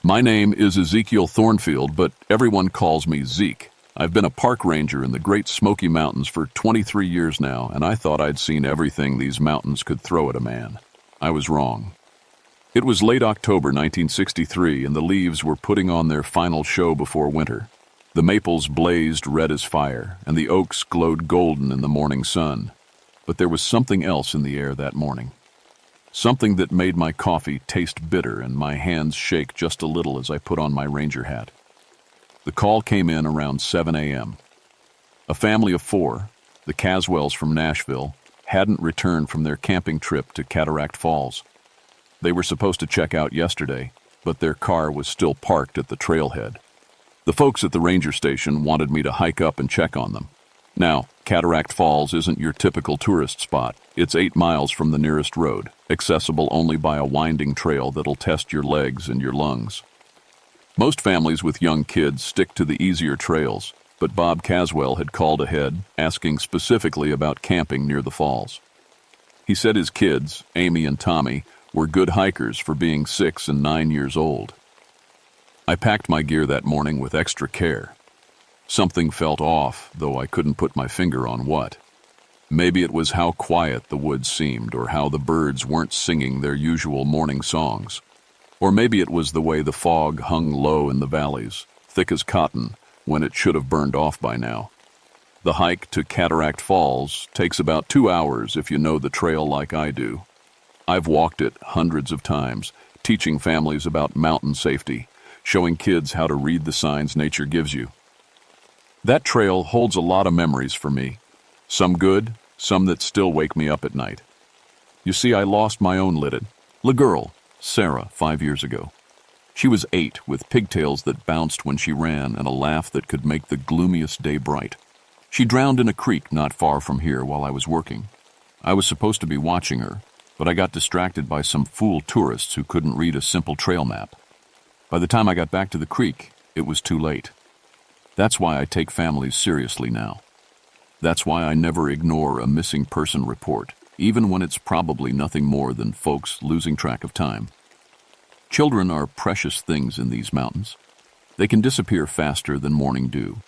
My name is Ezekiel Thornfield, but everyone calls me Zeke. I've been a park ranger in the Great Smoky Mountains for 23 years now, and I thought I'd seen everything these mountains could throw at a man. I was wrong. It was late October 1963, and the leaves were putting on their final show before winter. The maples blazed red as fire, and the oaks glowed golden in the morning sun. But there was something else in the air that morning. Something that made my coffee taste bitter and my hands shake just a little as I put on my ranger hat. The call came in around 7 a.m. A family of 4, the Caswells from Nashville, hadn't returned from their camping trip to Cataract Falls. They were supposed to check out yesterday, but their car was still parked at the trailhead. The folks at the ranger station wanted me to hike up and check on them. Now, Cataract Falls isn't your typical tourist spot. It's 8 miles from the nearest road, accessible only by a winding trail that'll test your legs and your lungs. Most families with young kids stick to the easier trails, but Bob Caswell had called ahead, asking specifically about camping near the falls. He said his kids, Amy and Tommy, were good hikers for being 6 and 9 years old. I packed my gear that morning with extra care. Something felt off, though I couldn't put my finger on what. Maybe it was how quiet the woods seemed, or how the birds weren't singing their usual morning songs. Or maybe it was the way the fog hung low in the valleys, thick as cotton, when it should have burned off by now. The hike to Cataract Falls takes about 2 hours if you know the trail like I do. I've walked it hundreds of times, teaching families about mountain safety, showing kids how to read the signs nature gives you. That trail holds a lot of memories for me. Some good, some that still wake me up at night. You see, I lost my own little girl, Sarah, 5 years ago. She was 8, with pigtails that bounced when she ran and a laugh that could make the gloomiest day bright. She drowned in a creek not far from here while I was working. I was supposed to be watching her, but I got distracted by some fool tourists who couldn't read a simple trail map. By the time I got back to the creek, it was too late. That's why I take families seriously now. That's why I never ignore a missing person report, even when it's probably nothing more than folks losing track of time. Children are precious things in these mountains. They can disappear faster than morning dew.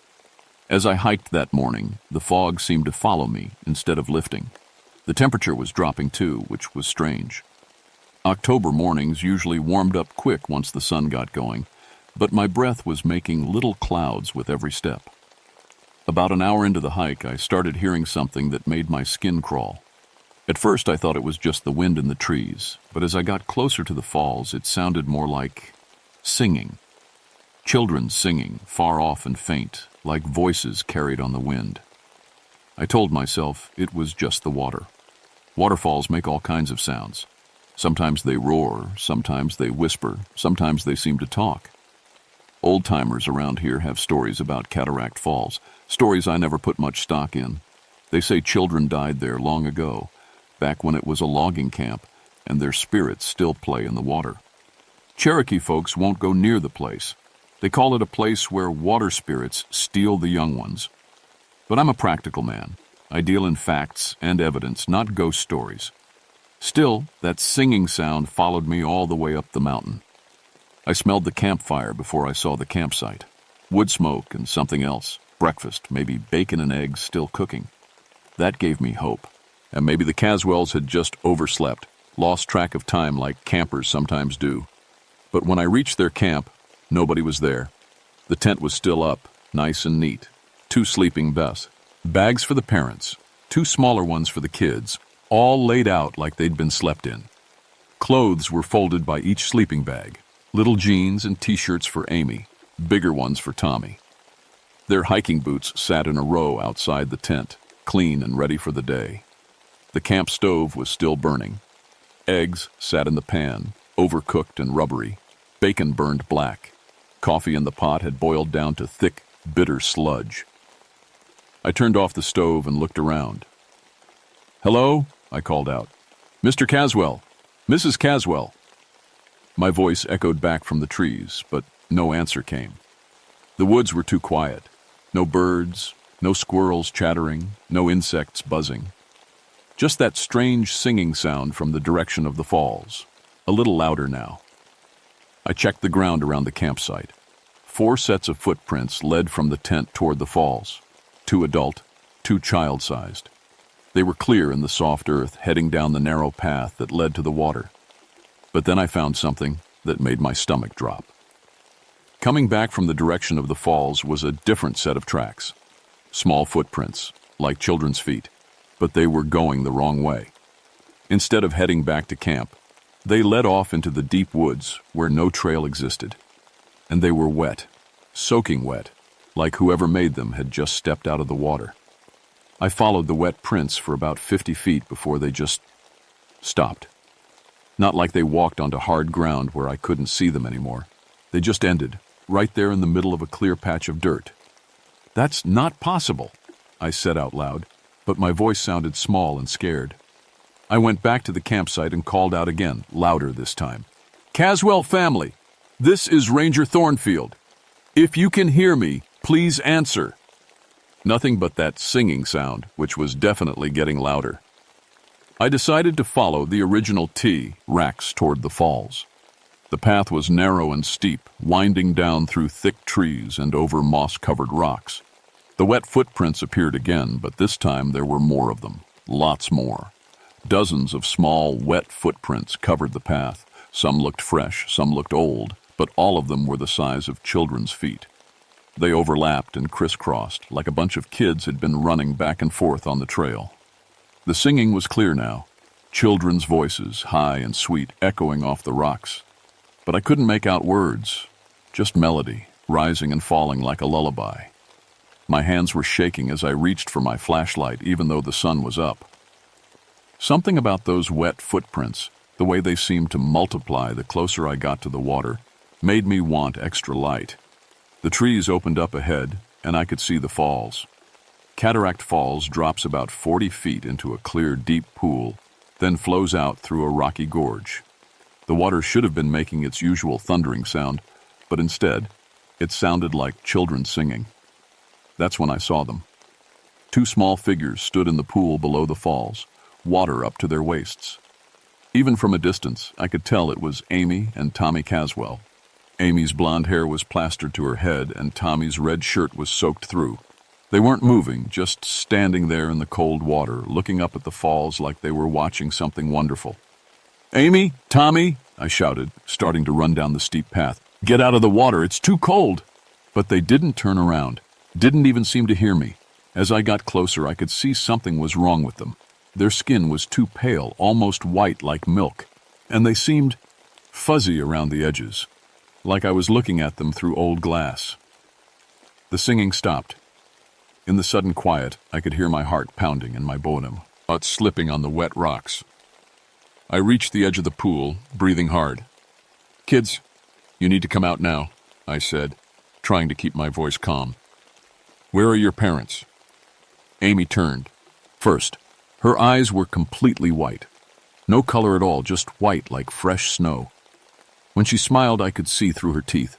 As I hiked that morning, the fog seemed to follow me instead of lifting. The temperature was dropping too, which was strange. October mornings usually warmed up quick once the sun got going, but my breath was making little clouds with every step. About an hour into the hike, I started hearing something that made my skin crawl. At first, I thought it was just the wind in the trees, but as I got closer to the falls, it sounded more like singing. Children singing, far off and faint, like voices carried on the wind. I told myself it was just the water. Waterfalls make all kinds of sounds. Sometimes they roar, sometimes they whisper, sometimes they seem to talk. Old-timers around here have stories about Cataract Falls, stories I never put much stock in. They say children died there long ago, back when it was a logging camp, and their spirits still play in the water. Cherokee folks won't go near the place. They call it a place where water spirits steal the young ones. But I'm a practical man. I deal in facts and evidence, not ghost stories. Still, that singing sound followed me all the way up the mountain. I smelled the campfire before I saw the campsite. Wood smoke and something else. Breakfast, maybe bacon and eggs still cooking. That gave me hope. And maybe the Caswells had just overslept, lost track of time like campers sometimes do. But when I reached their camp, nobody was there. The tent was still up, nice and neat. 2 sleeping bags for the parents, 2 smaller ones for the kids, all laid out like they'd been slept in. Clothes were folded by each sleeping bag. Little jeans and t-shirts for Amy, bigger ones for Tommy. Their hiking boots sat in a row outside the tent, clean and ready for the day. The camp stove was still burning. Eggs sat in the pan, overcooked and rubbery. Bacon burned black. Coffee in the pot had boiled down to thick, bitter sludge. I turned off the stove and looked around. "Hello?" I called out. "Mr. Caswell! Mrs. Caswell!" My voice echoed back from the trees, but no answer came. The woods were too quiet. No birds, no squirrels chattering, no insects buzzing. Just that strange singing sound from the direction of the falls, a little louder now. I checked the ground around the campsite. 4 sets of footprints led from the tent toward the falls, 2 adult, 2 child-sized. They were clear in the soft earth, heading down the narrow path that led to the water. But then I found something that made my stomach drop. Coming back from the direction of the falls was a different set of tracks. Small footprints, like children's feet, but they were going the wrong way. Instead of heading back to camp, they led off into the deep woods where no trail existed. And they were wet, soaking wet, like whoever made them had just stepped out of the water. I followed the wet prints for about 50 feet before they just stopped. Not like they walked onto hard ground where I couldn't see them anymore. They just ended, right there in the middle of a clear patch of dirt. "That's not possible," I said out loud, but my voice sounded small and scared. I went back to the campsite and called out again, louder this time. "Caswell family, this is Ranger Thornfield. If you can hear me, please answer." Nothing but that singing sound, which was definitely getting louder. I decided to follow the original T racks toward the falls. The path was narrow and steep, winding down through thick trees and over moss-covered rocks. The wet footprints appeared again, but this time there were more of them, lots more. Dozens of small, wet footprints covered the path. Some looked fresh, some looked old, but all of them were the size of children's feet. They overlapped and crisscrossed, like a bunch of kids had been running back and forth on the trail. The singing was clear now, children's voices, high and sweet, echoing off the rocks. But I couldn't make out words, just melody, rising and falling like a lullaby. My hands were shaking as I reached for my flashlight, even though the sun was up. Something about those wet footprints, the way they seemed to multiply the closer I got to the water, made me want extra light. The trees opened up ahead, and I could see the falls. Cataract Falls drops about 40 feet into a clear, deep pool, then flows out through a rocky gorge. The water should have been making its usual thundering sound, but instead, it sounded like children singing. That's when I saw them. 2 small figures stood in the pool below the falls, water up to their waists. Even from a distance, I could tell it was Amy and Tommy Caswell. Amy's blonde hair was plastered to her head, and Tommy's red shirt was soaked through. They weren't moving, just standing there in the cold water, looking up at the falls like they were watching something wonderful. "Amy, Tommy," I shouted, starting to run down the steep path. "Get out of the water, it's too cold." But they didn't turn around, didn't even seem to hear me. As I got closer, I could see something was wrong with them. Their skin was too pale, almost white like milk, and they seemed fuzzy around the edges, like I was looking at them through old glass. The singing stopped. In the sudden quiet, I could hear my heart pounding and my bonum slipping on the wet rocks. I reached the edge of the pool, breathing hard. "Kids, you need to come out now," I said, trying to keep my voice calm. "Where are your parents?" Amy turned. First, her eyes were completely white. No color at all, just white like fresh snow. When she smiled, I could see through her teeth.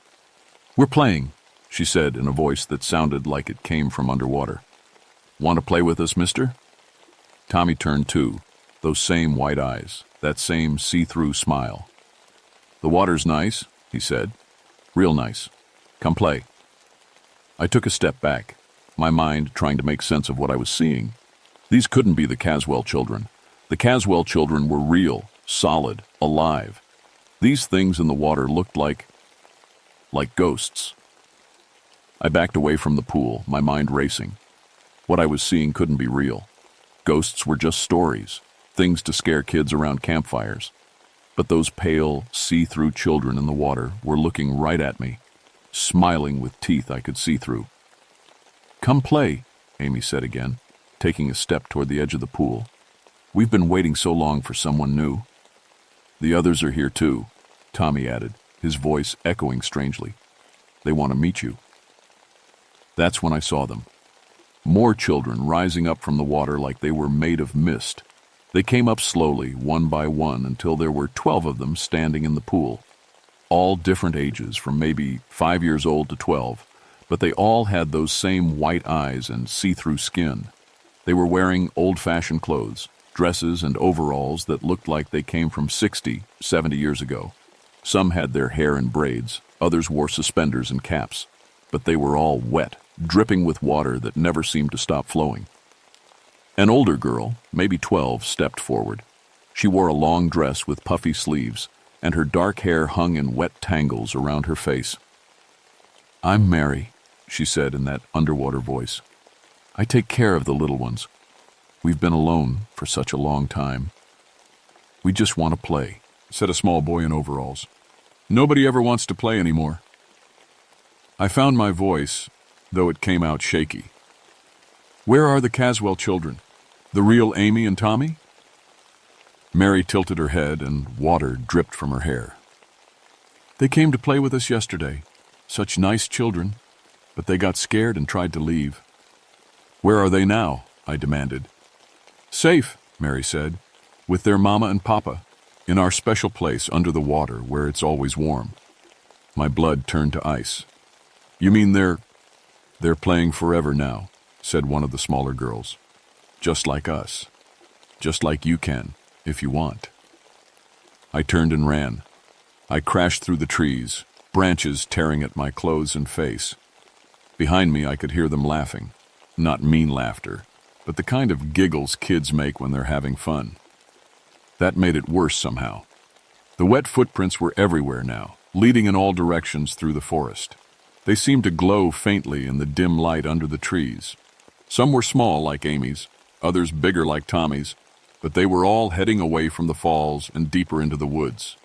"We're playing," she said in a voice that sounded like it came from underwater. "Want to play with us, mister?" Tommy turned too, those same white eyes, that same see-through smile. "The water's nice," he said. "Real nice. Come play." I took a step back, my mind trying to make sense of what I was seeing. These couldn't be the Caswell children. The Caswell children were real, solid, alive. These things in the water looked like ghosts. I backed away from the pool, my mind racing. What I was seeing couldn't be real. Ghosts were just stories, things to scare kids around campfires. But those pale, see-through children in the water were looking right at me, smiling with teeth I could see through. "Come play," Amy said again, taking a step toward the edge of the pool. "We've been waiting so long for someone new." "The others are here too," Tommy added, his voice echoing strangely. "They want to meet you." That's when I saw them. more children rising up from the water like they were made of mist. They came up slowly, one by one, until there were 12 of them standing in the pool. All different ages, from maybe 5 years old to 12, but they all had those same white eyes and see-through skin. They were wearing old-fashioned clothes, dresses and overalls that looked like they came from 60, 70 years ago. Some had their hair in braids, others wore suspenders and caps, but they were all wet, dripping with water that never seemed to stop flowing. An older girl, maybe 12, stepped forward. She wore a long dress with puffy sleeves, and her dark hair hung in wet tangles around her face. "I'm Mary," she said in that underwater voice. "I take care of the little ones. We've been alone for such a long time. We just want to play," said a small boy in overalls. "Nobody ever wants to play anymore." I found my voice, though it came out shaky. "Where are the Caswell children? The real Amy and Tommy?" Mary tilted her head and water dripped from her hair. "They came to play with us yesterday. Such nice children, but they got scared and tried to leave." "Where are they now?" I demanded. "Safe," Mary said, "with their mama and papa, in our special place under the water where it's always warm." My blood turned to ice. "You mean they're playing forever now," said one of the smaller girls. "Just like us. Just like you can, if you want." I turned and ran. I crashed through the trees, branches tearing at my clothes and face. Behind me, I could hear them laughing. Not mean laughter, but the kind of giggles kids make when they're having fun. That made it worse somehow. The wet footprints were everywhere now, leading in all directions through the forest. They seemed to glow faintly in the dim light under the trees. Some were small like Amy's, others bigger like Tommy's, but they were all heading away from the falls and deeper into the woods.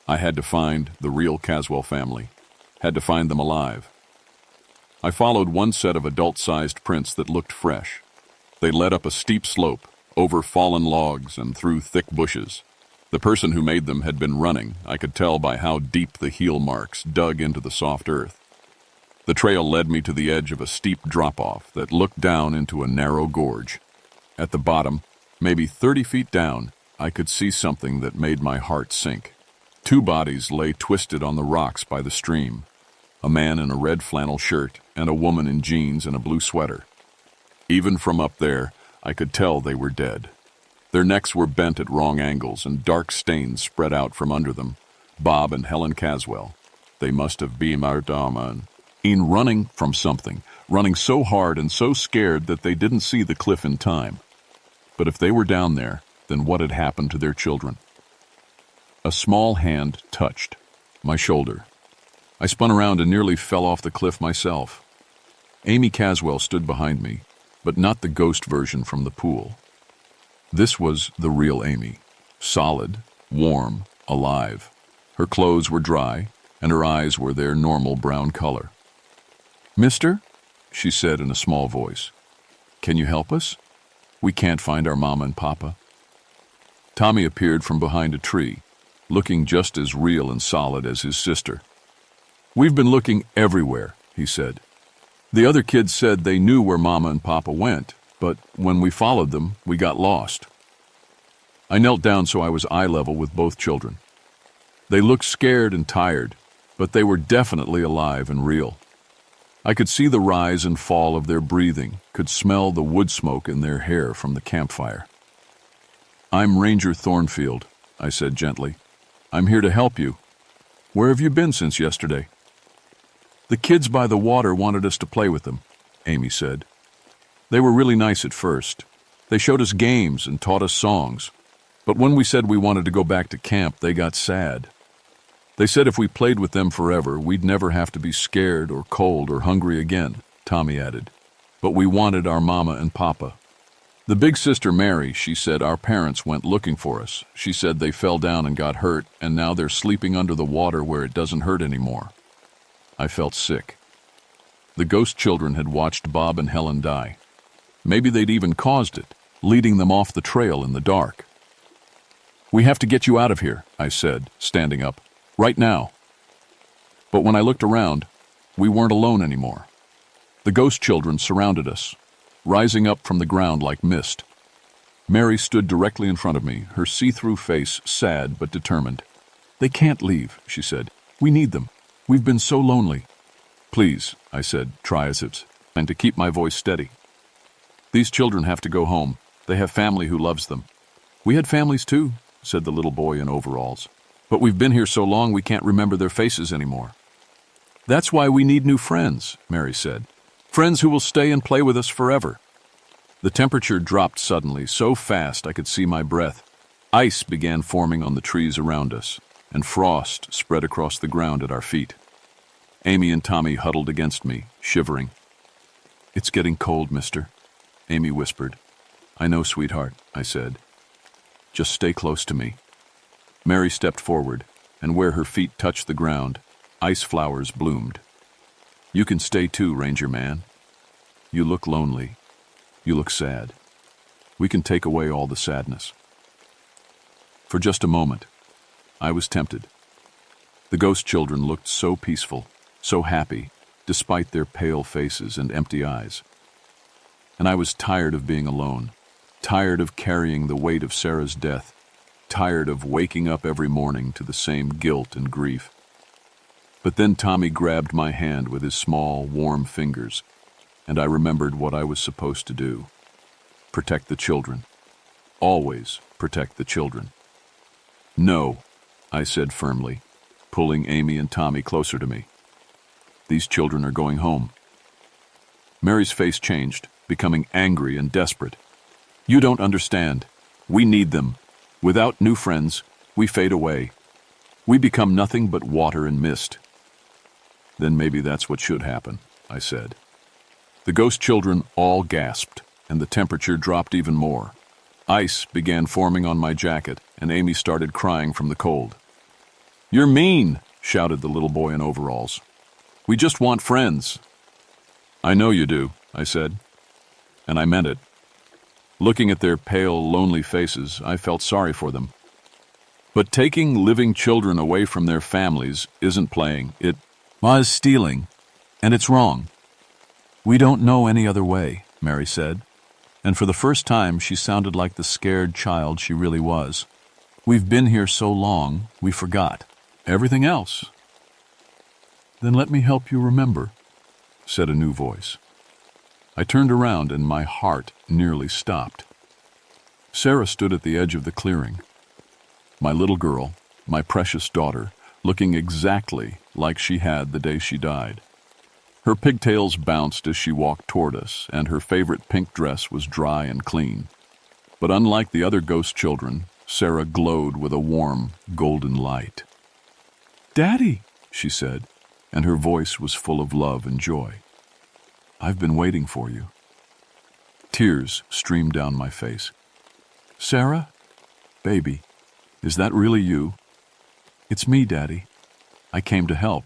I had to find the real Caswell family, had to find them alive. I followed one set of adult-sized prints that looked fresh. They led up a steep slope, over fallen logs and through thick bushes. The person who made them had been running, I could tell by how deep the heel marks dug into the soft earth. The trail led me to the edge of a steep drop-off that looked down into a narrow gorge. At the bottom, maybe 30 feet down, I could see something that made my heart sink. 2 bodies lay twisted on the rocks by the stream. A man in a red flannel shirt and a woman in jeans and a blue sweater. Even from up there, I could tell they were dead. Their necks were bent at wrong angles and dark stains spread out from under them. Bob and Helen Caswell. They must have been running from something, running so hard and so scared that they didn't see the cliff in time. But if they were down there, then what had happened to their children? A small hand touched my shoulder. I spun around and nearly fell off the cliff myself. Amy Caswell stood behind me, but not the ghost version from the pool. This was the real Amy, solid, warm, alive. Her clothes were dry, and her eyes were their normal brown color. "Mister," she said in a small voice, "can you help us? We can't find our mama and papa." Tommy appeared from behind a tree, looking just as real and solid as his sister. "We've been looking everywhere," he said. "The other kids said they knew where Mama and Papa went, but when we followed them, we got lost." I knelt down so I was eye level with both children. They looked scared and tired, but they were definitely alive and real. I could see the rise and fall of their breathing, could smell the wood smoke in their hair from the campfire. "I'm Ranger Thornfield," I said gently. "I'm here to help you. Where have you been since yesterday?" "The kids by the water wanted us to play with them," Amy said. "They were really nice at first. They showed us games and taught us songs. But when we said we wanted to go back to camp, they got sad. They said if we played with them forever, we'd never have to be scared or cold or hungry again," Tommy added. "But we wanted our mama and papa. The big sister Mary, she said our parents went looking for us. She said they fell down and got hurt, and now they're sleeping under the water where it doesn't hurt anymore." I felt sick. The ghost children had watched Bob and Helen die. Maybe they'd even caused it, leading them off the trail in the dark. "We have to get you out of here," I said, standing up. "Right now." But when I looked around, we weren't alone anymore. The ghost children surrounded us, rising up from the ground like mist. Mary stood directly in front of me, her see-through face sad but determined. "They can't leave," she said. "We need them. We've been so lonely." "Please," I said, triceps, and to keep my voice steady. "These children have to go home. They have family who loves them." "We had families too," said the little boy in overalls. "But we've been here so long we can't remember their faces anymore." "That's why we need new friends," Mary said. "Friends who will stay and play with us forever." The temperature dropped suddenly, so fast I could see my breath. Ice began forming on the trees around us, and frost spread across the ground at our feet. Amy and Tommy huddled against me, shivering. "It's getting cold, mister," Amy whispered. "I know, sweetheart," I said. "Just stay close to me." Mary stepped forward, and where her feet touched the ground, ice flowers bloomed. "You can stay too, Ranger Man. You look lonely. You look sad. We can take away all the sadness." For just a moment, I was tempted. The ghost children looked so peaceful, so happy, despite their pale faces and empty eyes. And I was tired of being alone, tired of carrying the weight of Sarah's death, tired of waking up every morning to the same guilt and grief. But then Tommy grabbed my hand with his small, warm fingers, and I remembered what I was supposed to do. Protect the children. Always protect the children. "No," I said firmly, pulling Amy and Tommy closer to me. "These children are going home." Mary's face changed, becoming angry and desperate. "You don't understand. We need them. Without new friends, we fade away. We become nothing but water and mist." "Then maybe that's what should happen," I said. The ghost children all gasped, and the temperature dropped even more. Ice began forming on my jacket, and Amy started crying from the cold. "You're mean," shouted the little boy in overalls. "We just want friends." "I know you do," I said. And I meant it. Looking at their pale, lonely faces, I felt sorry for them. But taking living children away from their families isn't playing. It was stealing, and it's wrong. "We don't know any other way," Mary said. And for the first time, she sounded like the scared child she really was. "We've been here so long, we forgot everything else." "Then let me help you remember," said a new voice. I turned around and my heart nearly stopped. Sarah stood at the edge of the clearing. My little girl, my precious daughter, looking exactly like she had the day she died. Her pigtails bounced as she walked toward us, and her favorite pink dress was dry and clean. But unlike the other ghost children, Sarah glowed with a warm, golden light. "Daddy," she said, and her voice was full of love and joy. "I've been waiting for you." Tears streamed down my face. "Sarah? Baby, is that really you?" "It's me, Daddy. I came to help."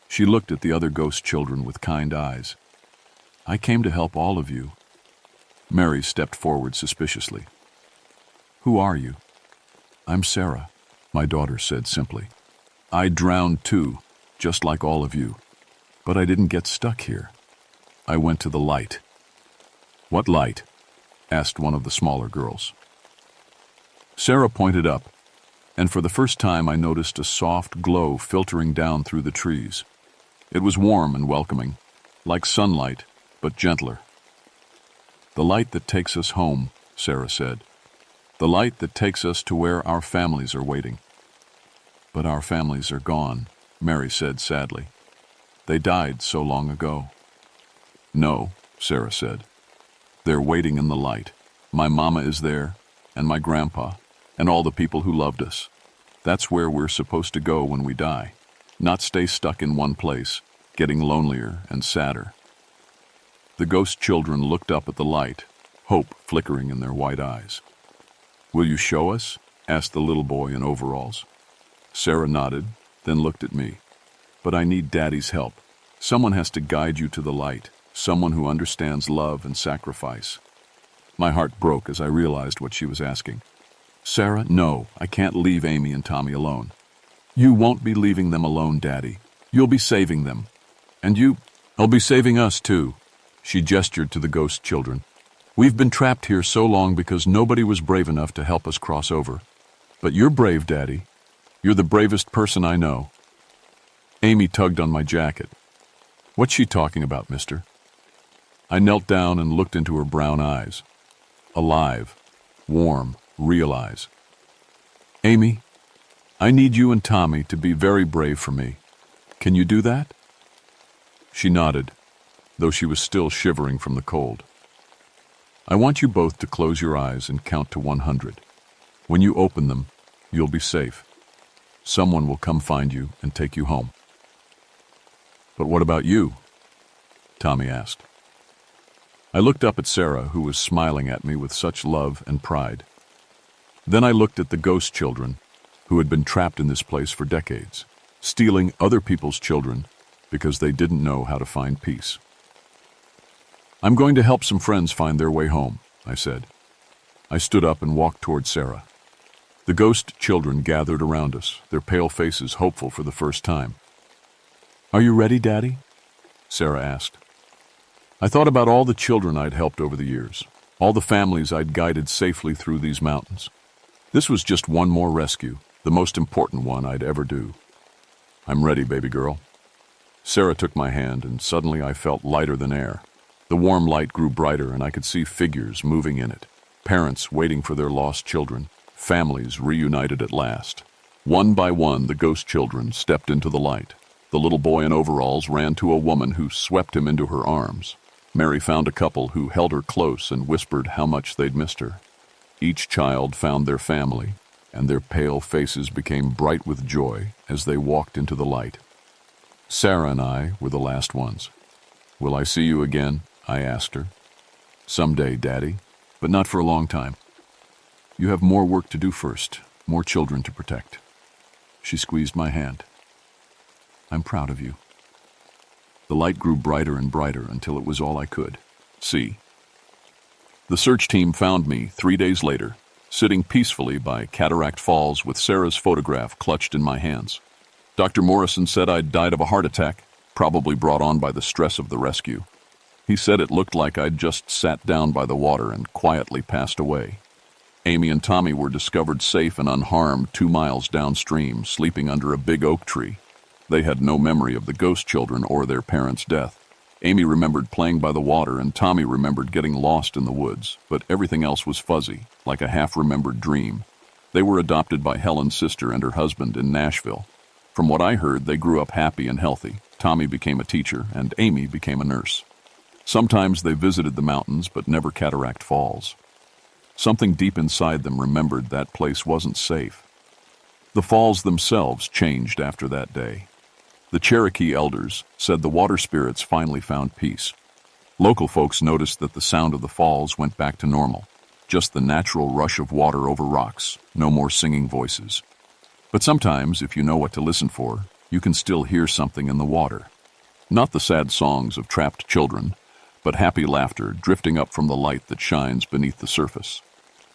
She looked at the other ghost children with kind eyes. "I came to help all of you." Mary stepped forward suspiciously. "Who are you?" "I'm Sarah," my daughter said simply. "I drowned too, just like all of you. But I didn't get stuck here. I went to the light." "What light?" asked one of the smaller girls. Sarah pointed up, and for the first time I noticed a soft glow filtering down through the trees. It was warm and welcoming, like sunlight, but gentler. "The light that takes us home," Sarah said. "The light that takes us to where our families are waiting." "But our families are gone," Mary said sadly. "They died so long ago." "No," Sarah said. "They're waiting in the light. My mama is there, and my grandpa, and all the people who loved us. That's where we're supposed to go when we die, not stay stuck in one place, getting lonelier and sadder." The ghost children looked up at the light, hope flickering in their white eyes. "Will you show us?" asked the little boy in overalls. Sarah nodded, then looked at me. "But I need Daddy's help. Someone has to guide you to the light, someone who understands love and sacrifice." My heart broke as I realized what she was asking. "Sarah, no, I can't leave Amy and Tommy alone." "You won't be leaving them alone, Daddy. You'll be saving them. And I'll be saving us too," She gestured to the ghost children. "We've been trapped here so long because nobody was brave enough to help us cross over. But you're brave, Daddy. You're the bravest person I know." Amy tugged on my jacket. "What's she talking about, mister?" I knelt down and looked into her brown eyes. Alive, warm, real eyes. "Amy, I need you and Tommy to be very brave for me. Can you do that?" She nodded, though she was still shivering from the cold. "I want you both to close your eyes and count to 100. When you open them, you'll be safe. Someone will come find you and take you home." "But what about you?" Tommy asked. I looked up at Sarah, who was smiling at me with such love and pride. Then I looked at the ghost children, who had been trapped in this place for decades, stealing other people's children because they didn't know how to find peace. "I'm going to help some friends find their way home," I said. I stood up and walked toward Sarah. The ghost children gathered around us, their pale faces hopeful for the first time. "Are you ready, Daddy?" Sarah asked. I thought about all the children I'd helped over the years, all the families I'd guided safely through these mountains. This was just one more rescue, the most important one I'd ever do. "I'm ready, baby girl." Sarah took my hand, and suddenly I felt lighter than air. The warm light grew brighter, and I could see figures moving in it. Parents waiting for their lost children, families reunited at last. One by one, the ghost children stepped into the light. The little boy in overalls ran to a woman who swept him into her arms. Mary found a couple who held her close and whispered how much they'd missed her. Each child found their family, and their pale faces became bright with joy as they walked into the light. Sarah and I were the last ones. "Will I see you again?" I asked her. "Someday, Daddy, but not for a long time. You have more work to do first, more children to protect." She squeezed my hand. "I'm proud of you." The light grew brighter and brighter until it was all I could see. The search team found me 3 days later, sitting peacefully by Cataract Falls with Sarah's photograph clutched in my hands. Dr. Morrison said I'd died of a heart attack, probably brought on by the stress of the rescue. He said it looked like I'd just sat down by the water and quietly passed away. Amy and Tommy were discovered safe and unharmed 2 miles downstream, sleeping under a big oak tree. They had no memory of the ghost children or their parents' death. Amy remembered playing by the water, and Tommy remembered getting lost in the woods, but everything else was fuzzy, like a half-remembered dream. They were adopted by Helen's sister and her husband in Nashville. From what I heard, they grew up happy and healthy. Tommy became a teacher, and Amy became a nurse. Sometimes they visited the mountains, but never Cataract Falls. Something deep inside them remembered that place wasn't safe. The falls themselves changed after that day. The Cherokee elders said the water spirits finally found peace. Local folks noticed that the sound of the falls went back to normal, just the natural rush of water over rocks, no more singing voices. But sometimes, if you know what to listen for, you can still hear something in the water. Not the sad songs of trapped children, but happy laughter drifting up from the light that shines beneath the surface.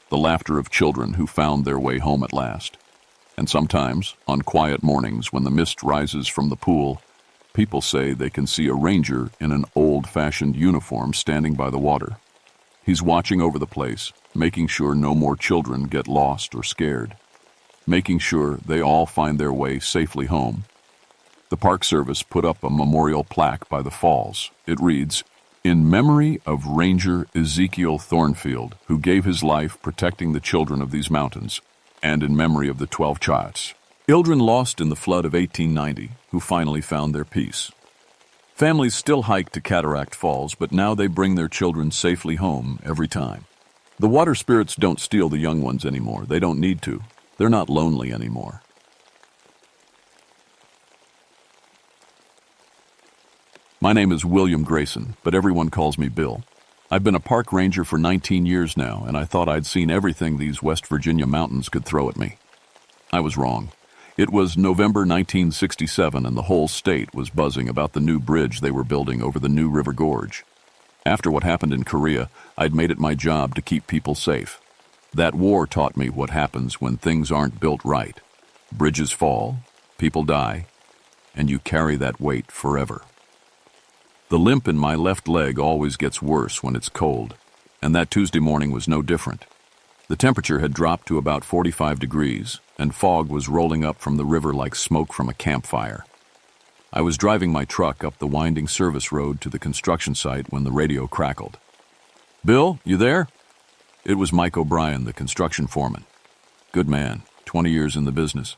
The laughter of children who found their way home at last. And sometimes, on quiet mornings when the mist rises from the pool, people say they can see a ranger in an old-fashioned uniform standing by the water. He's watching over the place, making sure no more children get lost or scared, making sure they all find their way safely home. The Park Service put up a memorial plaque by the falls. It reads, "In memory of Ranger Ezekiel Thornfield, who gave his life protecting the children of these mountains, and in memory of the 12 children lost in the flood of 1890, who finally found their peace." Families still hike to Cataract Falls, but now they bring their children safely home every time. The water spirits don't steal the young ones anymore. They don't need to. They're not lonely anymore. My name is William Grayson, but everyone calls me Bill. I've been a park ranger for 19 years now, and I thought I'd seen everything these West Virginia mountains could throw at me. I was wrong. It was November 1967, and the whole state was buzzing about the new bridge they were building over the New River Gorge. After what happened in Korea, I'd made it my job to keep people safe. That war taught me what happens when things aren't built right. Bridges fall, people die, and you carry that weight forever. The limp in my left leg always gets worse when it's cold, and that Tuesday morning was no different. The temperature had dropped to about 45 degrees, and fog was rolling up from the river like smoke from a campfire. I was driving my truck up the winding service road to the construction site when the radio crackled. "Bill, you there?" It was Mike O'Brien, the construction foreman. Good man, 20 years in the business.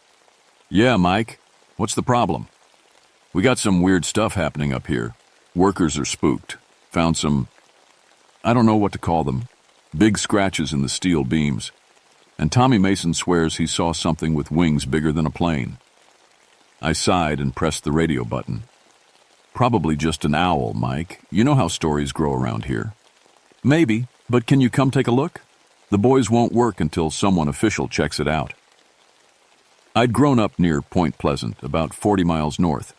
"Yeah, Mike. What's the problem?" "We got some weird stuff happening up here. Workers are spooked. Found some, I don't know what to call them, big scratches in the steel beams. And Tommy Mason swears he saw something with wings bigger than a plane." I sighed and pressed the radio button. "Probably just an owl, Mike. You know how stories grow around here." "Maybe, but can you come take a look? The boys won't work until someone official checks it out." I'd grown up near Point Pleasant, about 40 miles north.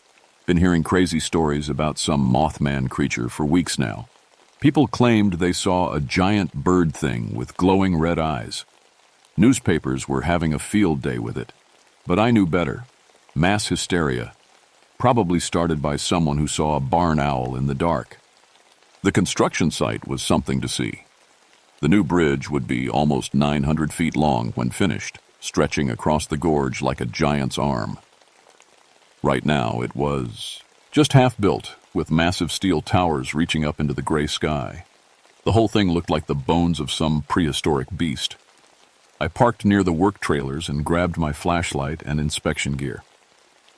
Been hearing crazy stories about some Mothman creature for weeks now. People claimed they saw a giant bird thing with glowing red eyes. Newspapers were having a field day with it. But I knew better. Mass hysteria. Probably started by someone who saw a barn owl in the dark. The construction site was something to see. The new bridge would be almost 900 feet long when finished, stretching across the gorge like a giant's arm. Right now, it was just half built, with massive steel towers reaching up into the gray sky. The whole thing looked like the bones of some prehistoric beast. I parked near the work trailers and grabbed my flashlight and inspection gear.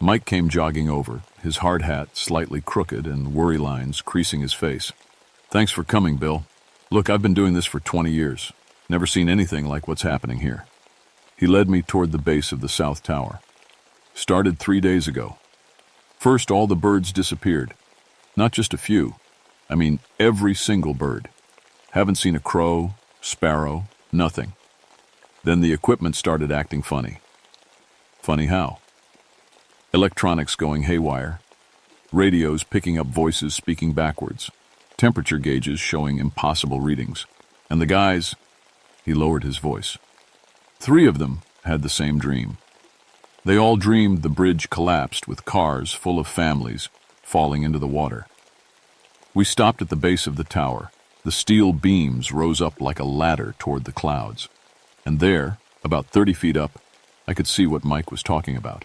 Mike came jogging over, his hard hat slightly crooked and worry lines creasing his face. "Thanks for coming, Bill. Look, I've been doing this for 20 years. Never seen anything like what's happening here." He led me toward the base of the South Tower. Started 3 days ago. First, all the birds disappeared. Not just a few. I mean, every single bird. Haven't seen a crow, sparrow, nothing. Then the equipment started acting funny. Funny how? Electronics going haywire. Radios picking up voices speaking backwards. Temperature gauges showing impossible readings. And the guys, he lowered his voice. 3 of them had the same dream. They all dreamed the bridge collapsed with cars full of families falling into the water. We stopped at the base of the tower. The steel beams rose up like a ladder toward the clouds. And there, about 30 feet up, I could see what Mike was talking about.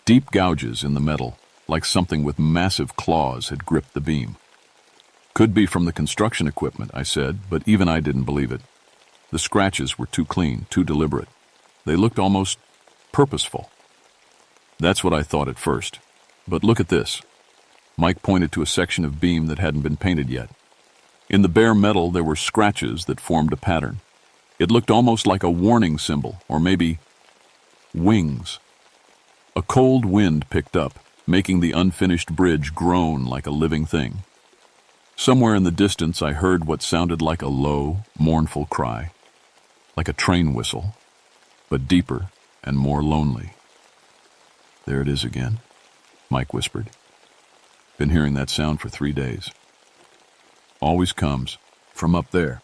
Deep gouges in the metal, like something with massive claws had gripped the beam. "Could be from the construction equipment," I said, but even I didn't believe it. The scratches were too clean, too deliberate. They looked almost purposeful. That's what I thought at first. But look at this. Mike pointed to a section of beam that hadn't been painted yet. In the bare metal, there were scratches that formed a pattern. It looked almost like a warning symbol, or maybe wings. A cold wind picked up, making the unfinished bridge groan like a living thing. Somewhere in the distance, I heard what sounded like a low, mournful cry, like a train whistle, but deeper and more lonely. "There it is again," Mike whispered. "Been hearing that sound for 3 days. Always comes from up there."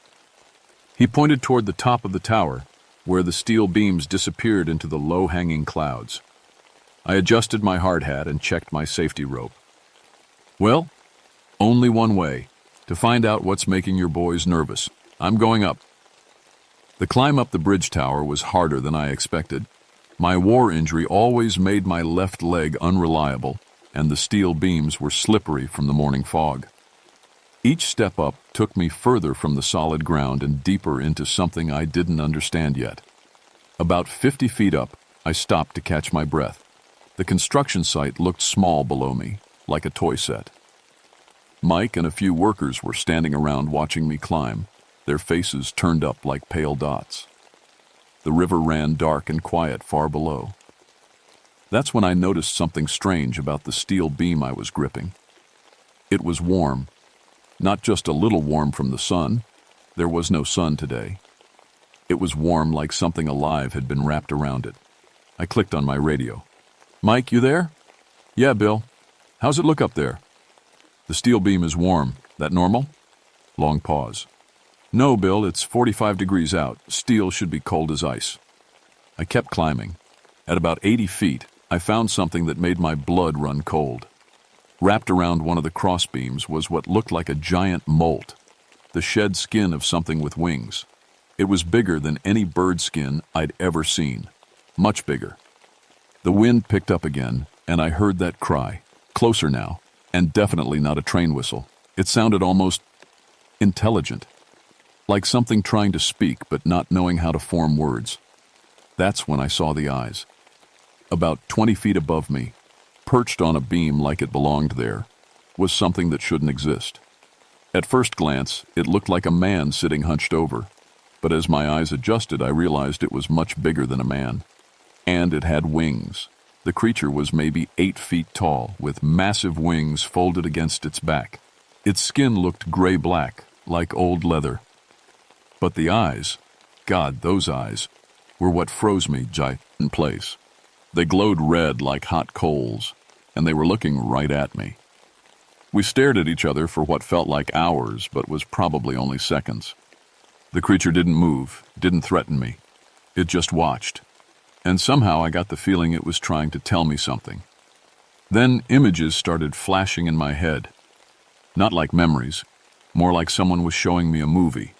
He pointed toward the top of the tower, where the steel beams disappeared into the low-hanging clouds. I adjusted my hard hat and checked my safety rope. "Well, only one way, to find out what's making your boys nervous. I'm going up." The climb up the bridge tower was harder than I expected. My war injury always made my left leg unreliable, and the steel beams were slippery from the morning fog. Each step up took me further from the solid ground and deeper into something I didn't understand yet. About 50 feet up, I stopped to catch my breath. The construction site looked small below me, like a toy set. Mike and a few workers were standing around watching me climb, their faces turned up like pale dots. The river ran dark and quiet far below. That's when I noticed something strange about the steel beam I was gripping. It was warm. Not just a little warm from the sun. There was no sun today. It was warm like something alive had been wrapped around it. I clicked on my radio. "Mike, you there?" "Yeah, Bill. How's it look up there?" "The steel beam is warm. That normal?" Long pause. "No, Bill, it's 45 degrees out. Steel should be cold as ice." I kept climbing. At about 80 feet, I found something that made my blood run cold. Wrapped around one of the crossbeams was what looked like a giant molt, the shed skin of something with wings. It was bigger than any bird skin I'd ever seen, much bigger. The wind picked up again, and I heard that cry, closer now, and definitely not a train whistle. It sounded almost intelligent, like something trying to speak but not knowing how to form words. That's when I saw the eyes. About 20 feet above me, perched on a beam like it belonged there, was something that shouldn't exist. At first glance, it looked like a man sitting hunched over, but as my eyes adjusted, I realized it was much bigger than a man. And it had wings. The creature was maybe 8 feet tall, with massive wings folded against its back. Its skin looked gray-black, like old leather. But the eyes, God, those eyes, were what froze me in place. They glowed red like hot coals, and they were looking right at me. We stared at each other for what felt like hours, but was probably only seconds. The creature didn't move, didn't threaten me. It just watched. And somehow I got the feeling it was trying to tell me something. Then images started flashing in my head. Not like memories, more like someone was showing me a movie.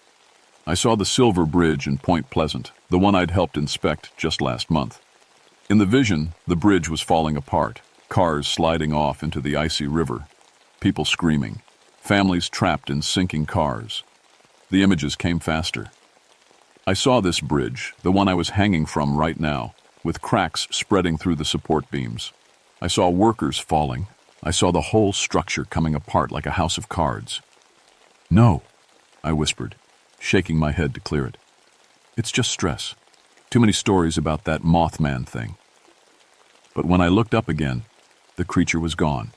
I saw the Silver Bridge in Point Pleasant, the one I'd helped inspect just last month. In the vision, the bridge was falling apart, cars sliding off into the icy river, people screaming, families trapped in sinking cars. The images came faster. I saw this bridge, the one I was hanging from right now, with cracks spreading through the support beams. I saw workers falling. I saw the whole structure coming apart like a house of cards. "No," I whispered, shaking my head to clear it. "It's just stress. Too many stories about that Mothman thing." But when I looked up again, the creature was gone.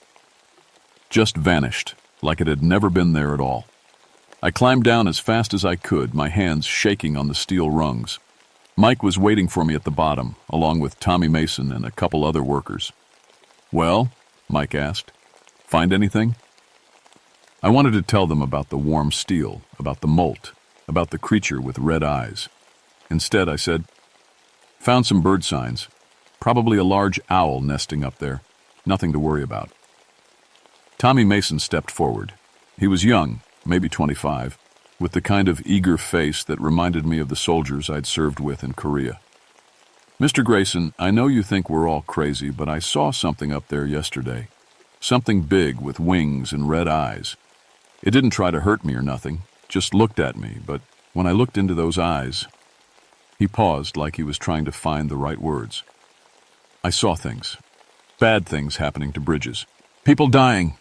Just vanished, like it had never been there at all. I climbed down as fast as I could, my hands shaking on the steel rungs. Mike was waiting for me at the bottom, along with Tommy Mason and a couple other workers. "Well?" Mike asked. "Find anything?" I wanted to tell them about the warm steel, about the molt, about the creature with red eyes. Instead, I said, "Found some bird signs. Probably a large owl nesting up there. Nothing to worry about." Tommy Mason stepped forward. He was young, maybe 25, with the kind of eager face that reminded me of the soldiers I'd served with in Korea. "Mr. Grayson, I know you think we're all crazy, but I saw something up there yesterday. Something big with wings and red eyes. It didn't try to hurt me or nothing, just looked at me, but when I looked into those eyes..." He paused like he was trying to find the right words. "I saw things. Bad things happening to bridges. People dying."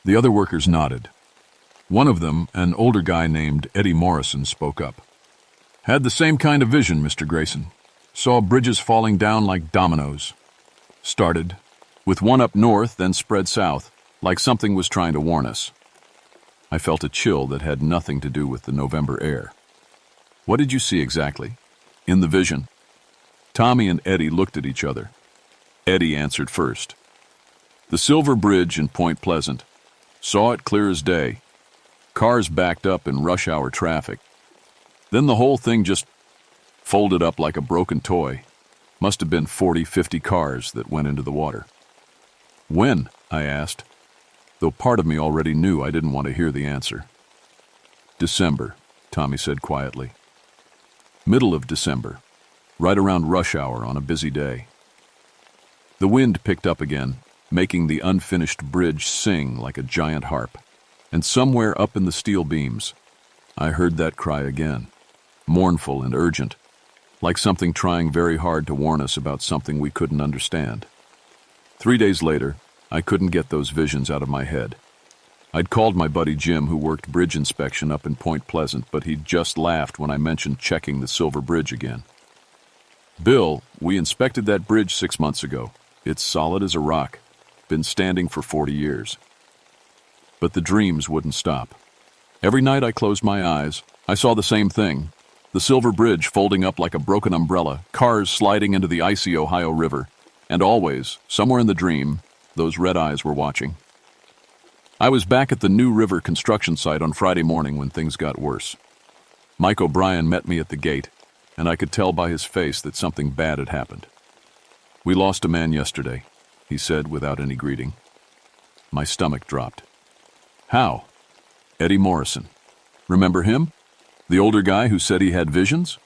The other workers nodded. One of them, an older guy named Eddie Morrison, spoke up. "Had the same kind of vision, Mr. Grayson. Saw bridges falling down like dominoes. Started with one up north, then spread south, like something was trying to warn us." I felt a chill that had nothing to do with the November air. "What did you see exactly? In the vision?" Tommy and Eddie looked at each other. Eddie answered first. "The Silver Bridge in Point Pleasant. Saw it clear as day. Cars backed up in rush hour traffic. Then the whole thing just folded up like a broken toy. Must have been 40, 50 cars that went into the water." "When?" I asked, though part of me already knew I didn't want to hear the answer. "December," Tommy said quietly. "Middle of December, right around rush hour on a busy day." The wind picked up again, making the unfinished bridge sing like a giant harp. And somewhere up in the steel beams, I heard that cry again, mournful and urgent, like something trying very hard to warn us about something we couldn't understand. 3 days later, I couldn't get those visions out of my head. I'd called my buddy Jim, who worked bridge inspection up in Point Pleasant, but he'd just laughed when I mentioned checking the Silver Bridge again. "Bill, we inspected that bridge 6 months ago. It's solid as a rock. Been standing for 40 years. But the dreams wouldn't stop. Every night I closed my eyes, I saw the same thing. The Silver Bridge folding up like a broken umbrella, cars sliding into the icy Ohio River, and always, somewhere in the dream, those red eyes were watching. I was back at the New River construction site on Friday morning when things got worse. Mike O'Brien met me at the gate, and I could tell by his face that something bad had happened. "We lost a man yesterday," he said without any greeting. My stomach dropped. How? Eddie Morrison. Remember him? The older guy who said he had visions?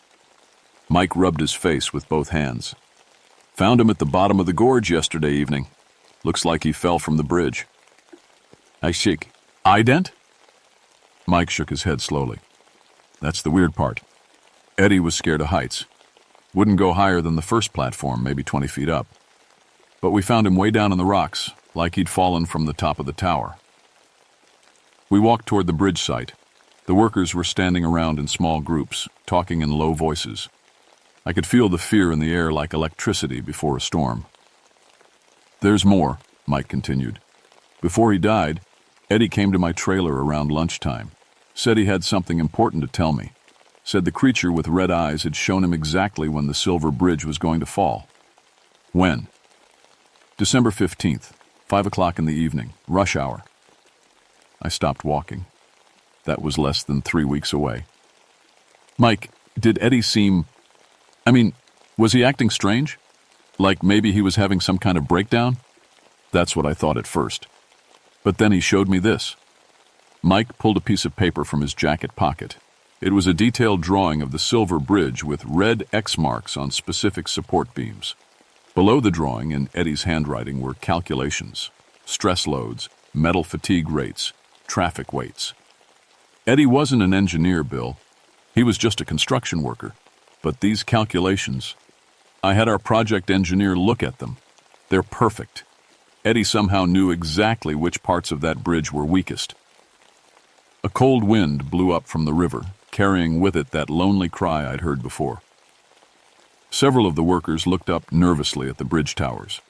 Mike rubbed his face with both hands. Found him at the bottom of the gorge yesterday evening. Looks like he fell from the bridge. I shake. Ident? Mike shook his head slowly. That's the weird part. Eddie was scared of heights. Wouldn't go higher than the first platform, maybe 20 feet up. But we found him way down in the rocks, like he'd fallen from the top of the tower. We walked toward the bridge site. The workers were standing around in small groups, talking in low voices. I could feel the fear in the air like electricity before a storm. There's more, Mike continued. Before he died, Eddie came to my trailer around lunchtime. Said he had something important to tell me. Said the creature with red eyes had shown him exactly when the silver bridge was going to fall. When? December 15th, 5 o'clock in the evening, rush hour. I stopped walking. That was less than 3 weeks away. Mike, did Eddie seem... was he acting strange? Like maybe he was having some kind of breakdown? That's what I thought at first. But then he showed me this. Mike pulled a piece of paper from his jacket pocket. It was a detailed drawing of the silver bridge with red X marks on specific support beams. Below the drawing, in Eddie's handwriting, were calculations, stress loads, metal fatigue rates, traffic weights. Eddie wasn't an engineer, Bill. He was just a construction worker. But these calculations, I had our project engineer look at them. They're perfect. Eddie somehow knew exactly which parts of that bridge were weakest. A cold wind blew up from the river, carrying with it that lonely cry I'd heard before. Several of the workers looked up nervously at the bridge towers.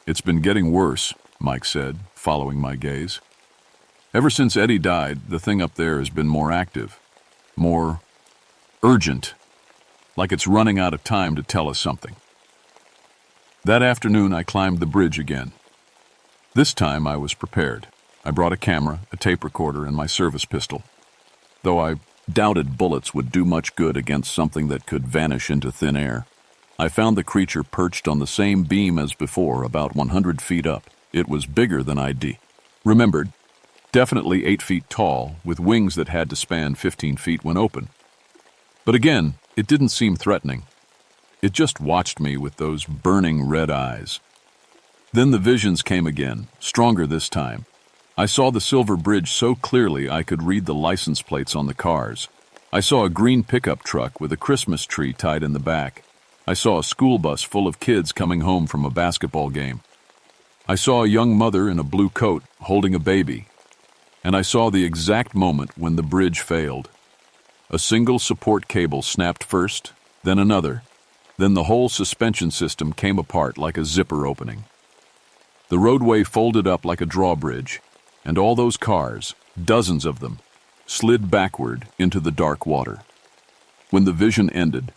It's been getting worse, Mike said, following my gaze. Ever since Eddie died, the thing up there has been more active, more urgent, like it's running out of time to tell us something. That afternoon, I climbed the bridge again. This time, I was prepared. I brought a camera, a tape recorder, and my service pistol. Though I doubted bullets would do much good against something that could vanish into thin air. I found the creature perched on the same beam as before, about 100 feet up. It was bigger than I'd remembered. Definitely 8 feet tall, with wings that had to span 15 feet when open. But again, it didn't seem threatening. It just watched me with those burning red eyes. Then the visions came again, stronger this time. I saw the silver bridge so clearly I could read the license plates on the cars. I saw a green pickup truck with a Christmas tree tied in the back. I saw a school bus full of kids coming home from a basketball game. I saw a young mother in a blue coat holding a baby. And I saw the exact moment when the bridge failed. A single support cable snapped first, then another. Then the whole suspension system came apart like a zipper opening. The roadway folded up like a drawbridge, and all those cars, dozens of them, slid backward into the dark water. When the vision ended,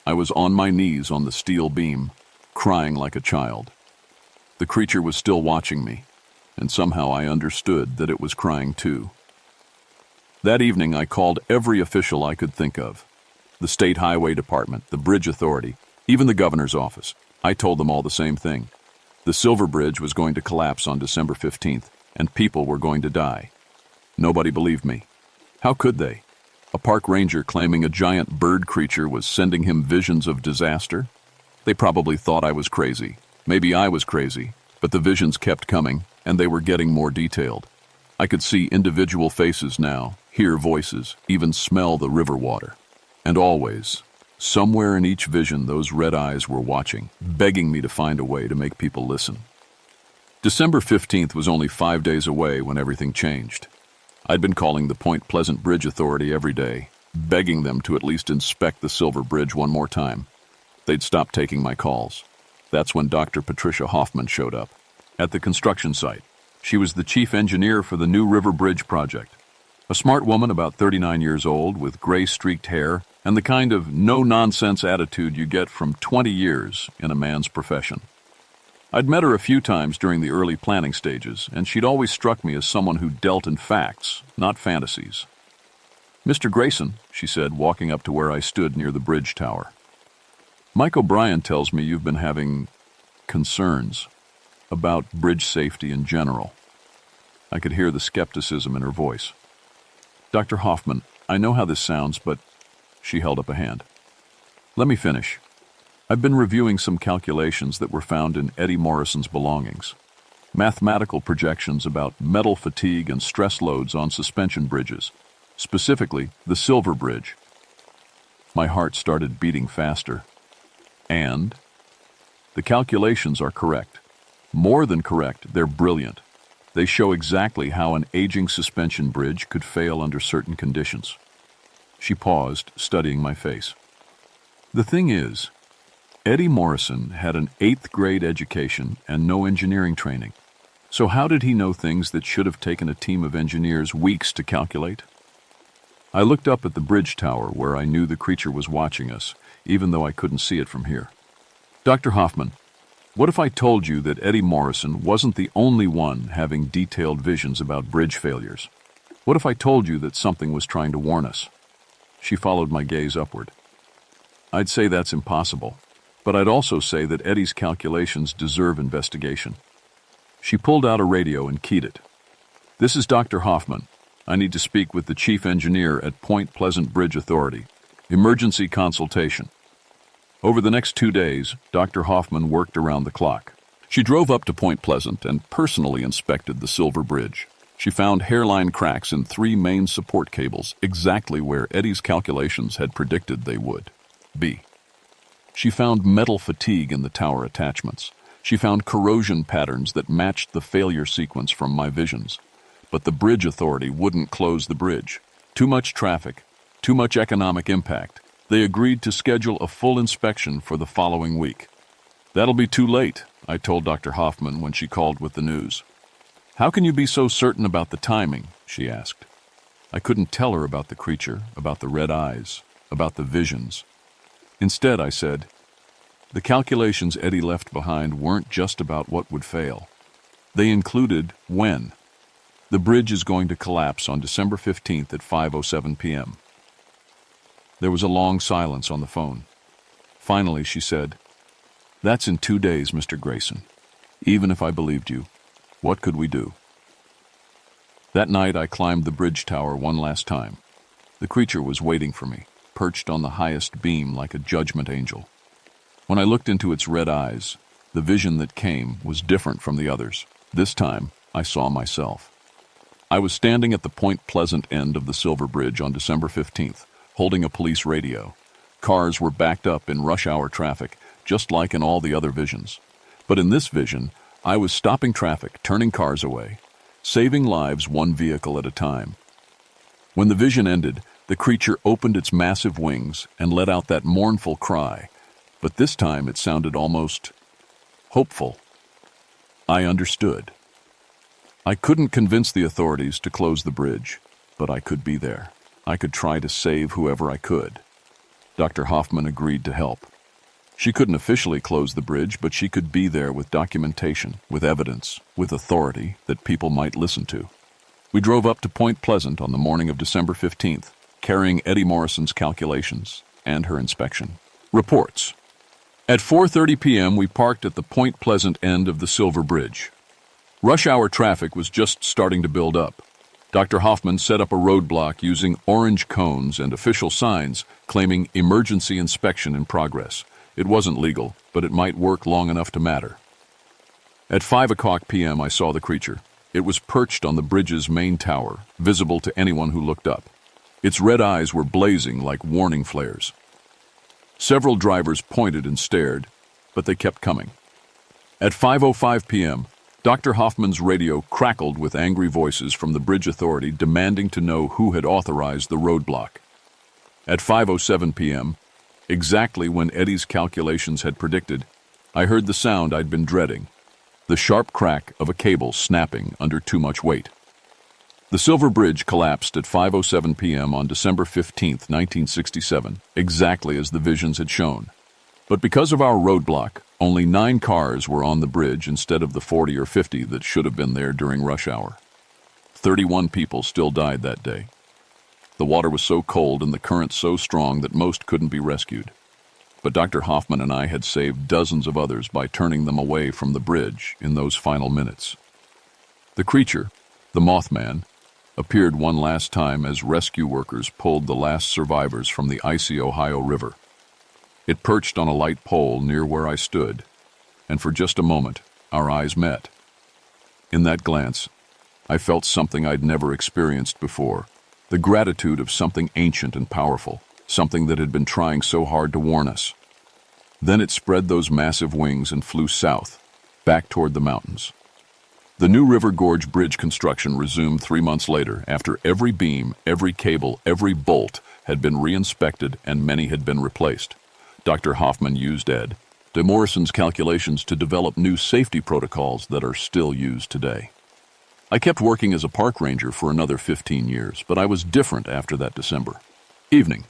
I was on my knees on the steel beam, crying like a child. The creature was still watching me, and somehow I understood that it was crying too. That evening, I called every official I could think of. The State Highway Department, the Bridge Authority, even the governor's office. I told them all the same thing. The Silver Bridge was going to collapse on December 15th, and people were going to die. Nobody believed me. How could they? A park ranger claiming a giant bird creature was sending him visions of disaster? They probably thought I was crazy. Maybe I was crazy, but the visions kept coming, and they were getting more detailed. I could see individual faces now, hear voices, even smell the river water. And always, somewhere in each vision, those red eyes were watching, begging me to find a way to make people listen. December 15th was only 5 days away when everything changed. I'd been calling the Point Pleasant Bridge Authority every day, begging them to at least inspect the Silver Bridge one more time. They'd stopped taking my calls. That's when Dr. Patricia Hoffman showed up. At the construction site, she was the chief engineer for the New River Bridge project. A smart woman about 39 years old with gray-streaked hair and the kind of no-nonsense attitude you get from 20 years in a man's profession. I'd met her a few times during the early planning stages, and she'd always struck me as someone who dealt in facts, not fantasies. Mr. Grayson, she said, walking up to where I stood near the bridge tower. Mike O'Brien tells me you've been having concerns about bridge safety in general. I could hear the skepticism in her voice. Dr. Hoffman, I know how this sounds, but... She held up a hand. Let me finish. I've been reviewing some calculations that were found in Eddie Morrison's belongings. Mathematical projections about metal fatigue and stress loads on suspension bridges, specifically the Silver Bridge. My heart started beating faster. And? The calculations are correct. More than correct, they're brilliant. They show exactly how an aging suspension bridge could fail under certain conditions. She paused, studying my face. The thing is, Eddie Morrison had an 8th grade education and no engineering training. So how did he know things that should have taken a team of engineers weeks to calculate? I looked up at the bridge tower where I knew the creature was watching us, even though I couldn't see it from here. Dr. Hoffman, what if I told you that Eddie Morrison wasn't the only one having detailed visions about bridge failures? What if I told you that something was trying to warn us? She followed my gaze upward. I'd say that's impossible, but I'd also say that Eddie's calculations deserve investigation. She pulled out a radio and keyed it. This is Dr. Hoffman. I need to speak with the chief engineer at Point Pleasant Bridge Authority. Emergency consultation. Over the next 2 days, Dr. Hoffman worked around the clock. She drove up to Point Pleasant and personally inspected the Silver Bridge. She found hairline cracks in 3 main support cables, exactly where Eddie's calculations had predicted they would be. She found metal fatigue in the tower attachments. She found corrosion patterns that matched the failure sequence from my visions. But the bridge authority wouldn't close the bridge. Too much traffic, too much economic impact. They agreed to schedule a full inspection for the following week. That'll be too late, I told Dr. Hoffman when she called with the news. How can you be so certain about the timing? She asked. I couldn't tell her about the creature, about the red eyes, about the visions. Instead, I said, the calculations Eddie left behind weren't just about what would fail. They included when. The bridge is going to collapse on December 15th at 5:07 p.m. There was a long silence on the phone. Finally, she said, That's in 2 days, Mr. Grayson. Even if I believed you, what could we do? That night, I climbed the bridge tower one last time. The creature was waiting for me, perched on the highest beam like a judgment angel. When I looked into its red eyes, the vision that came was different from the others. This time, I saw myself. I was standing at the Point Pleasant end of the Silver Bridge on December 15th, holding a police radio. Cars were backed up in rush hour traffic, just like in all the other visions. But in this vision, I was stopping traffic, turning cars away, saving lives one vehicle at a time. When the vision ended, the creature opened its massive wings and let out that mournful cry, but this time it sounded almost hopeful. I understood. I couldn't convince the authorities to close the bridge, but I could be there. I could try to save whoever I could. Dr. Hoffman agreed to help. She couldn't officially close the bridge, but she could be there with documentation, with evidence, with authority that people might listen to. We drove up to Point Pleasant on the morning of December 15th, carrying Eddie Morrison's calculations and her inspection. Reports. At 4:30 p.m., we parked at the Point Pleasant end of the Silver Bridge. Rush hour traffic was just starting to build up. Dr. Hoffman set up a roadblock using orange cones and official signs claiming emergency inspection in progress. It wasn't legal, but it might work long enough to matter. At 5:00 p.m., I saw the creature. It was perched on the bridge's main tower, visible to anyone who looked up. Its red eyes were blazing like warning flares. Several drivers pointed and stared, but they kept coming. At 5:05 p.m., Dr. Hoffman's radio crackled with angry voices from the bridge authority demanding to know who had authorized the roadblock. At 5:07 p.m., exactly when Eddie's calculations had predicted, I heard the sound I'd been dreading, the sharp crack of a cable snapping under too much weight. The Silver Bridge collapsed at 5:07 p.m. on December 15, 1967, exactly as the visions had shown. But because of our roadblock, only 9 cars were on the bridge instead of the 40 or 50 that should have been there during rush hour. 31 people still died that day. The water was so cold and the current so strong that most couldn't be rescued. But Dr. Hoffman and I had saved dozens of others by turning them away from the bridge in those final minutes. The creature, The Mothman appeared one last time as rescue workers pulled the last survivors from the icy Ohio River. It perched on a light pole near where I stood, and for just a moment, our eyes met. In that glance, I felt something I'd never experienced before, the gratitude of something ancient and powerful, something that had been trying so hard to warn us. Then it spread those massive wings and flew south, back toward the mountains. The New River Gorge Bridge construction resumed 3 months later after every beam, every cable, every bolt had been re-inspected and many had been replaced. Dr. Hoffman used Ed de Morrison's calculations to develop new safety protocols that are still used today. I kept working as a park ranger for another 15 years, but I was different after that December. Evening.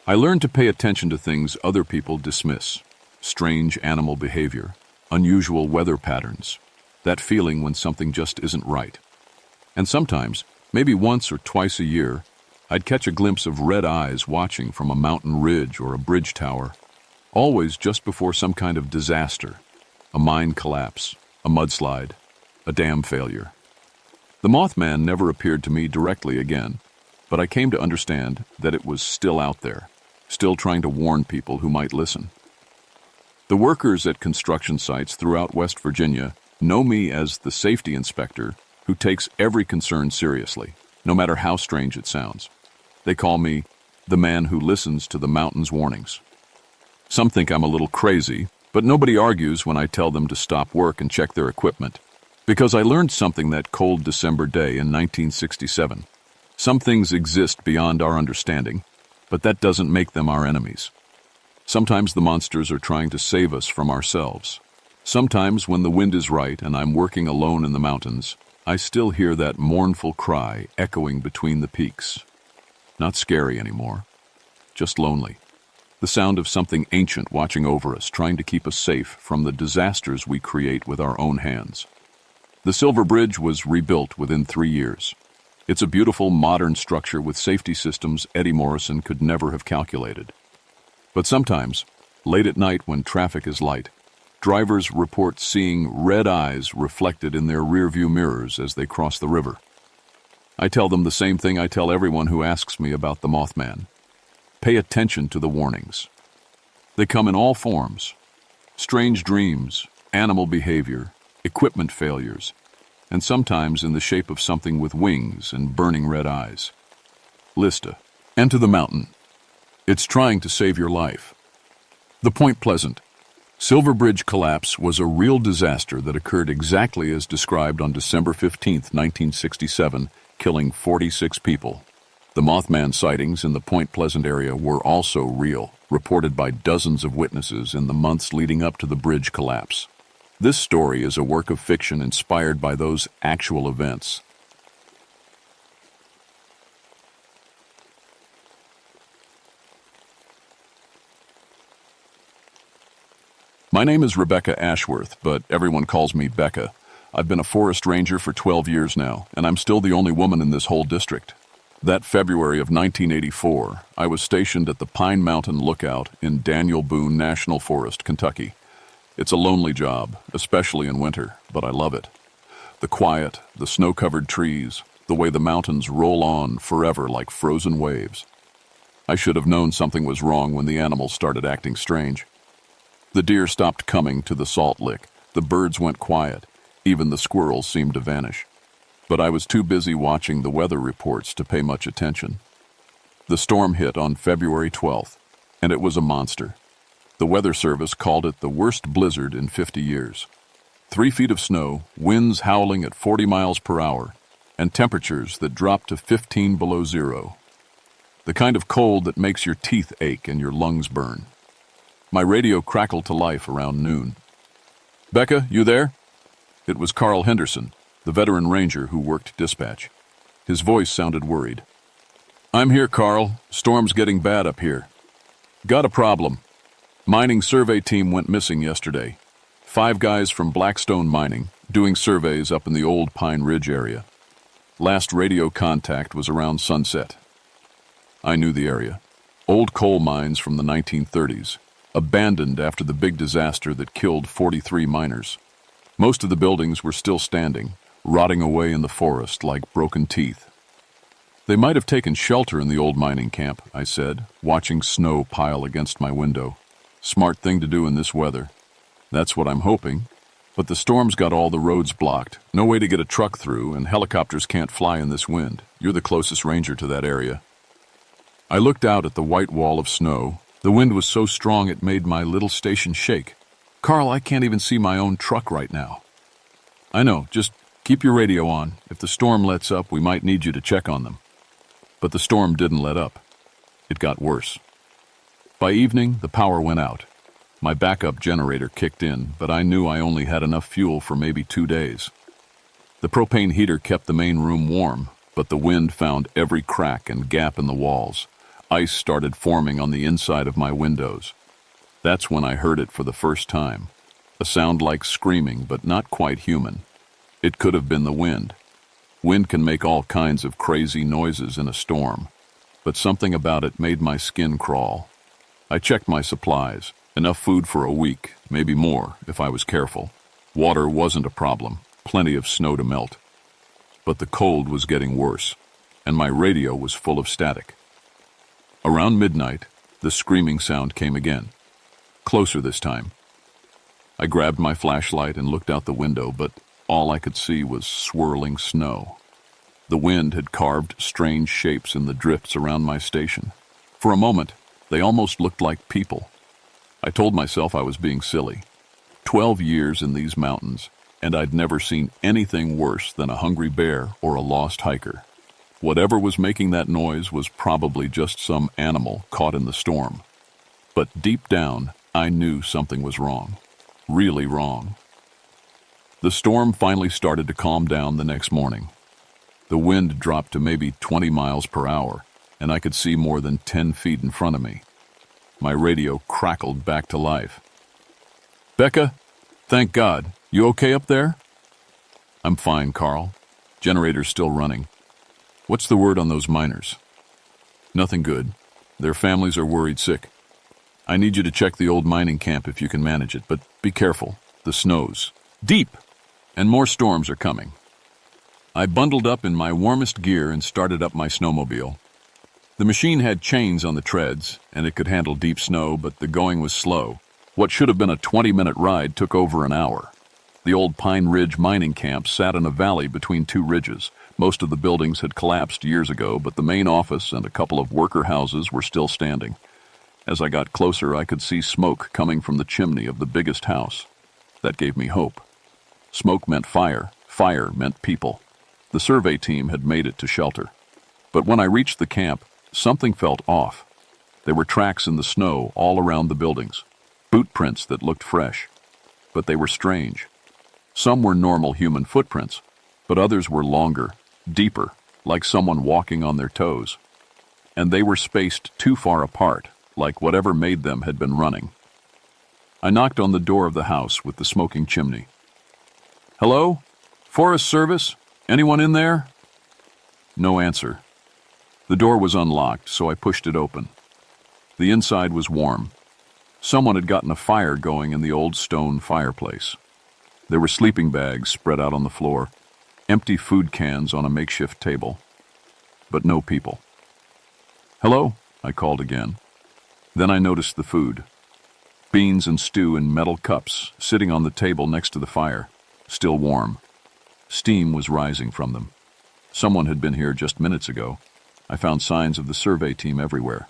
I learned to pay attention to things other people dismiss. Strange animal behavior, unusual weather patterns, that feeling when something just isn't right. And sometimes, maybe once or twice a year, I'd catch a glimpse of red eyes watching from a mountain ridge or a bridge tower, always just before some kind of disaster, a mine collapse, a mudslide, a dam failure. The Mothman never appeared to me directly again, but I came to understand that it was still out there, still trying to warn people who might listen. The workers at construction sites throughout West Virginia know me as the safety inspector who takes every concern seriously, no matter how strange it sounds. They call me the man who listens to the mountain's warnings. Some think I'm a little crazy, but nobody argues when I tell them to stop work and check their equipment. Because I learned something that cold December day in 1967. Some things exist beyond our understanding, but that doesn't make them our enemies. Sometimes the monsters are trying to save us from ourselves. Sometimes when the wind is right and I'm working alone in the mountains, I still hear that mournful cry echoing between the peaks. Not scary anymore, just lonely. The sound of something ancient watching over us, trying to keep us safe from the disasters we create with our own hands. The Silver Bridge was rebuilt within 3 years. It's a beautiful modern structure with safety systems Eddie Morrison could never have calculated. But sometimes, late at night when traffic is light, drivers report seeing red eyes reflected in their rearview mirrors as they cross the river. I tell them the same thing I tell everyone who asks me about the Mothman. Pay attention to the warnings. They come in all forms: strange dreams, animal behavior, equipment failures, and sometimes in the shape of something with wings and burning red eyes. Lista. Enter the mountain. It's trying to save your life. The Point Pleasant Silver Bridge collapse was a real disaster that occurred exactly as described on December 15, 1967, killing 46 people. The Mothman sightings in the Point Pleasant area were also real, reported by dozens of witnesses in the months leading up to the bridge collapse. This story is a work of fiction inspired by those actual events. My name is Rebecca Ashworth, but everyone calls me Becca. I've been a forest ranger for 12 years now, and I'm still the only woman in this whole district. That February of 1984, I was stationed at the Pine Mountain Lookout in Daniel Boone National Forest, Kentucky. It's a lonely job, especially in winter, but I love it. The quiet, the snow-covered trees, the way the mountains roll on forever like frozen waves. I should have known something was wrong when the animals started acting strange. The deer stopped coming to the salt lick, the birds went quiet, even the squirrels seemed to vanish. But I was too busy watching the weather reports to pay much attention. The storm hit on February 12th, and it was a monster. The Weather Service called it the worst blizzard in 50 years. 3 feet of snow, winds howling at 40 miles per hour, and temperatures that dropped to 15 below zero. The kind of cold that makes your teeth ache and your lungs burn. My radio crackled to life around noon. "Becca, you there?" It was Carl Henderson, the veteran ranger who worked dispatch. His voice sounded worried. "I'm here, Carl. Storm's getting bad up here. Got a problem. Mining survey team went missing yesterday. 5 guys from Blackstone Mining, doing surveys up in the old Pine Ridge area. Last radio contact was around sunset." I knew the area. Old coal mines from the 1930s, abandoned after the big disaster that killed 43 miners. Most of the buildings were still standing, rotting away in the forest like broken teeth. They might have taken shelter in the old mining camp, I said, watching snow pile against my window. Smart thing to do in this weather. That's what I'm hoping. But the storm's got all the roads blocked, no way to get a truck through, and helicopters can't fly in this wind. You're the closest ranger to that area. I looked out at the white wall of snow. The wind was so strong it made my little station shake. Carl, I can't even see my own truck right now. I know, just keep your radio on. If the storm lets up, we might need you to check on them. But the storm didn't let up. It got worse. By evening, the power went out. My backup generator kicked in, but I knew I only had enough fuel for maybe 2 days. The propane heater kept the main room warm, but the wind found every crack and gap in the walls. Ice started forming on the inside of my windows. That's when I heard it for the first time. A sound like screaming, but not quite human. It could have been the wind. Wind can make all kinds of crazy noises in a storm, but something about it made my skin crawl. I checked my supplies. Enough food for a week, maybe more, if I was careful. Water wasn't a problem, plenty of snow to melt. But the cold was getting worse, and my radio was full of static. Around midnight, the screaming sound came again. Closer this time. I grabbed my flashlight and looked out the window, but all I could see was swirling snow. The wind had carved strange shapes in the drifts around my station. For a moment, they almost looked like people. I told myself I was being silly. 12 years in these mountains, and I'd never seen anything worse than a hungry bear or a lost hiker. Whatever was making that noise was probably just some animal caught in the storm. But deep down, I knew something was wrong. Really wrong. The storm finally started to calm down the next morning. The wind dropped to maybe 20 miles per hour, and I could see more than 10 feet in front of me. My radio crackled back to life. Becca, thank God. You okay up there? I'm fine, Carl. Generator's still running. What's the word on those miners? Nothing good. Their families are worried sick. I need you to check the old mining camp if you can manage it, but be careful. The snow's deep, and more storms are coming. I bundled up in my warmest gear and started up my snowmobile. The machine had chains on the treads, and it could handle deep snow, but the going was slow. What should have been a 20-minute ride took over an hour. The old Pine Ridge mining camp sat in a valley between two ridges. Most of the buildings had collapsed years ago, but the main office and a couple of worker houses were still standing. As I got closer, I could see smoke coming from the chimney of the biggest house. That gave me hope. Smoke meant fire. Fire meant people. The survey team had made it to shelter. But when I reached the camp, something felt off. There were tracks in the snow all around the buildings, boot prints that looked fresh. But they were strange. Some were normal human footprints, but others were longer, deeper, like someone walking on their toes. And they were spaced too far apart, like whatever made them had been running. I knocked on the door of the house with the smoking chimney. Hello? Forest Service? Anyone in there? No answer. The door was unlocked, so I pushed it open. The inside was warm. Someone had gotten a fire going in the old stone fireplace. There were sleeping bags spread out on the floor, empty food cans on a makeshift table. But no people. Hello? I called again. Then I noticed the food. Beans and stew in metal cups, sitting on the table next to the fire, still warm. Steam was rising from them. Someone had been here just minutes ago. I found signs of the survey team everywhere.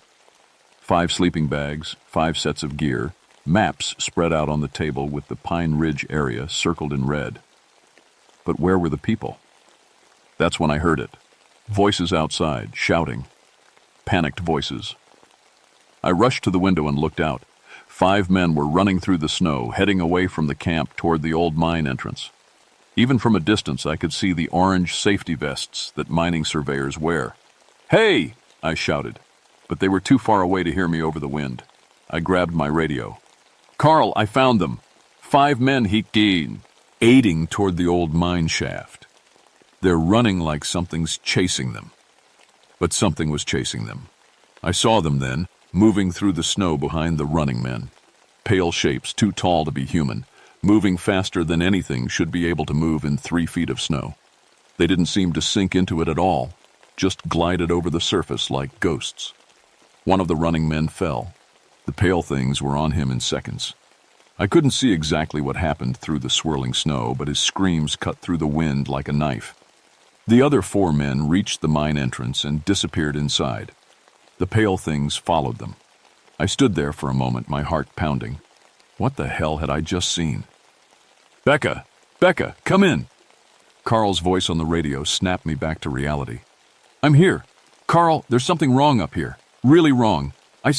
5 sleeping bags, 5 sets of gear, maps spread out on the table with the Pine Ridge area circled in red. But where were the people? That's when I heard it. Voices outside, shouting. Panicked voices. I rushed to the window and looked out. 5 men were running through the snow, heading away from the camp toward the old mine entrance. Even from a distance, I could see the orange safety vests that mining surveyors wear. Hey! I shouted, but they were too far away to hear me over the wind. I grabbed my radio. Carl, I found them. 5 men heekeen, aiding toward the old mine shaft. They're running like something's chasing them. But something was chasing them. I saw them then, moving through the snow behind the running men. Pale shapes too tall to be human, moving faster than anything should be able to move in 3 feet of snow. They didn't seem to sink into it at all, just glided over the surface like ghosts. One of the running men fell. The pale things were on him in seconds. I couldn't see exactly what happened through the swirling snow, but his screams cut through the wind like a knife. The other 4 men reached the mine entrance and disappeared inside. The pale things followed them. I stood there for a moment, my heart pounding. What the hell had I just seen? Becca! Becca, come in! Carl's voice on the radio snapped me back to reality. I'm here. Carl, there's something wrong up here. Really wrong. I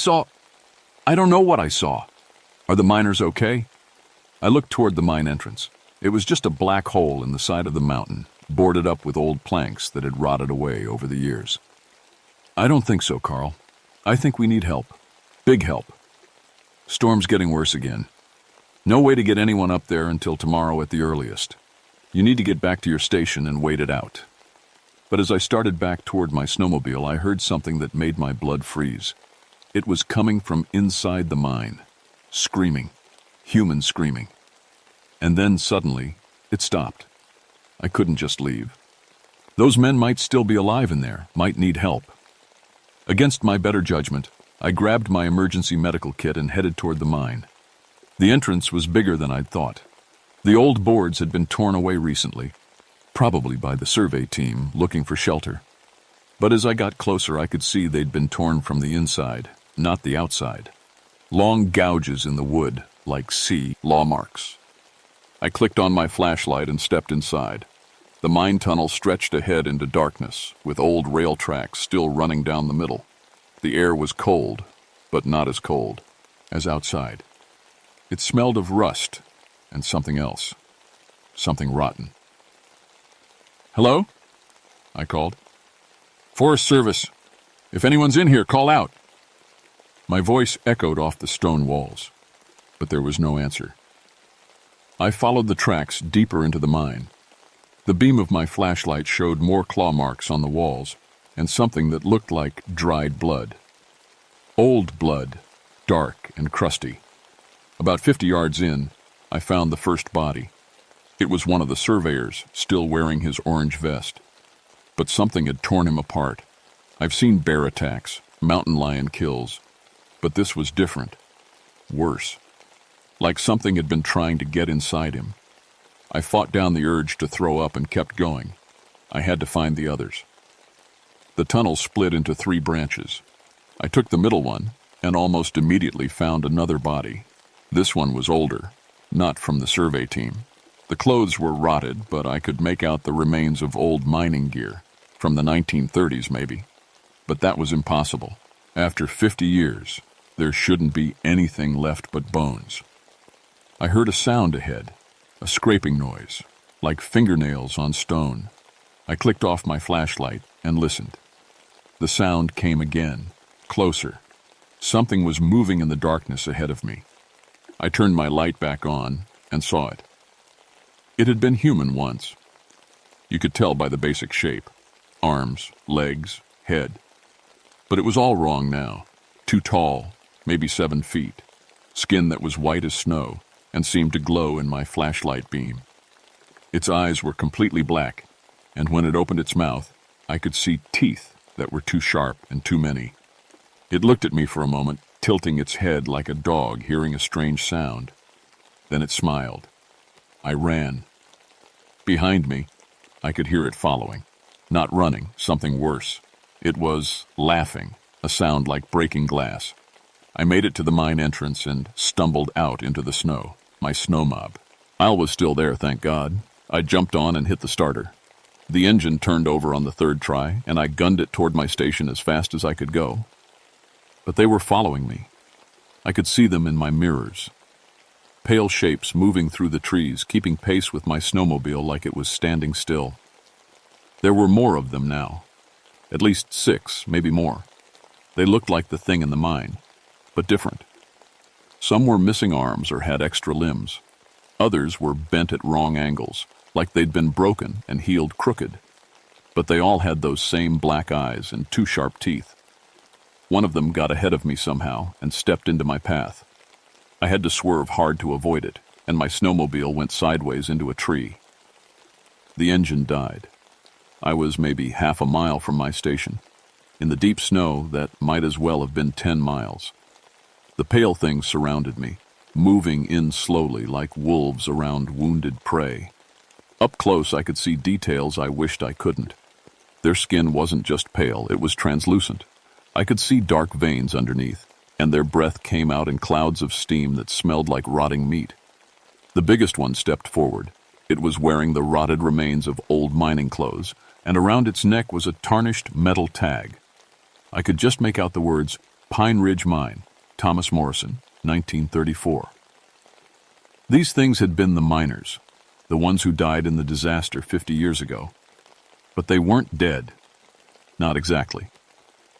don't know what I saw. Are the miners okay? I looked toward the mine entrance. It was just a black hole in the side of the mountain, boarded up with old planks that had rotted away over the years. I don't think so, Carl. I think we need help. Big help. Storm's getting worse again. No way to get anyone up there until tomorrow at the earliest. You need to get back to your station and wait it out. But as I started back toward my snowmobile, I heard something that made my blood freeze. It was coming from inside the mine. Screaming. Human screaming. And then suddenly, it stopped. I couldn't just leave. Those men might still be alive in there, might need help. Against my better judgment, I grabbed my emergency medical kit and headed toward the mine. The entrance was bigger than I'd thought. The old boards had been torn away recently, probably by the survey team looking for shelter. But as I got closer, I could see they'd been torn from the inside, not the outside. Long gouges in the wood, like claw marks. I clicked on my flashlight and stepped inside. The mine tunnel stretched ahead into darkness, with old rail tracks still running down the middle. The air was cold, but not as cold as outside. It smelled of rust and something else, something rotten. Hello? I called. Forest Service. If anyone's in here, call out. My voice echoed off the stone walls, but there was no answer. I followed the tracks deeper into the mine. The beam of my flashlight showed more claw marks on the walls and something that looked like dried blood. Old blood, dark and crusty. About 50 yards in, I found the first body. It was one of the surveyors, still wearing his orange vest. But something had torn him apart. I've seen bear attacks, mountain lion kills, but this was different. Worse. Like something had been trying to get inside him. I fought down the urge to throw up and kept going. I had to find the others. The tunnel split into 3 branches. I took the middle one and almost immediately found another body. This one was older, not from the survey team. The clothes were rotted, but I could make out the remains of old mining gear, from the 1930s maybe. But that was impossible. After 50 years, there shouldn't be anything left but bones. I heard a sound ahead, a scraping noise, like fingernails on stone. I clicked off my flashlight and listened. The sound came again, closer. Something was moving in the darkness ahead of me. I turned my light back on and saw it. It had been human once. You could tell by the basic shape, arms, legs, head. But it was all wrong now. Too tall, maybe 7 feet, skin that was white as snow and seemed to glow in my flashlight beam. Its eyes were completely black, and when it opened its mouth, I could see teeth that were too sharp and too many. It looked at me for a moment, tilting its head like a dog hearing a strange sound. Then it smiled. I ran. Behind me, I could hear it following. Not running, something worse. It was laughing, a sound like breaking glass. I made it to the mine entrance and stumbled out into the snow, my snow mob. Al was still there, thank God. I jumped on and hit the starter. The engine turned over on the 3rd try, and I gunned it toward my station as fast as I could go. But they were following me. I could see them in my mirrors. Pale shapes moving through the trees, keeping pace with my snowmobile like it was standing still. There were more of them now. At least 6, maybe more. They looked like the thing in the mine, but different. Some were missing arms or had extra limbs. Others were bent at wrong angles, like they'd been broken and healed crooked. But they all had those same black eyes and 2 sharp teeth. One of them got ahead of me somehow and stepped into my path. I had to swerve hard to avoid it, and my snowmobile went sideways into a tree. The engine died. I was maybe half a mile from my station. In the deep snow, that might as well have been 10 miles. The pale things surrounded me, moving in slowly like wolves around wounded prey. Up close, I could see details I wished I couldn't. Their skin wasn't just pale, it was translucent. I could see dark veins underneath, and their breath came out in clouds of steam that smelled like rotting meat. The biggest one stepped forward. It was wearing the rotted remains of old mining clothes, and around its neck was a tarnished metal tag. I could just make out the words, Pine Ridge Mine, Thomas Morrison, 1934. These things had been the miners, the ones who died in the disaster 50 years ago. But they weren't dead. Not exactly.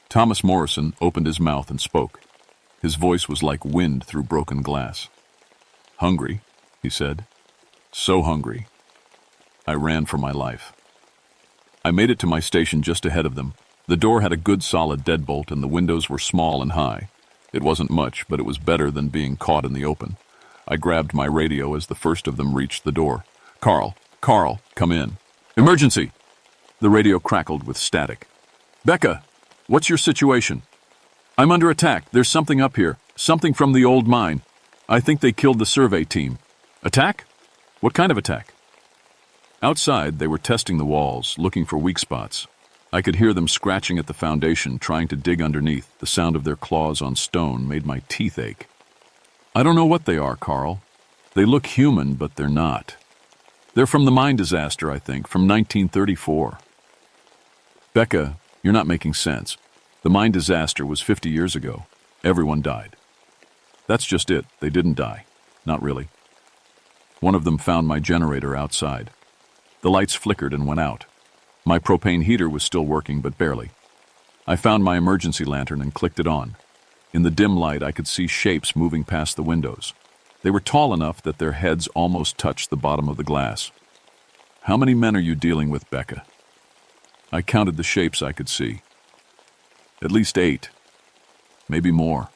Thomas Morrison opened his mouth and spoke. His voice was like wind through broken glass. "Hungry," he said. "So hungry." I ran for my life. I made it to my station just ahead of them. The door had a good solid deadbolt and the windows were small and high. It wasn't much, but it was better than being caught in the open. I grabbed my radio as the first of them reached the door. Carl, come in. Emergency!" The radio crackled with static. "Becca, what's your situation?" "I'm under attack. There's something up here. Something from the old mine. I think they killed the survey team." "Attack? What kind of attack?" Outside, they were testing the walls, looking for weak spots. I could hear them scratching at the foundation, trying to dig underneath. The sound of their claws on stone made my teeth ache. "I don't know what they are, Carl. They look human, but they're not. They're from the mine disaster, I think, from 1934. "Becca, you're not making sense. The mine disaster was 50 years ago. Everyone died." "That's just it. They didn't die. Not really." One of them found my generator outside. The lights flickered and went out. My propane heater was still working, but barely. I found my emergency lantern and clicked it on. In the dim light, I could see shapes moving past the windows. They were tall enough that their heads almost touched the bottom of the glass. "How many men are you dealing with, Becca?" I counted the shapes I could see. At least 8. Maybe more.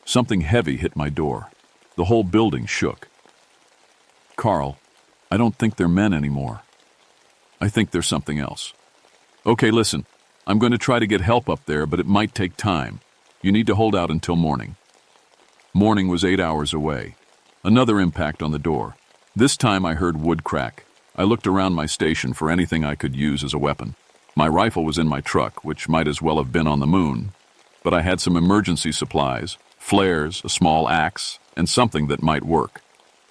Something heavy hit my door. The whole building shook. "Carl, I don't think they're men anymore. I think they're something else." "Okay, listen. I'm going to try to get help up there, but it might take time. You need to hold out until morning." Morning was 8 hours away. Another impact on the door. This time I heard wood crack. I looked around my station for anything I could use as a weapon. My rifle was in my truck, which might as well have been on the moon. But I had some emergency supplies, flares, a small axe, and something that might work.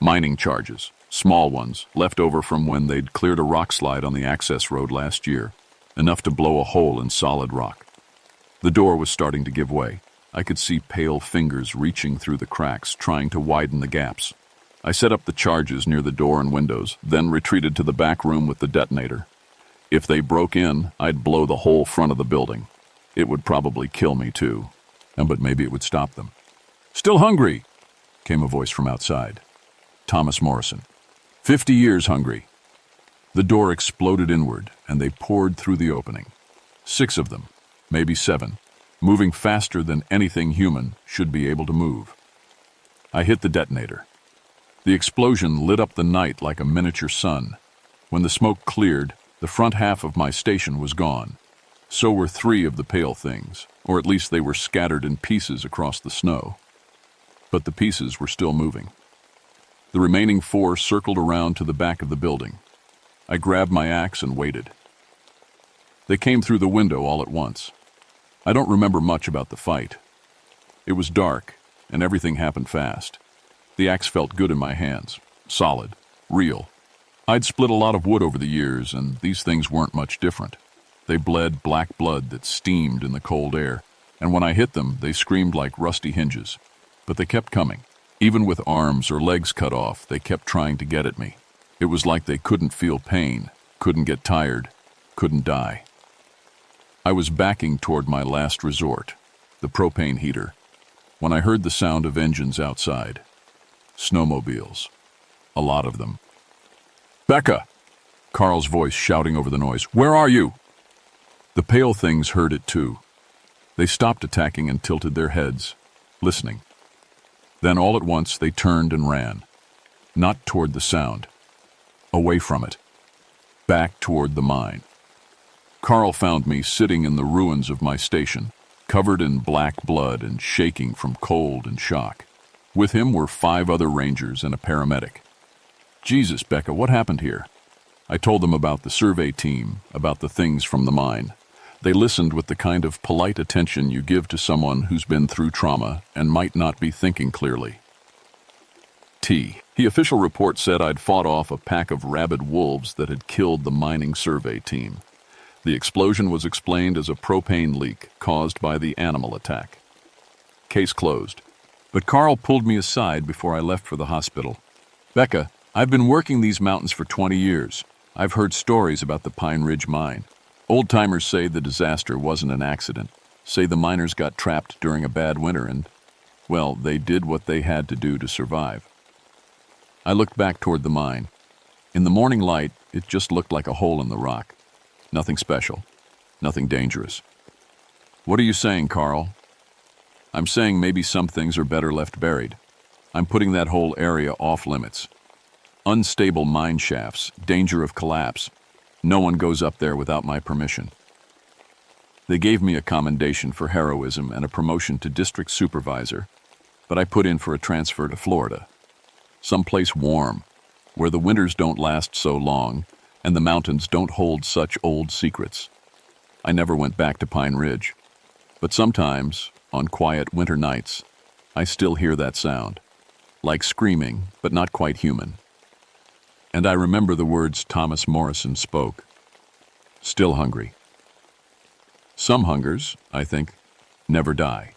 Mining charges, small ones, left over from when they'd cleared a rock slide on the access road last year. Enough to blow a hole in solid rock. The door was starting to give way. I could see pale fingers reaching through the cracks, trying to widen the gaps. I set up the charges near the door and windows, then retreated to the back room with the detonator. If they broke in, I'd blow the whole front of the building. It would probably kill me too, but maybe it would stop them. "Still hungry?" came a voice from outside. Thomas Morrison. 50 years hungry." The door exploded inward, and they poured through the opening. 6 of them, maybe 7, moving faster than anything human should be able to move. I hit the detonator. The explosion lit up the night like a miniature sun. When the smoke cleared, the front half of my station was gone. So were 3 of the pale things, or at least they were scattered in pieces across the snow. But the pieces were still moving. The remaining 4 circled around to the back of the building. I grabbed my axe and waited. They came through the window all at once. I don't remember much about the fight. It was dark, and everything happened fast. The axe felt good in my hands, solid, real. I'd split a lot of wood over the years, and these things weren't much different. They bled black blood that steamed in the cold air, and when I hit them, they screamed like rusty hinges. But they kept coming. Even with arms or legs cut off, they kept trying to get at me. It was like they couldn't feel pain, couldn't get tired, couldn't die. I was backing toward my last resort, the propane heater, when I heard the sound of engines outside. Snowmobiles. A lot of them. "Becca!" Carl's voice shouting over the noise. "Where are you?" The pale things heard it too. They stopped attacking and tilted their heads, listening. Then all at once they turned and ran. Not toward the sound. Away from it. back toward the mine. Carl found me sitting in the ruins of my station, covered in black blood and shaking from cold and shock. With him were 5 other rangers and a paramedic. Jesus, Becca, what happened here? I told them about the survey team, about the things from the mine. They listened with the kind of polite attention you give to someone who's been through trauma and might not be thinking clearly. The official report said I'd fought off a pack of rabid wolves that had killed the mining survey team. The explosion was explained as a propane leak caused by the animal attack. Case closed. But Carl pulled me aside before I left for the hospital. Becca, I've been working these mountains for 20 years. I've heard stories about the Pine Ridge mine. Old-timers say the disaster wasn't an accident, say the miners got trapped during a bad winter and, well, they did what they had to do to survive. I looked back toward the mine. In the morning light, it just looked like a hole in the rock. Nothing special, nothing dangerous. What are you saying, Carl? I'm saying maybe some things are better left buried. I'm putting that whole area off limits. Unstable mine shafts, danger of collapse. No one goes up there without my permission. They gave me a commendation for heroism and a promotion to district supervisor, but I put in for a transfer to Florida. Someplace warm, where the winters don't last so long and the mountains don't hold such old secrets. I never went back to Pine Ridge, but sometimes, on quiet winter nights, I still hear that sound, like screaming, but not quite human. And I remember the words Thomas Morrison spoke. Still hungry. Some hungers, I think, never die.